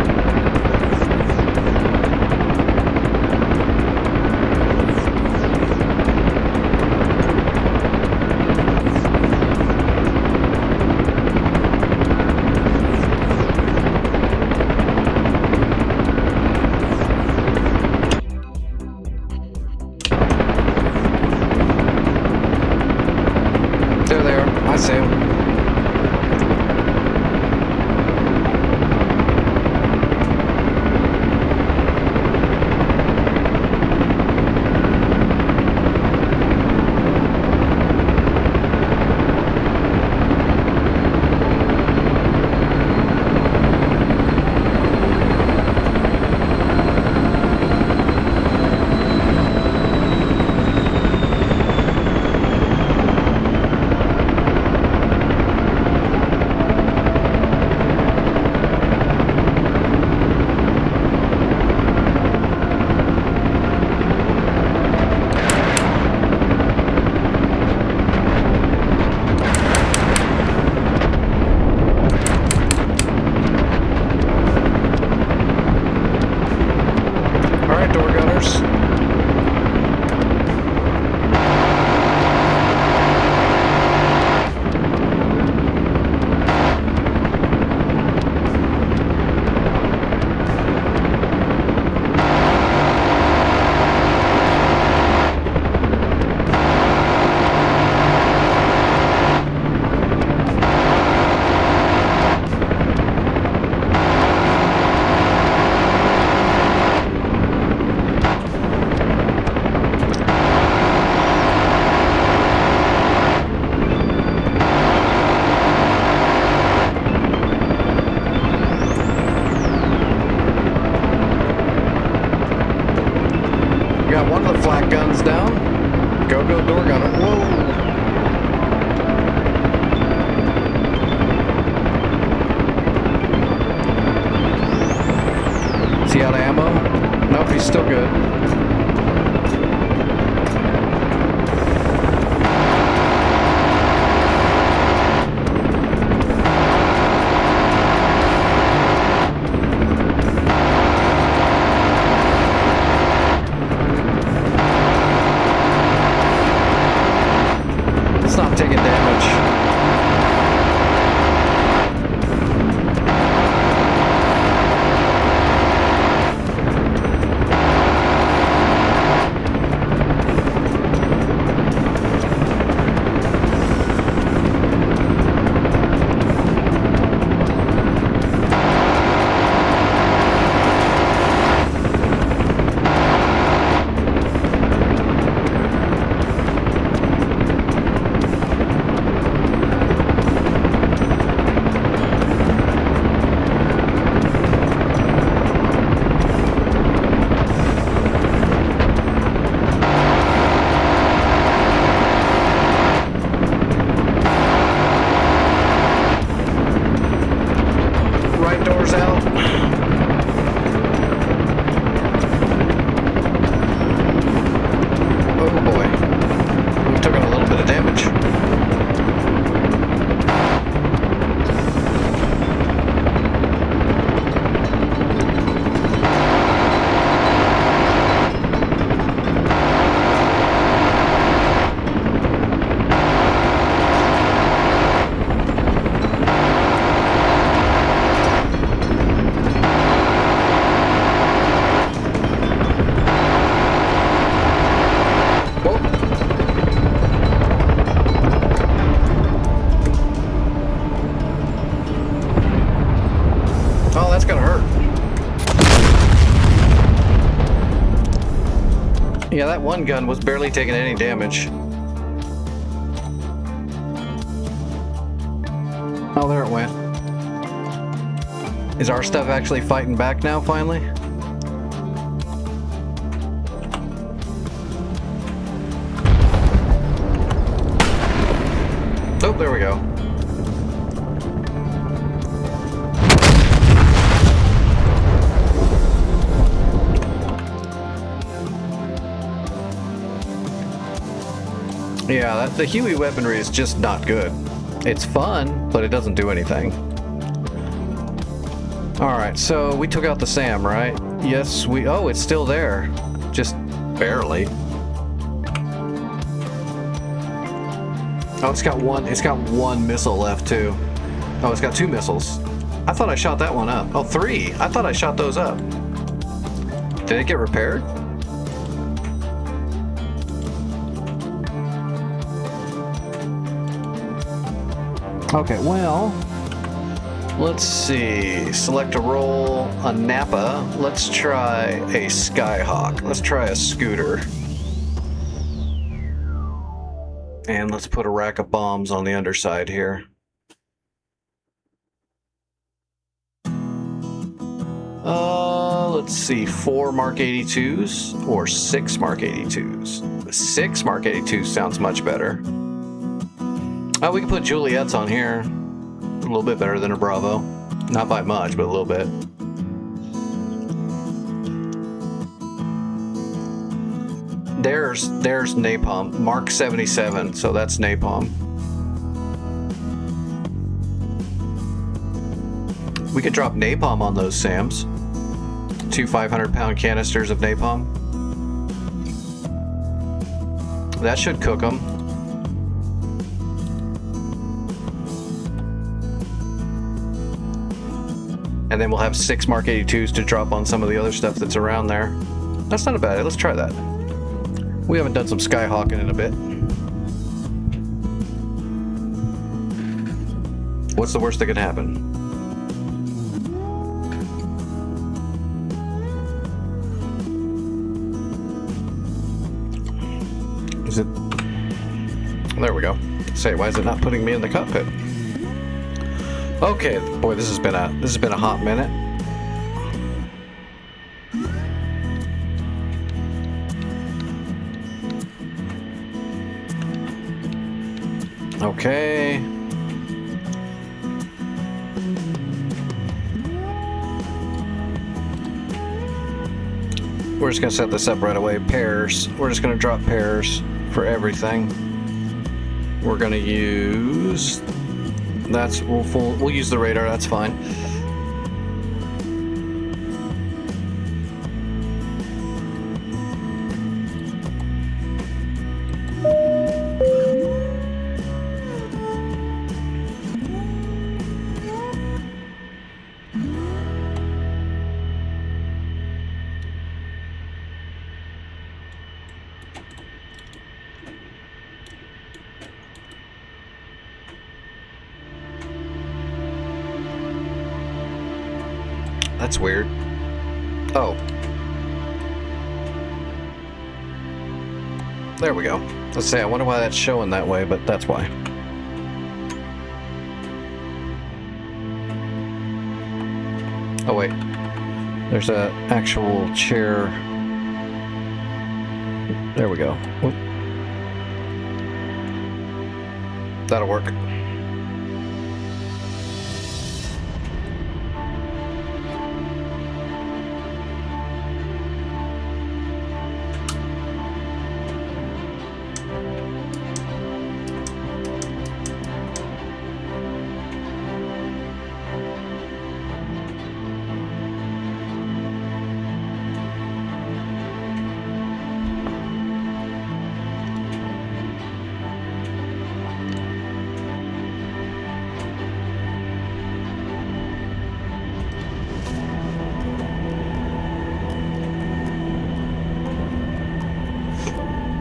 There they are. I see them. Alright, door gunners. Got one of the flak guns down. Go, door gunner. Whoa. Is he out of ammo? Nope, he's still good. Yeah, that one gun was barely taking any damage. Oh, there it went. Is our stuff actually fighting back now, finally? Oh, there we go. Yeah, the Huey weaponry is just not good. It's fun, but it doesn't do anything. Alright, so we took out the SAM, right? Yes, we... Oh, it's still there. Just barely. Oh, it's got one missile left, too. Oh, it's got 2 missiles. I thought I shot that one up. Oh, 3! I thought I shot those up. Did it get repaired? Okay, well, let's see. Select a role, a Napa. Let's try a Skyhawk. Let's try a scooter. And let's put a rack of bombs on the underside here. Let's see, 4 Mark 82s or 6 Mark 82s. 6 Mark 82s sounds much better. Oh, we can put Juliet's on here. A little bit better than a Bravo. Not by much, but a little bit. There's napalm. Mark 77, so that's napalm. We could drop napalm on those SAMs. 2 500-pound canisters of napalm. That should cook them. And then we'll have 6 Mark 82s to drop on some of the other stuff that's around there. That's not a bad idea. Let's try that. We haven't done some skyhawking in a bit. What's the worst that could happen? Is it? There we go. Say, why is it not putting me in the cockpit? Okay, boy, this has been a hot minute. Okay. We're just gonna set this up right away. Pairs. We're just gonna drop pairs for everything. We're gonna use. We'll use the radar. That's fine. That's weird. Oh. There we go. Let's say, I wonder why that's showing that way, but that's why. Oh wait. There's an actual chair. There we go. Whoop. That'll work.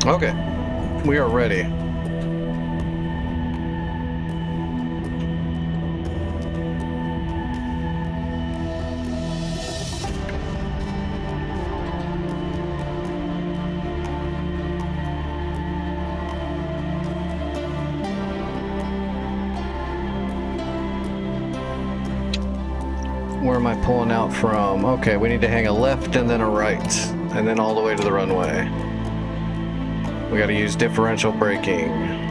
Okay, we are ready. where am I pulling out from? Okay, we need to hang a left and then a right, and then all the way to the runway. We got to use differential braking.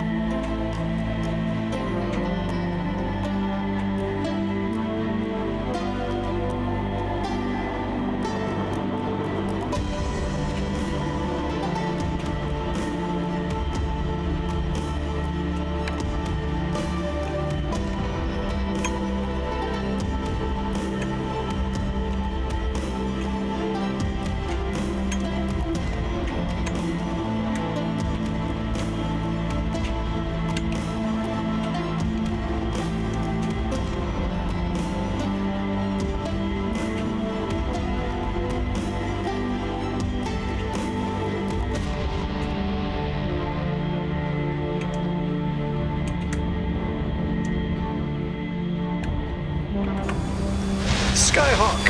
Skyhawk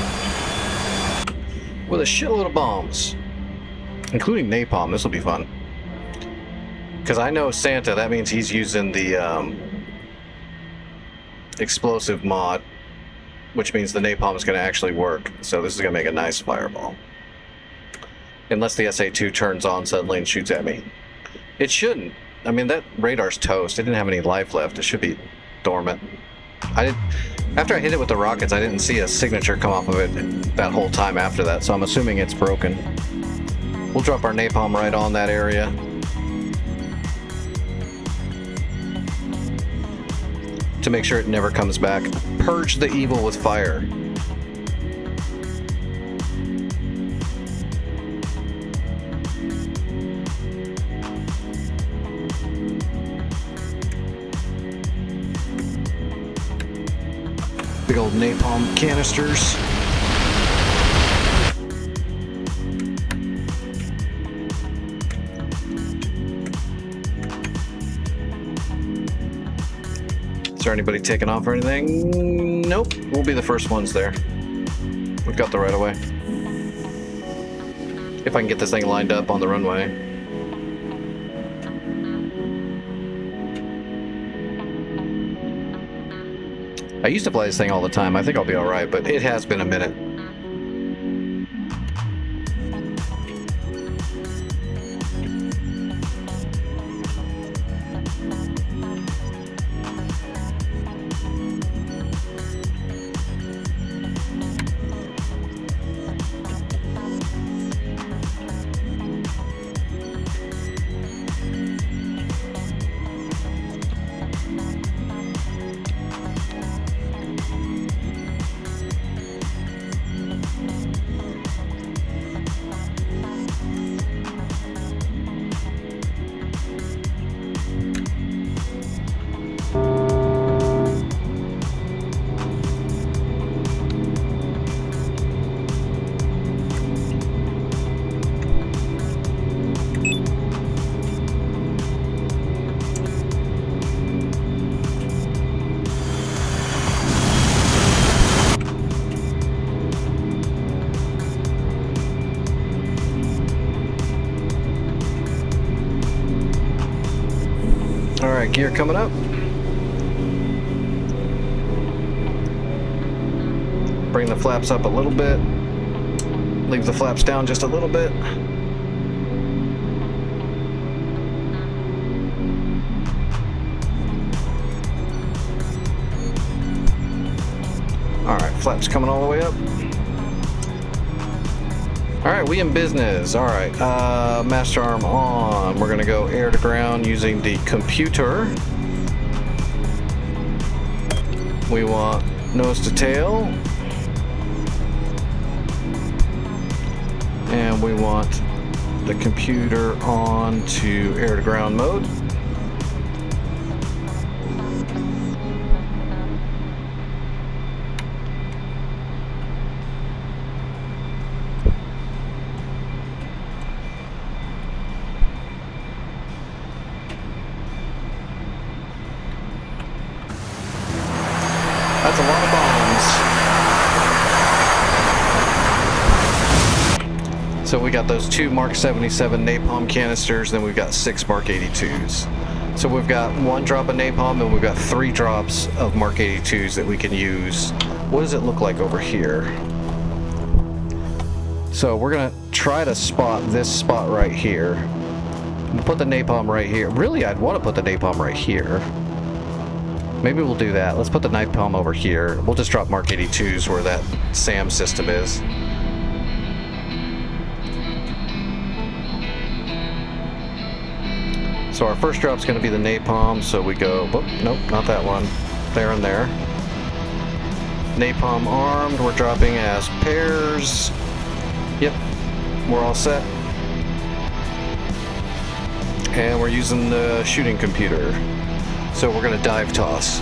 with a shitload of bombs, including napalm. This will be fun because I know Santa. That means he's using the explosive mod, which means the napalm is going to actually work. So this is going to make a nice fireball, unless the SA-2 turns on suddenly and shoots at me. It shouldn't. I mean, that radar's toast. It didn't have any life left. It should be dormant. After I hit it with the rockets, I didn't see a signature come off of it that whole time after that, so I'm assuming it's broken. We'll drop our napalm right on that area. To make sure it never comes back. Purge the evil with fire. Big old napalm canisters. Is there anybody taking off or anything? Nope. We'll be the first ones there. We've got the right of way. If I can get this thing lined up on the runway. I used to fly this thing all the time. I think I'll be alright, but it has been a minute. Alright, gear coming up. Bring the flaps up a little bit. Leave the flaps down just a little bit. Alright, flaps coming all the way up. Alright, we in business. Alright, master arm on. We're gonna go air to ground using the computer. We want nose to tail. And we want the computer on to air to ground mode. That's a lot of bombs. So we got those 2 Mark 77 napalm canisters, then we've got 6 Mark 82s. So we've got 1 drop of napalm and we've got 3 drops of Mark 82s that we can use what does it look like over here? So we're gonna try to spot this spot right here. We'll put the napalm right here. Really, I'd want to put the napalm right here. Maybe we'll do that. Let's put the napalm over here. We'll just drop Mark 82s where that SAM system is. So our first drop's going to be the napalm, so we go, whoop, nope, not that one. There and there. Napalm armed, we're dropping as pairs. Yep, we're all set. And we're using the shooting computer. So we're going to dive toss.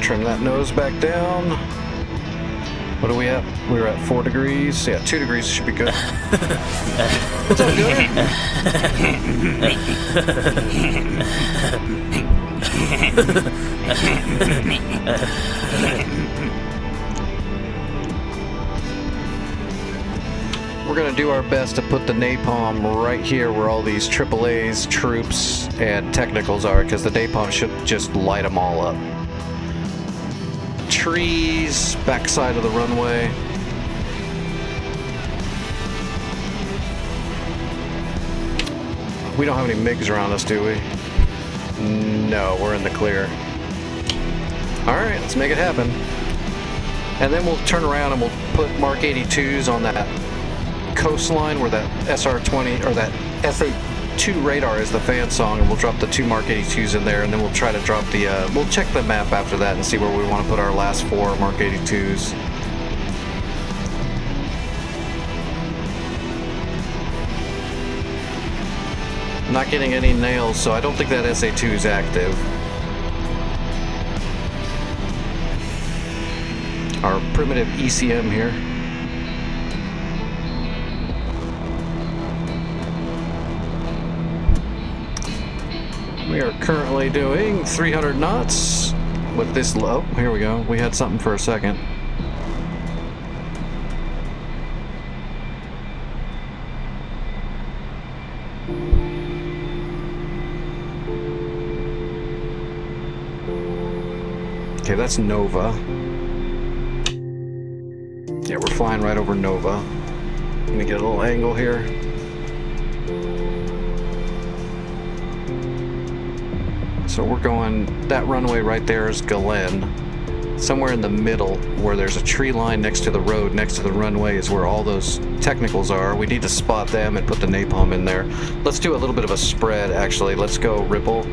Trim that nose back down. What are we at? We're at 4 degrees. Yeah, 2 degrees should be good. What's up, good? We're gonna do our best to put the napalm right here where all these AAAs, troops, and technicals are, because the napalm should just light them all up. Trees, backside of the runway. We don't have any MiGs around us, do we? No, we're in the clear. Alright, let's make it happen. And then we'll turn around and we'll put Mark 82s on that coastline where that SR-20 or that SA-2 radar is the fan song, and we'll drop the 2 Mark 82s in there, and then we'll try to drop the we'll check the map after that and see where we want to put our last 4 Mark 82s. I'm not getting any nails, so I don't think that SA-2 is active. Our primitive ECM here. We are currently doing 300 knots with this low. Here we go. We had something for a second. Okay, that's Nova. Yeah, we're flying right over Nova. Let me get a little angle here. So we're going, that runway right there is Galen. Somewhere in the middle where there's a tree line next to the road, next to the runway is where all those technicals are. We need to spot them and put the napalm in there. Let's do a little bit of a spread actually. Let's go ripple.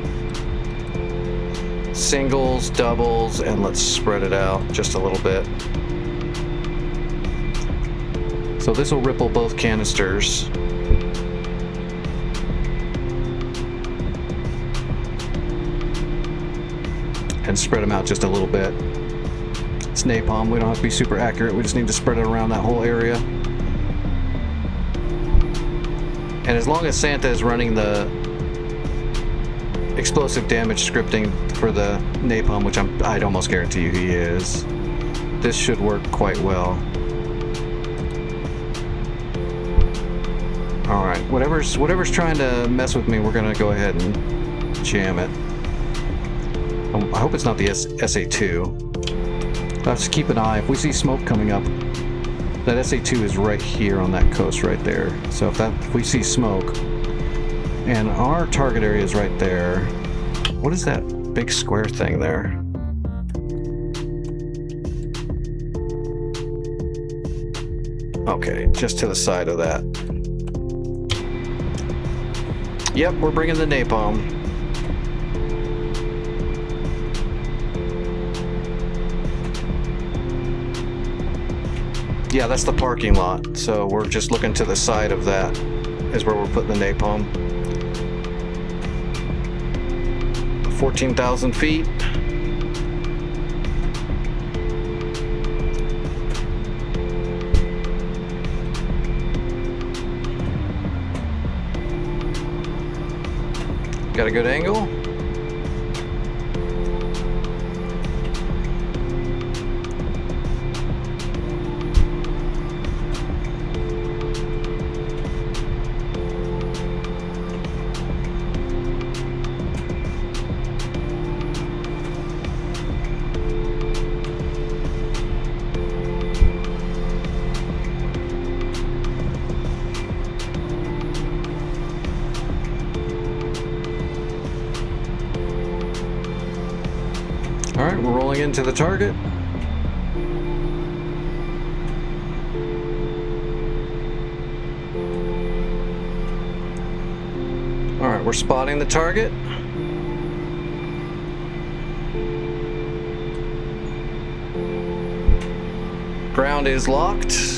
Singles, doubles, and let's spread it out just a little bit. So this will ripple both canisters. And spread them out just a little bit. It's napalm, we don't have to be super accurate, we just need to spread it around that whole area. And as long as Santa is running the explosive damage scripting for the napalm, which I'd almost guarantee you he is, this should work quite well. Alright, whatever's trying to mess with me, we're gonna go ahead and jam it. I hope it's not the SA-2. I'll just keep an eye. If we see smoke coming up, that SA-2 is right here on that coast right there. So if we see smoke, and our target area is right there. What is that big square thing there? Okay, just to the side of that. Yep, we're bringing the napalm. Yeah, that's the parking lot. So we're just looking to the side of that is where we're putting the napalm. 14,000 feet. Got a good angle. rolling into the target. All right, we're spotting the target. Ground is locked.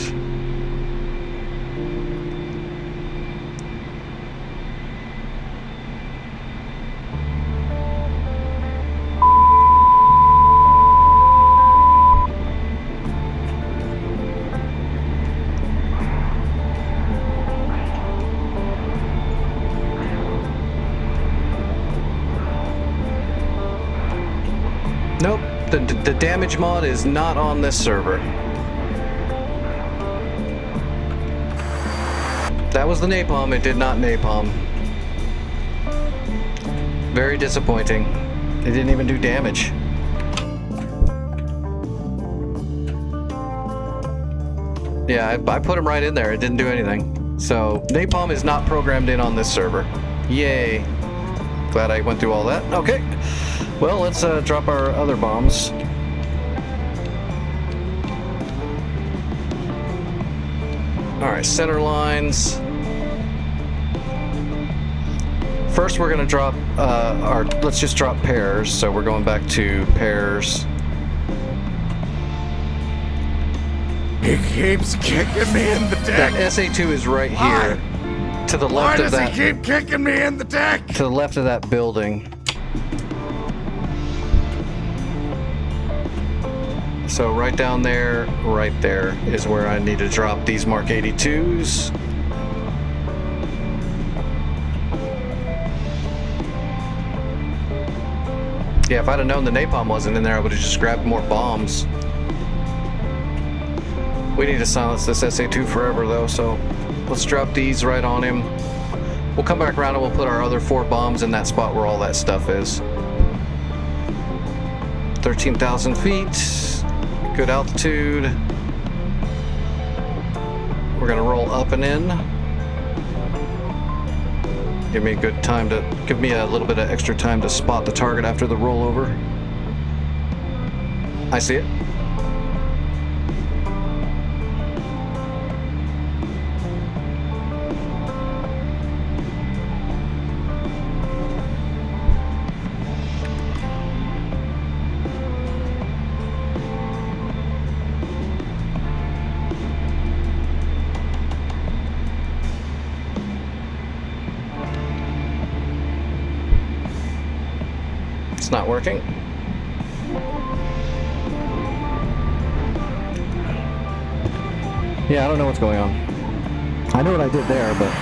Nope, the damage mod is not on this server. That was the napalm, it did not napalm. Very disappointing. It didn't even do damage. Yeah, I put him right in there, it didn't do anything. So, napalm is not programmed in on this server. Yay. Glad I went through all that. Okay. Well, let's drop our other bombs. Alright, center lines. First we're gonna drop let's just drop pairs, so we're going back to pairs. He keeps kicking me in the That dick. SA2 is right here. To the Why left of does that. he keep kicking me in the dick? To the left of that building. So right down there, right there is where I need to drop these Mark 82s. Yeah, if I'd have known the napalm wasn't in there, I would have just grabbed more bombs. We need to silence this SA2 forever though, so let's drop these right on him. We'll come back around and we'll put our other 4 bombs in that spot where all that stuff is. 13,000 feet. Good altitude. We're gonna roll up and in. Give me a good time to, give me a little bit of extra time to spot the target after the rollover. I see it. It's not working. Yeah, I don't know what's going on. I know what I did there, but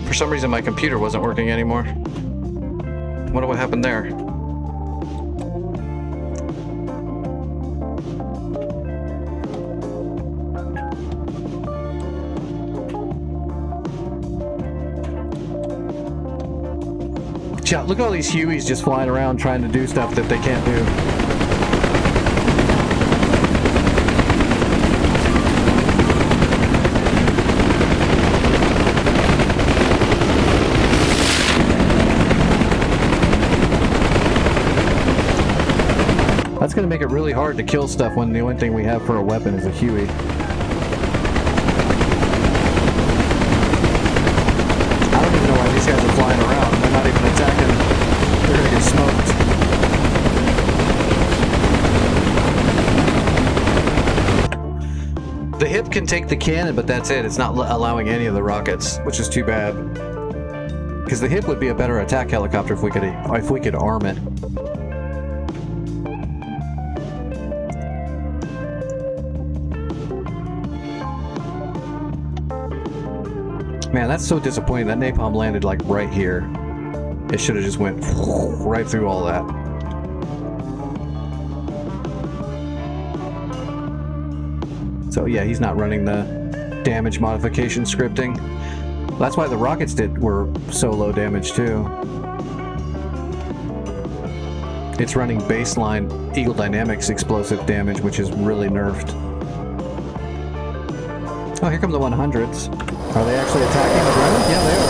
for some reason my computer wasn't working anymore. I wonder what happened there. Yeah, look at all these Hueys just flying around trying to do stuff that they can't do. That's going to make it really hard to kill stuff when the only thing we have for a weapon is a Huey. I don't even know why these guys are flying around. They're not even attacking. They're going to get smoked. The hip can take the cannon, but that's it. It's not allowing any of the rockets, which is too bad. Because the hip would be a better attack helicopter if we could arm it. Man, that's so disappointing. That napalm landed like right here. It should have just went right through all that. So yeah, he's not running the damage modification scripting. That's why the rockets were so low damage too. It's running baseline Eagle Dynamics explosive damage, which is really nerfed. Oh, here come the 100s. Are they actually attacking the ground? Yeah, they are.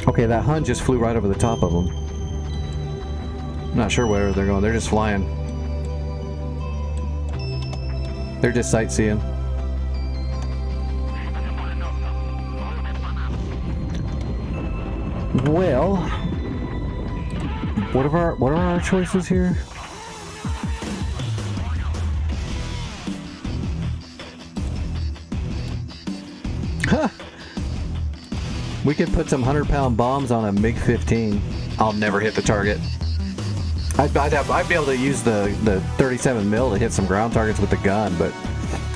Okay, that Hun just flew right over the top of them. Not sure where they're going. They're just flying. They're just sightseeing. Well, what are our choices here? Huh. We could put some 100-pound bombs on a MiG-15. I'll never hit the target. I'd be able to use the 37 mil to hit some ground targets with the gun, but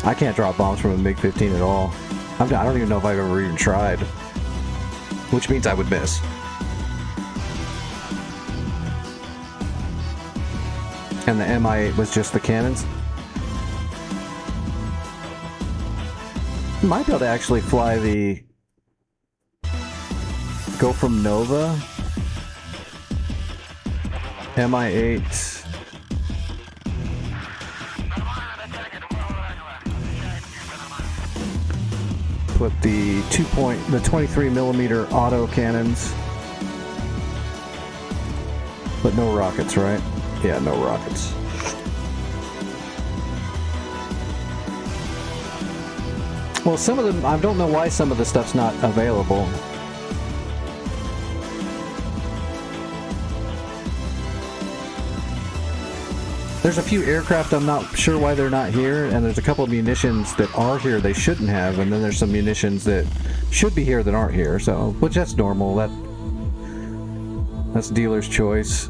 I can't drop bombs from a MiG-15 at all. I don't even know if I've ever even tried, which means I would miss. And the Mi-8 was just the cannons. Might be able to actually fly the... Go from Nova. Mi-8. Put the 23 millimeter auto cannons. But no rockets, right? Yeah, no rockets. Well, some of them, I don't know why some of the stuff's not available. There's a few aircraft I'm not sure why they're not here, and there's a couple of munitions that are here they shouldn't have, and then there's some munitions that should be here that aren't here, so, which that's normal. That's dealer's choice.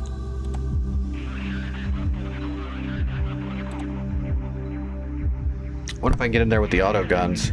What if I can get in there with the auto guns?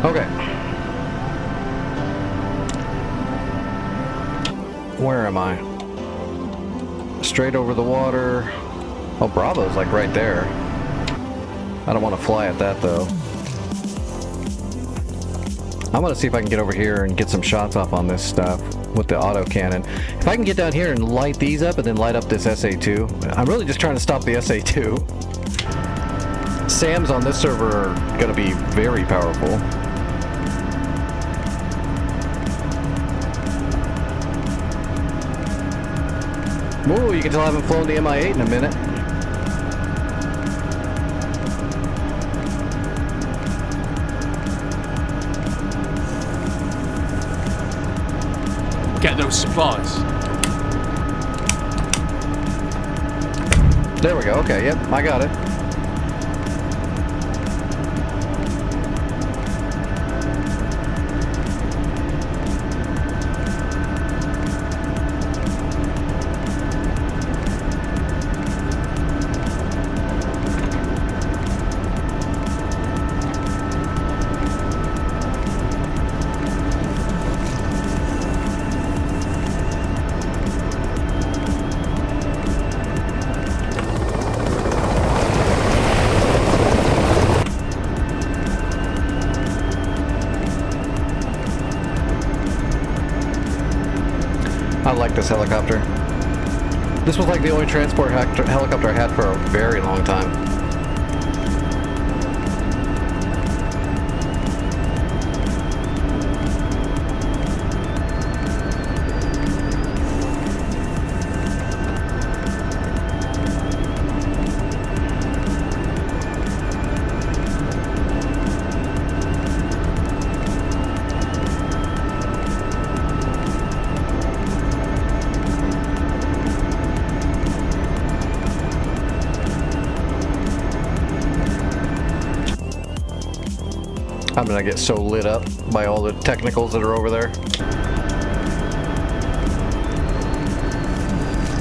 Okay. Where am I? Straight over the water. Oh, Bravo's like right there. I don't want to fly at that though. I'm gonna see if I can get over here and get some shots off on this stuff with the auto cannon. If I can get down here and light these up and then light up this SA-2. I'm really just trying to stop the SA-2. SAMs on this server are gonna be very powerful. Ooh, you can tell I haven't flown the Mi-8 in a minute. Get those supplies. There we go. Okay, yep, I got it. I like this helicopter. This was like the only transport helicopter I had for a very long time. I'm gonna get so lit up by all the technicals that are over there.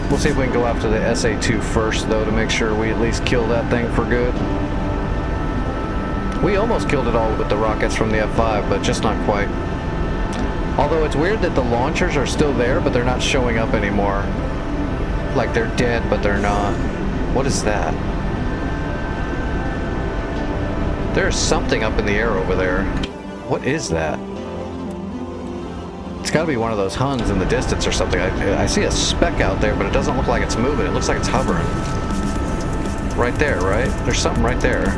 We'll see if we can go after the SA-2 first, though, to make sure we at least kill that thing for good. We almost killed it all with the rockets from the F-5, but just not quite. Although it's weird that the launchers are still there, but they're not showing up anymore. Like they're dead, but they're not. What is that? There's something up in the air over there. What is that? It's got to be one of those Huns in the distance or something. I see a speck out there, but it doesn't look like it's moving. It looks like it's hovering. Right there, right? There's something right there.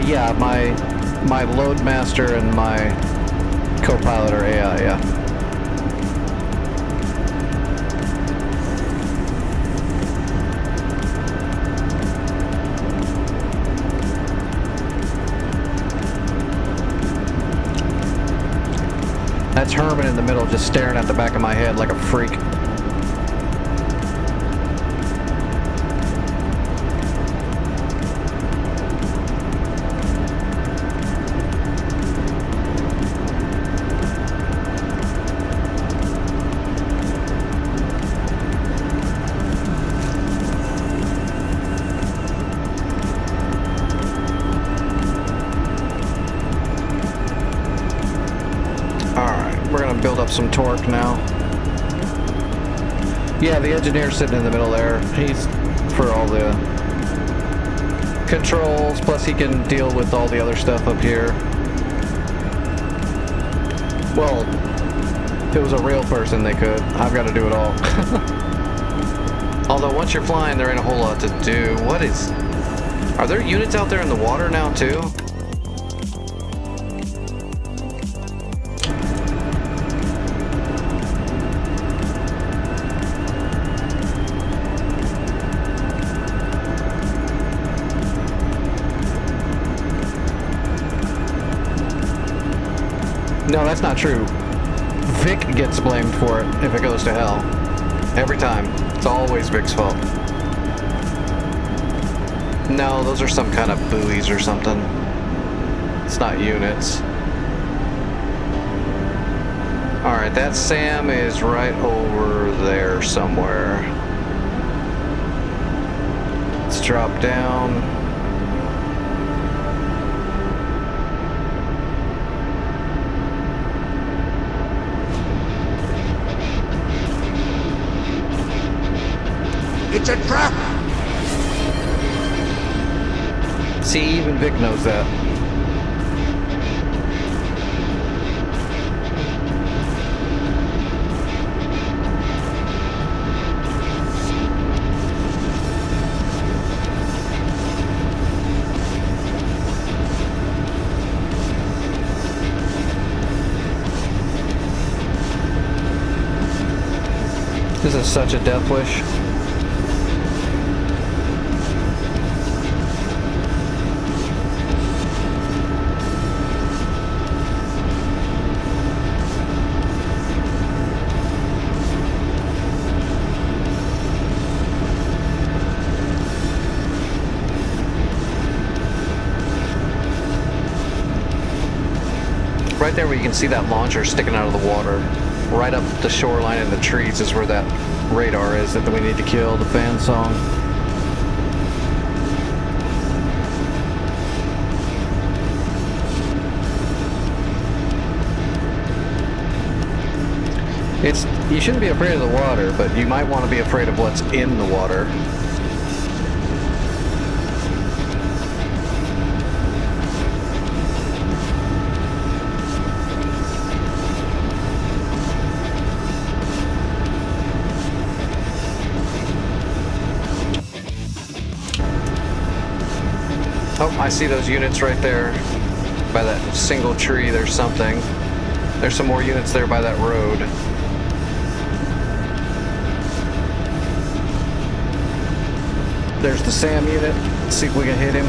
Yeah, my load master and my co-pilot are AI, yeah. That's Herman in the middle, just staring at the back of my head like a freak. Build up some torque now. Yeah, the engineer's sitting in the middle there. He's for all the controls, plus he can deal with all the other stuff up here. Well, if it was a real person, they could. I've got to do it all. Although once you're flying, there ain't a whole lot to do. What is... Are there units out there in the water now, too? No, that's not true. Vic gets blamed for it if it goes to hell. Every time. It's always Vic's fault. No, those are some kind of buoys or something. It's not units. Alright, that SAM is right over there somewhere. Let's drop down. It's a trap! See, even Vic knows that. This is such a death wish. Right there where you can see that launcher sticking out of the water, right up the shoreline in the trees is where that radar is that we need to kill, the fan song. You shouldn't be afraid of the water, but you might want to be afraid of what's in the water. Oh, I see those units right there by that single tree. There's something. There's some more units there by that road. There's the SAM unit. Let's see if we can hit him.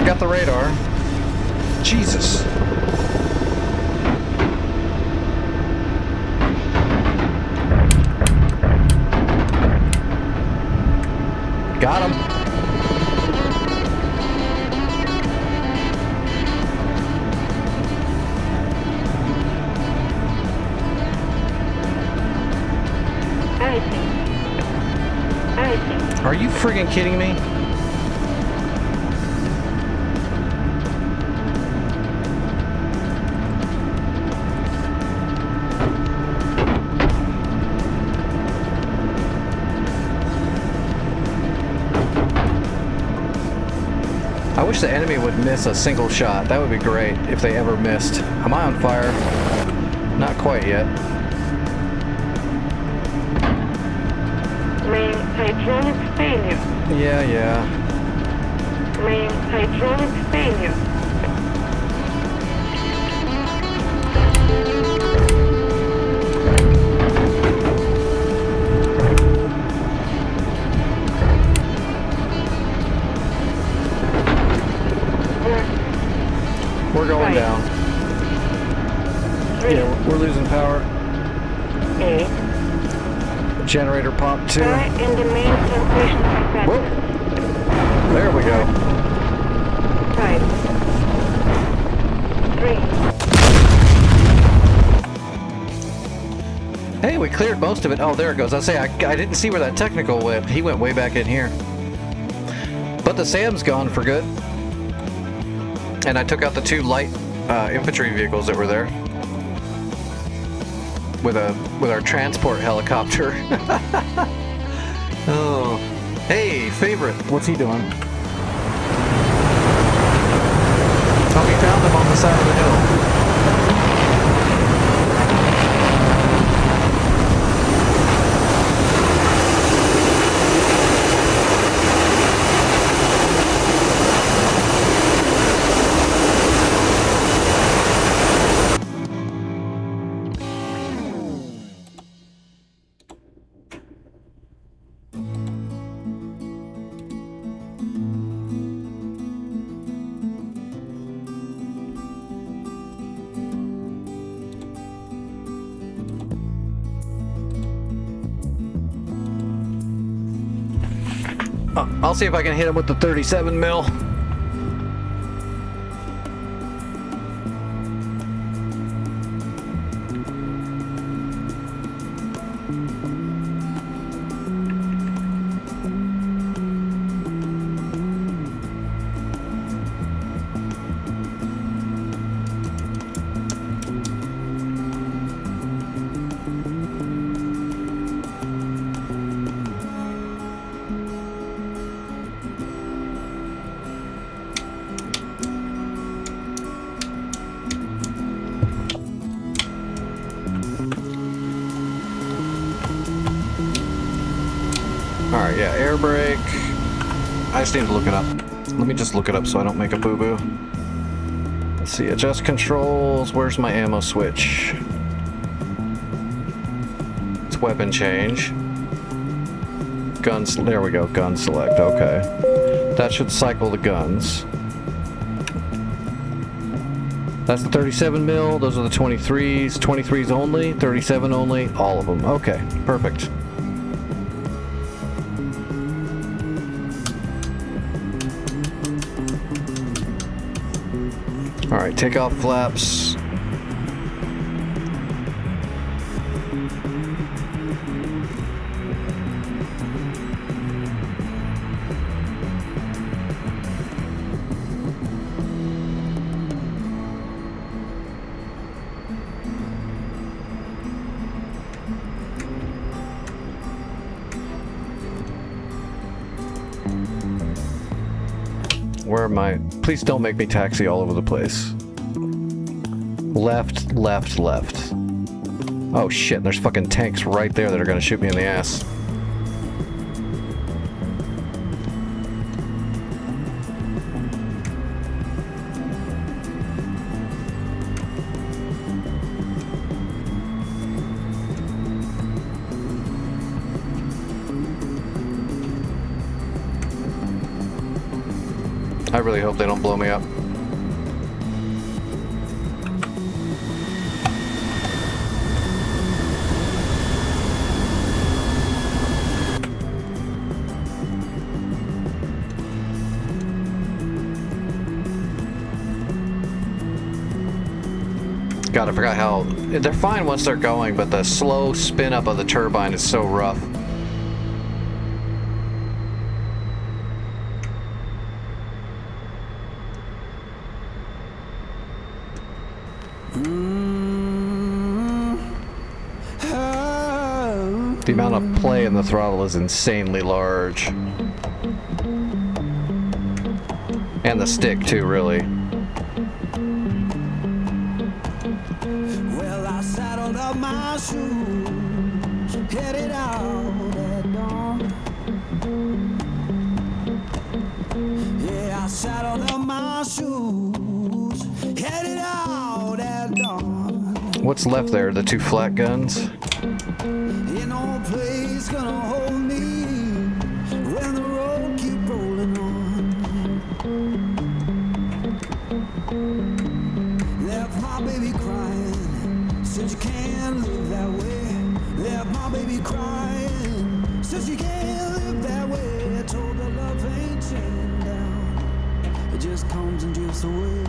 Got the radar. Jesus. Got him. Are you friggin' kidding me? I wish the enemy would miss a single shot. That would be great if they ever missed. Am I on fire? Not quite yet. Main hydraulic failure. Yeah. Main hydraulic failure. We're going down. Yeah, we're losing power. A. Generator pump 2. Fire in the main transmission compactor. Whoop. There we go. 5, 3. Hey, we cleared most of it. Oh, there it goes. I say I didn't see where that technical went. He went way back in here. But the SAM's gone for good. And I took out the 2 light infantry vehicles that were there with our transport helicopter. Oh, hey, favorite, what's he doing? Oh, we found him on the side of the hill. I'll see if I can hit him with the 37 mil. Alright, yeah, air brake. I just need to look it up. Let me just look it up so I don't make a boo-boo. Let's see, adjust controls. Where's my ammo switch? It's weapon change. Guns, there we go, gun select, okay. That should cycle the guns. That's the 37 mil, those are the 23s. 23s only, 37 only, all of them. Okay, perfect. Alright, take off flaps. Where am I? Please don't make me taxi all over the place. Left, left, left. Oh shit, there's fucking tanks right there that are gonna shoot me in the ass. I really hope they don't blow me up. God, I forgot how... They're fine once they're going, but the slow spin up of the turbine is so rough. The amount of play in the throttle is insanely large. And the stick too, really. Well, I saddled up my shoes, headed out at dawn. Yeah, I saddled up my shoes, headed out at dawn. What's left there? The two flat guns? Ain't no place gonna hold me when the road keep rolling on. Left my baby crying, said you can't live that way. Left my baby crying, said you can't live that way. Told her love ain't chained down, it just comes and drifts away.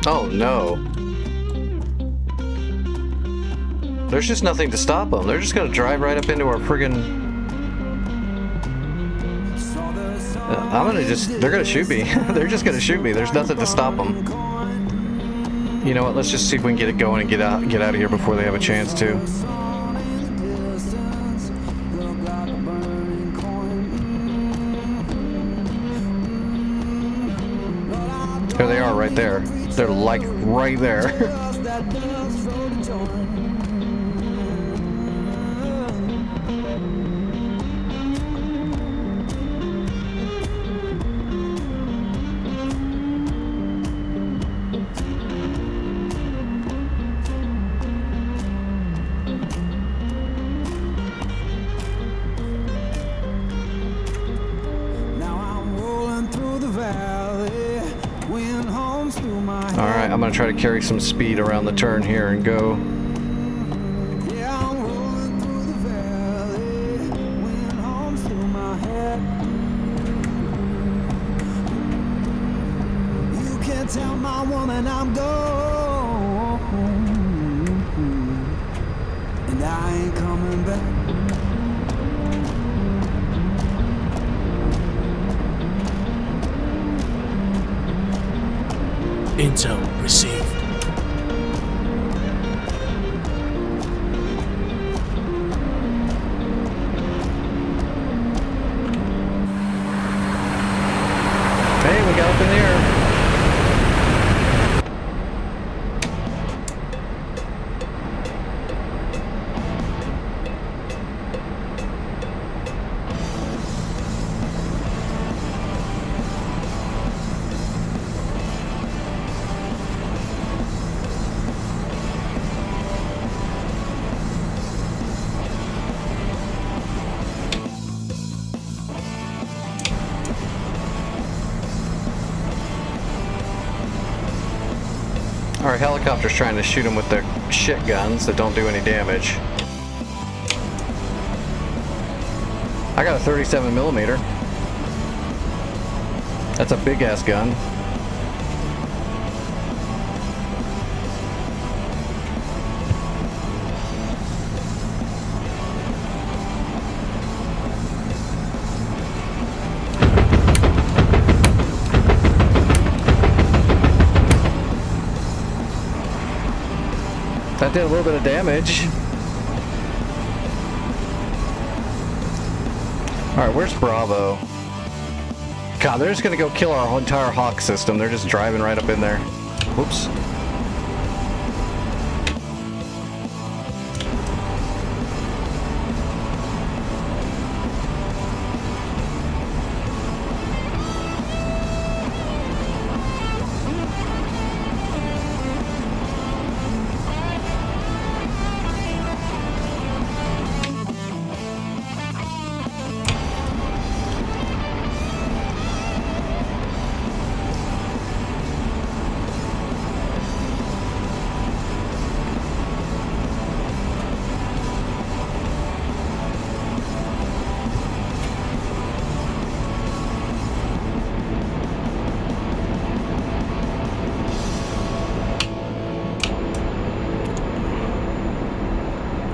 Oh no. There's just nothing to stop them. They're just gonna drive right up into our friggin'... they're gonna shoot me. They're just gonna shoot me. There's nothing to stop them. You know what, let's just see if we can get it going and get out of here before they have a chance to. There they are, right there. They're like right there. Alright, I'm gonna try to carry some speed around the turn here and go. You can't tell my woman I'm gone, and I ain't coming back. Intel received. Hey, we got up in the air. Our helicopter's trying to shoot them with their shit guns that don't do any damage. I got a 37 millimeter. That's a big ass gun. That did a little bit of damage. Alright, where's Bravo? God, they're just gonna go kill our entire Hawk system. They're just driving right up in there. Whoops.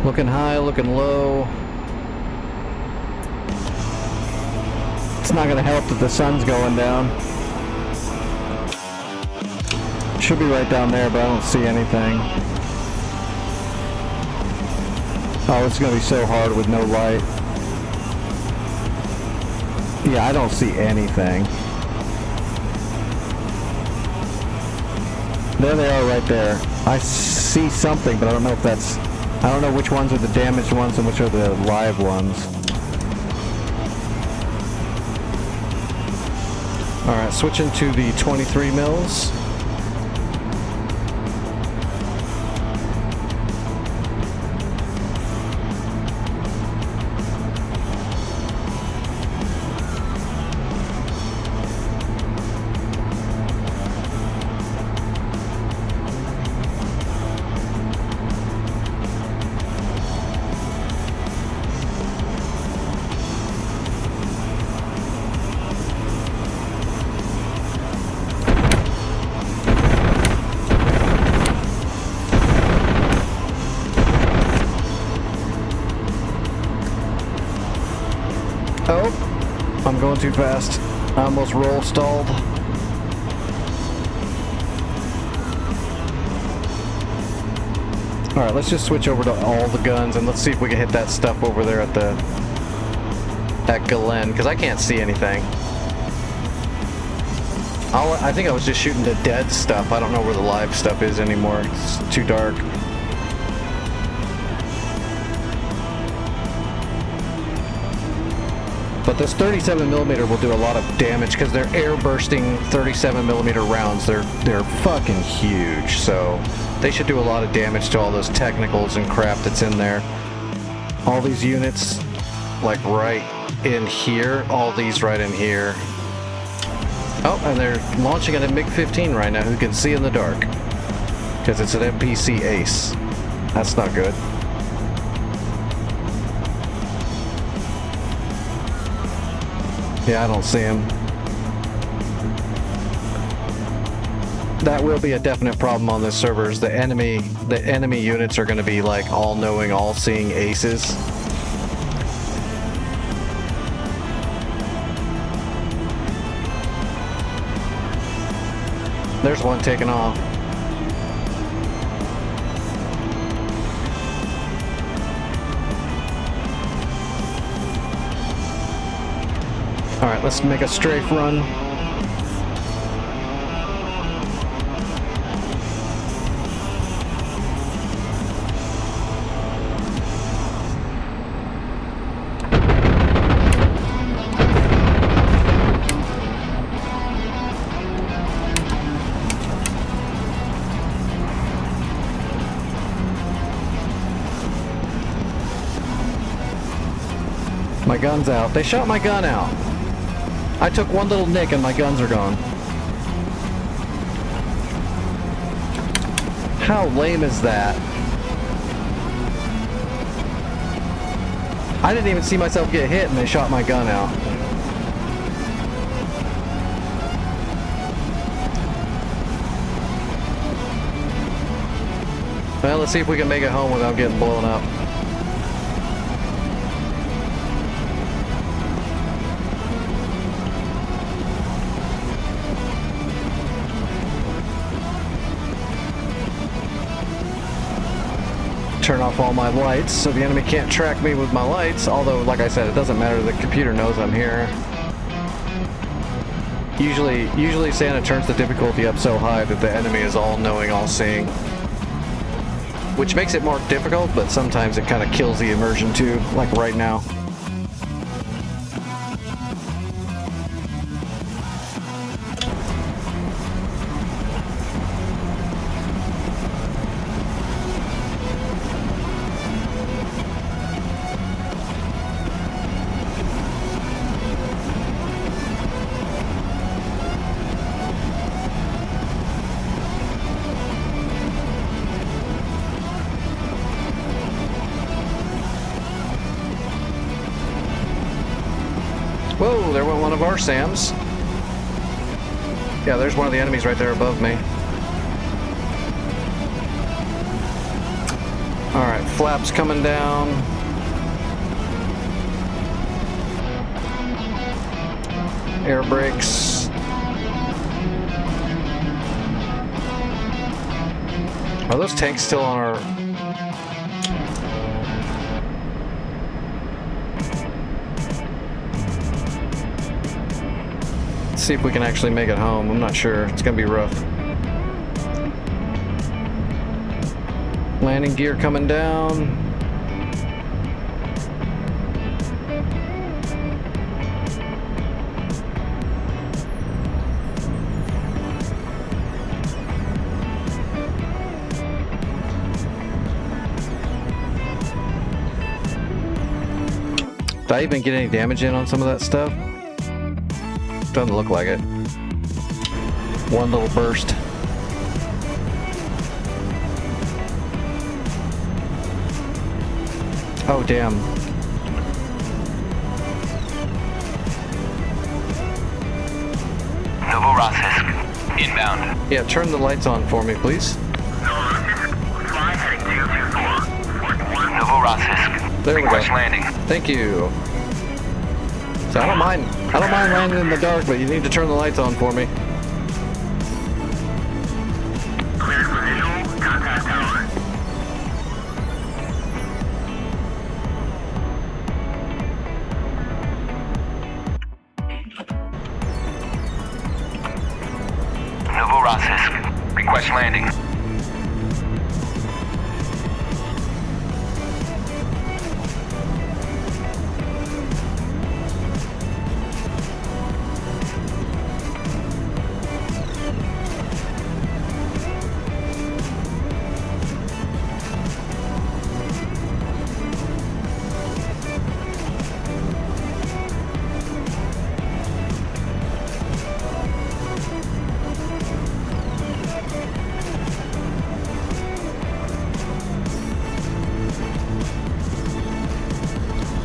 Looking high, looking low. It's not gonna help that the sun's going down. Should be right down there, but I don't see anything. Oh, it's gonna be so hard with no light. Yeah, I don't see anything. There they are right there. I see something, but I don't know if that's... I don't know which ones are the damaged ones and which are the live ones. Alright, switching to the 23 mils. Oh, I'm going too fast. I almost roll stalled. Alright, let's just switch over to all the guns and let's see if we can hit that stuff over there at Galen, because I can't see anything. I think I was just shooting the dead stuff. I don't know where the live stuff is anymore. It's too dark. But this 37mm will do a lot of damage because they're air bursting 37mm rounds. They're fucking huge, so they should do a lot of damage to all those technicals and crap that's in there. All these units, like right in here, all these right in here. Oh, and they're launching at a MiG-15 right now who can see in the dark because it's an MPC Ace. That's not good. Yeah, I don't see him. That will be a definite problem on this server. Is the enemy units are going to be like all-knowing, all-seeing aces. There's one taking off. Alright, let's make a strafe run. My gun's out. They shot my gun out. I took one little nick and my guns are gone. How lame is that? I didn't even see myself get hit and they shot my gun out. Well, let's see if we can make it home without getting blown up. turn off all my lights so the enemy can't track me with my lights. Although, like I said, it doesn't matter. The computer knows I'm here. Usually Santa turns the difficulty up so high that the enemy is all-knowing, all-seeing. Which makes it more difficult, but sometimes it kind of kills the immersion too, like right now. Whoa, there went one of our SAMs. Yeah, there's one of the enemies right there above me. Alright, flaps coming down. Air brakes. Are those tanks still on our... See if we can actually make it home. I'm not sure. It's gonna be rough. Landing gear coming down. Did I even get any damage in on some of that stuff? Doesn't look like it. One little burst. Oh, damn. Novorossiysk, inbound. Yeah, turn the lights on for me, please. Fly heading 224. Novorossiysk, There we go. request landing. Thank you. So I don't mind landing in the dark, but you need to turn the lights on for me. Cleared for visual, contact tower. Novorossiysk, request landing.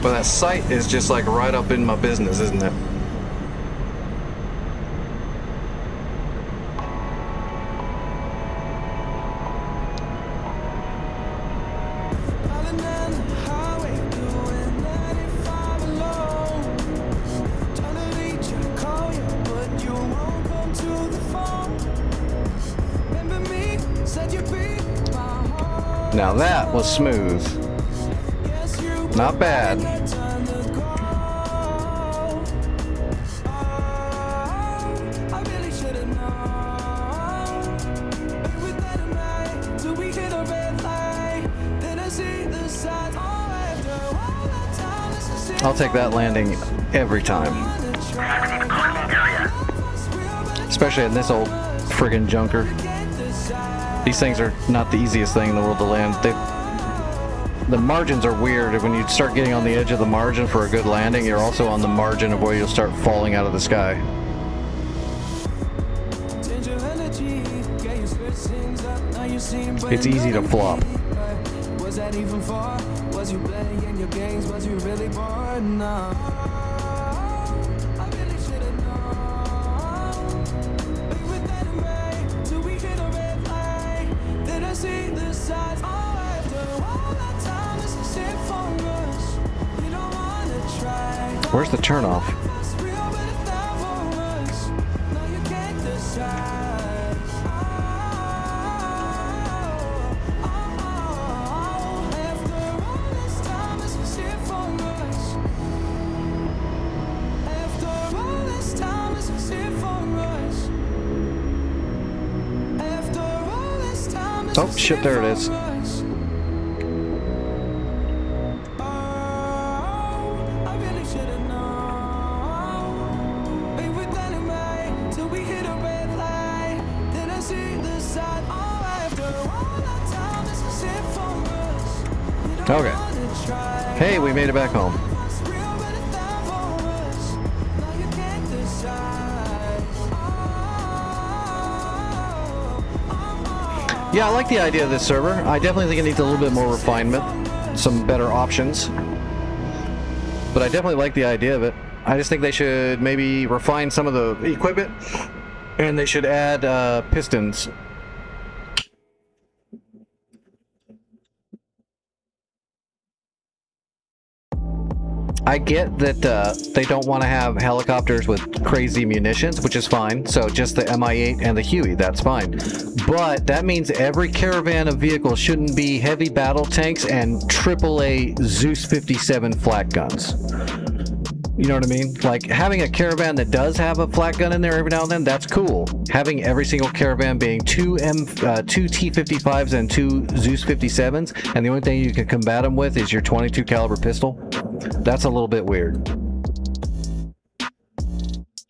But that site is just like right up in my business, isn't it? Now that was smooth. Not bad. I'll take that landing every time. Especially in this old friggin' junker. These things are not the easiest thing in the world to land. The margins are weird. When you start getting on the edge of the margin for a good landing, you're also on the margin of where you'll start falling out of the sky. It's easy to flop. Was that even far? Was you playing your games? Was you really bored? No. I really should have known. We were there in May till we hit a red light. Then I see the signs. Oh, after all that time, this is it for us. You don't wanna try. Where's the turnoff? It's real, but it's not for us. No, you can't decide. Oh, shit, there it is. Okay. Hey, we made it back home. Yeah, I like the idea of this server. I definitely think it needs a little bit more refinement, some better options. But I definitely like the idea of it. I just think they should maybe refine some of the equipment, and they should add pistons. I get that they don't want to have helicopters with crazy munitions, which is fine. So just the Mi-8 and the Huey, that's fine. But that means every caravan of vehicles shouldn't be heavy battle tanks and AAA Zeus 57 flak guns. You know what I mean? Like, having a caravan that does have a flak gun in there every now and then, that's cool. Having every single caravan being two T-55s and two Zeus 57s, and the only thing you can combat them with is your 22 caliber pistol, that's a little bit weird.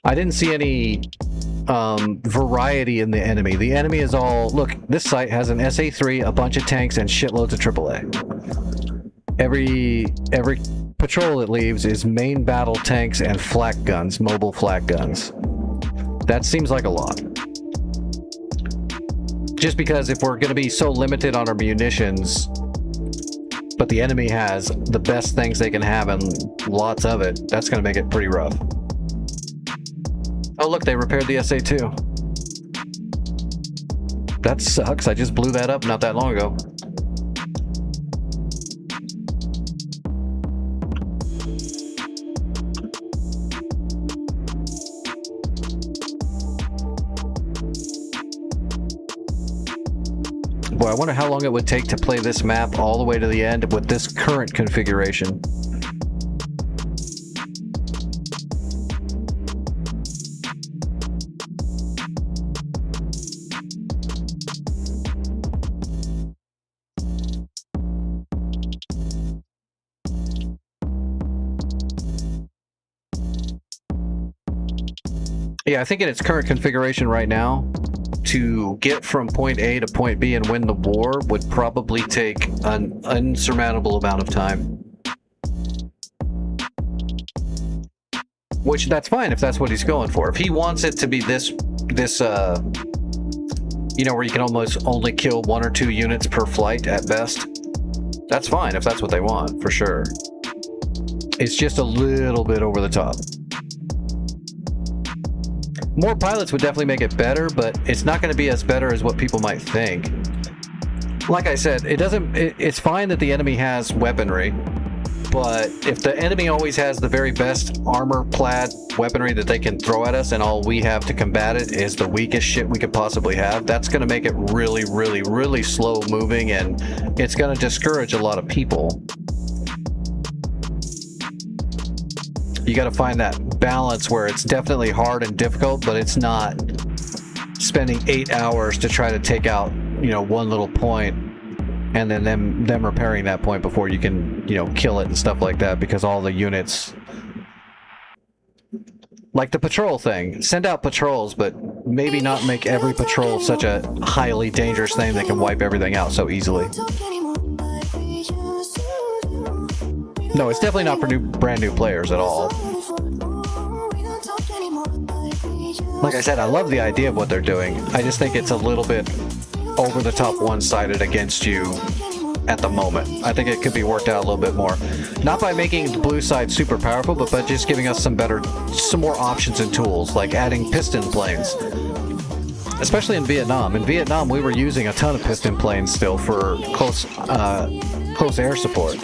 I didn't see any variety in the enemy. The enemy is all, look, this site has an SA-3, a bunch of tanks, and shitloads of AAA. Every patrol it leaves is main battle tanks and flak guns, mobile flak guns. That seems like a lot. Just because if we're going to be so limited on our munitions, but the enemy has the best things they can have and lots of it, that's going to make it pretty rough. Oh look, they repaired the SA-2. That sucks, I just blew that up not that long ago. Boy, I wonder how long it would take to play this map all the way to the end with this current configuration. Yeah, I think in its current configuration right now, to get from point A to point B and win the war would probably take an unsurmountable amount of time. Which, that's fine if that's what he's going for. If he wants it to be this, you know, where you can almost only kill 1 or 2 units per flight at best, that's fine if that's what they want, for sure. It's just a little bit over the top. More pilots would definitely make it better, but it's not going to be as better as what people might think. Like I said, it's fine that the enemy has weaponry, but if the enemy always has the very best armor-clad weaponry that they can throw at us and all we have to combat it is the weakest shit we could possibly have, that's going to make it really, really, really slow moving, and it's going to discourage a lot of people. You got to find that balance where it's definitely hard and difficult, but it's not spending 8 hours to try to take out, you know, one little point and then them repairing that point before you can, you know, kill it and stuff like that, because all the units, like the patrol thing, send out patrols, but maybe not make every patrol such a highly dangerous thing that can wipe everything out so easily. No, it's definitely not for brand new players at all. Like I said, I love the idea of what they're doing. I just think it's a little bit over the top one-sided against you at the moment. I think it could be worked out a little bit more. Not by making the blue side super powerful, but by just giving us some more options and tools, like adding piston planes. Especially in Vietnam. In Vietnam, we were using a ton of piston planes still for close air support.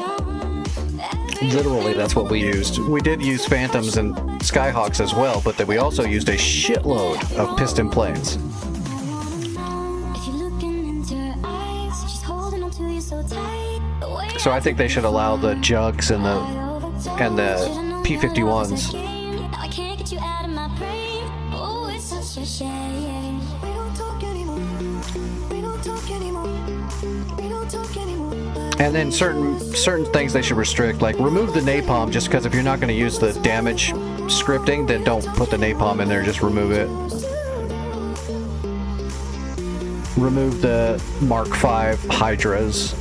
Literally, that's what we used. We did use Phantoms and Skyhawks as well, but then we also used a shitload of piston planes. So I think they should allow the Jugs and the P-51s. And then certain things they should restrict, like remove the napalm, just because if you're not going to use the damage scripting, then don't put the napalm in there, just remove it. Remove the Mark V Hydras.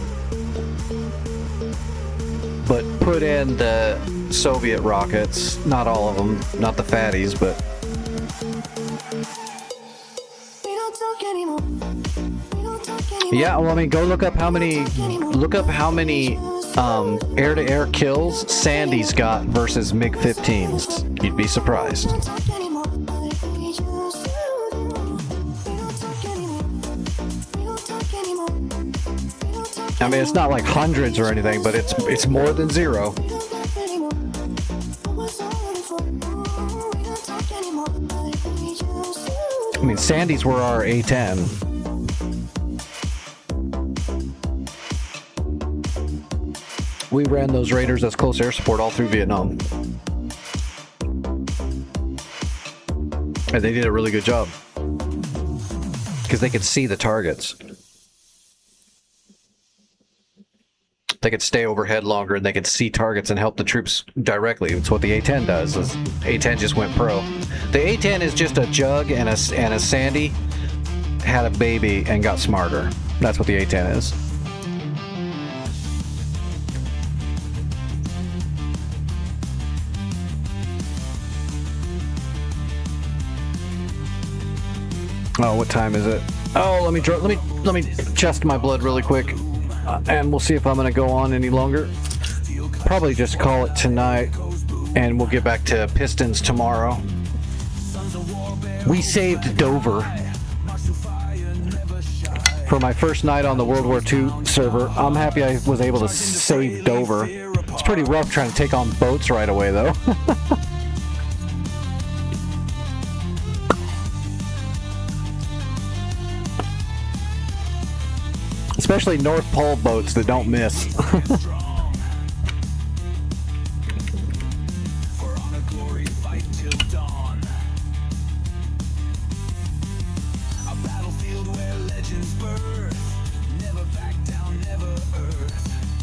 But put in the Soviet rockets, not all of them, not the fatties, but... Yeah, well, I mean, go look up how many air-to-air kills Sandy's got versus MiG-15s. You'd be surprised. I mean, it's not like hundreds or anything, but it's more than zero. I mean, Sandy's were our A-10. We ran those Raiders as close air support all through Vietnam. And they did a really good job. Because they could see the targets. They could stay overhead longer and they could see targets and help the troops directly. It's what the A-10 does. A-10 just went pro. The A-10 is just a Jug and a Sandy had a baby and got smarter. That's what the A-10 is. Oh, what time is it? Oh, let me test my blood really quick, and we'll see if I'm gonna go on any longer. Probably just call it tonight, and we'll get back to Pistons tomorrow. We saved Dover for my first night on the World War II server. I'm happy I was able to save Dover. It's pretty rough trying to take on boats right away, though. Especially North Pole boats that don't miss.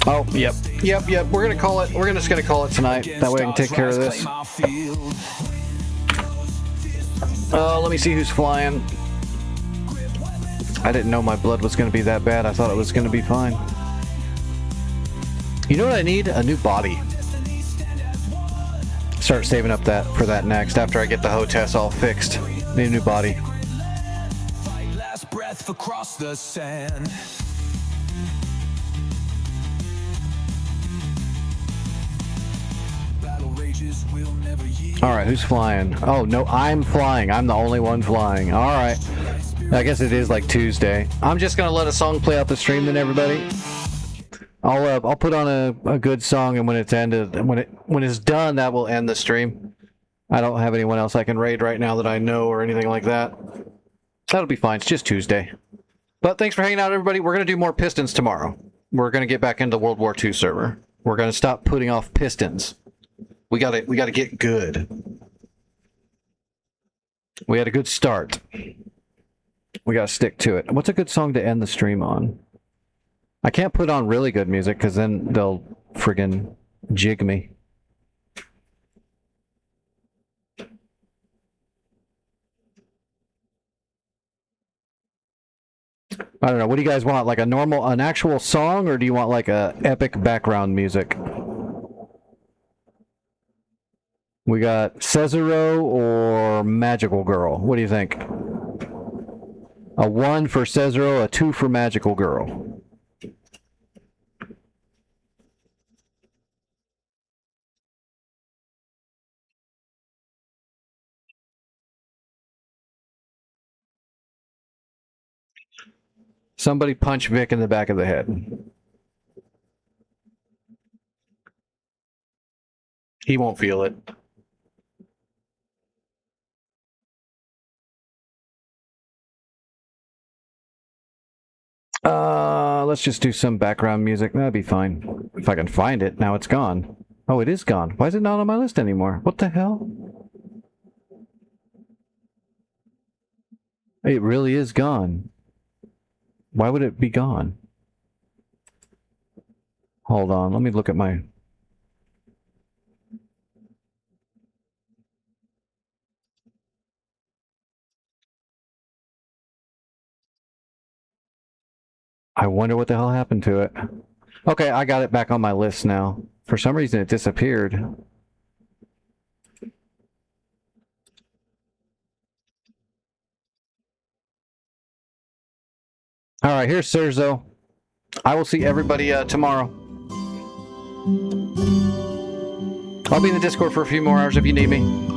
Oh, yep. We're gonna call it. We're just gonna call it tonight. That way I can take care of this. Let me see who's flying. I didn't know my blood was going to be that bad. I thought it was going to be fine. You know what I need? A new body. Start saving up for that next after I get the hotess all fixed. Need a new body. All right, who's flying? Oh, no, I'm flying. I'm the only one flying. All right. I guess it is like Tuesday. I'm just gonna let a song play out the stream then, everybody. I'll put on a good song, and when it's ended, when it's done, that will end the stream. I don't have anyone else I can raid right now that I know or anything like that. That'll be fine. It's just Tuesday. But thanks for hanging out, everybody. We're gonna do more Pistons tomorrow. We're gonna get back into World War II server. We're gonna stop putting off Pistons. We gotta get good. We had a good start. We gotta stick to it. What's a good song to end the stream on? I can't put on really good music because then they'll friggin' jig me. I don't know. What do you guys want? Like an actual song, or do you want like a epic background music? We got Cesaro or Magical Girl. What do you think? A 1 for Cesaro, a 2 for Magical Girl. Somebody punch Vic in the back of the head. He won't feel it. Let's just do some background music. That'd be fine. If I can find it. Now it's gone. Oh, it is gone. Why is it not on my list anymore? What the hell? It really is gone. Why would it be gone? Hold on, let me look at my... I wonder what the hell happened to it. Okay, I got it back on my list now. For some reason, it disappeared. All right, here's Serzo. I will see everybody tomorrow. I'll be in the Discord for a few more hours if you need me.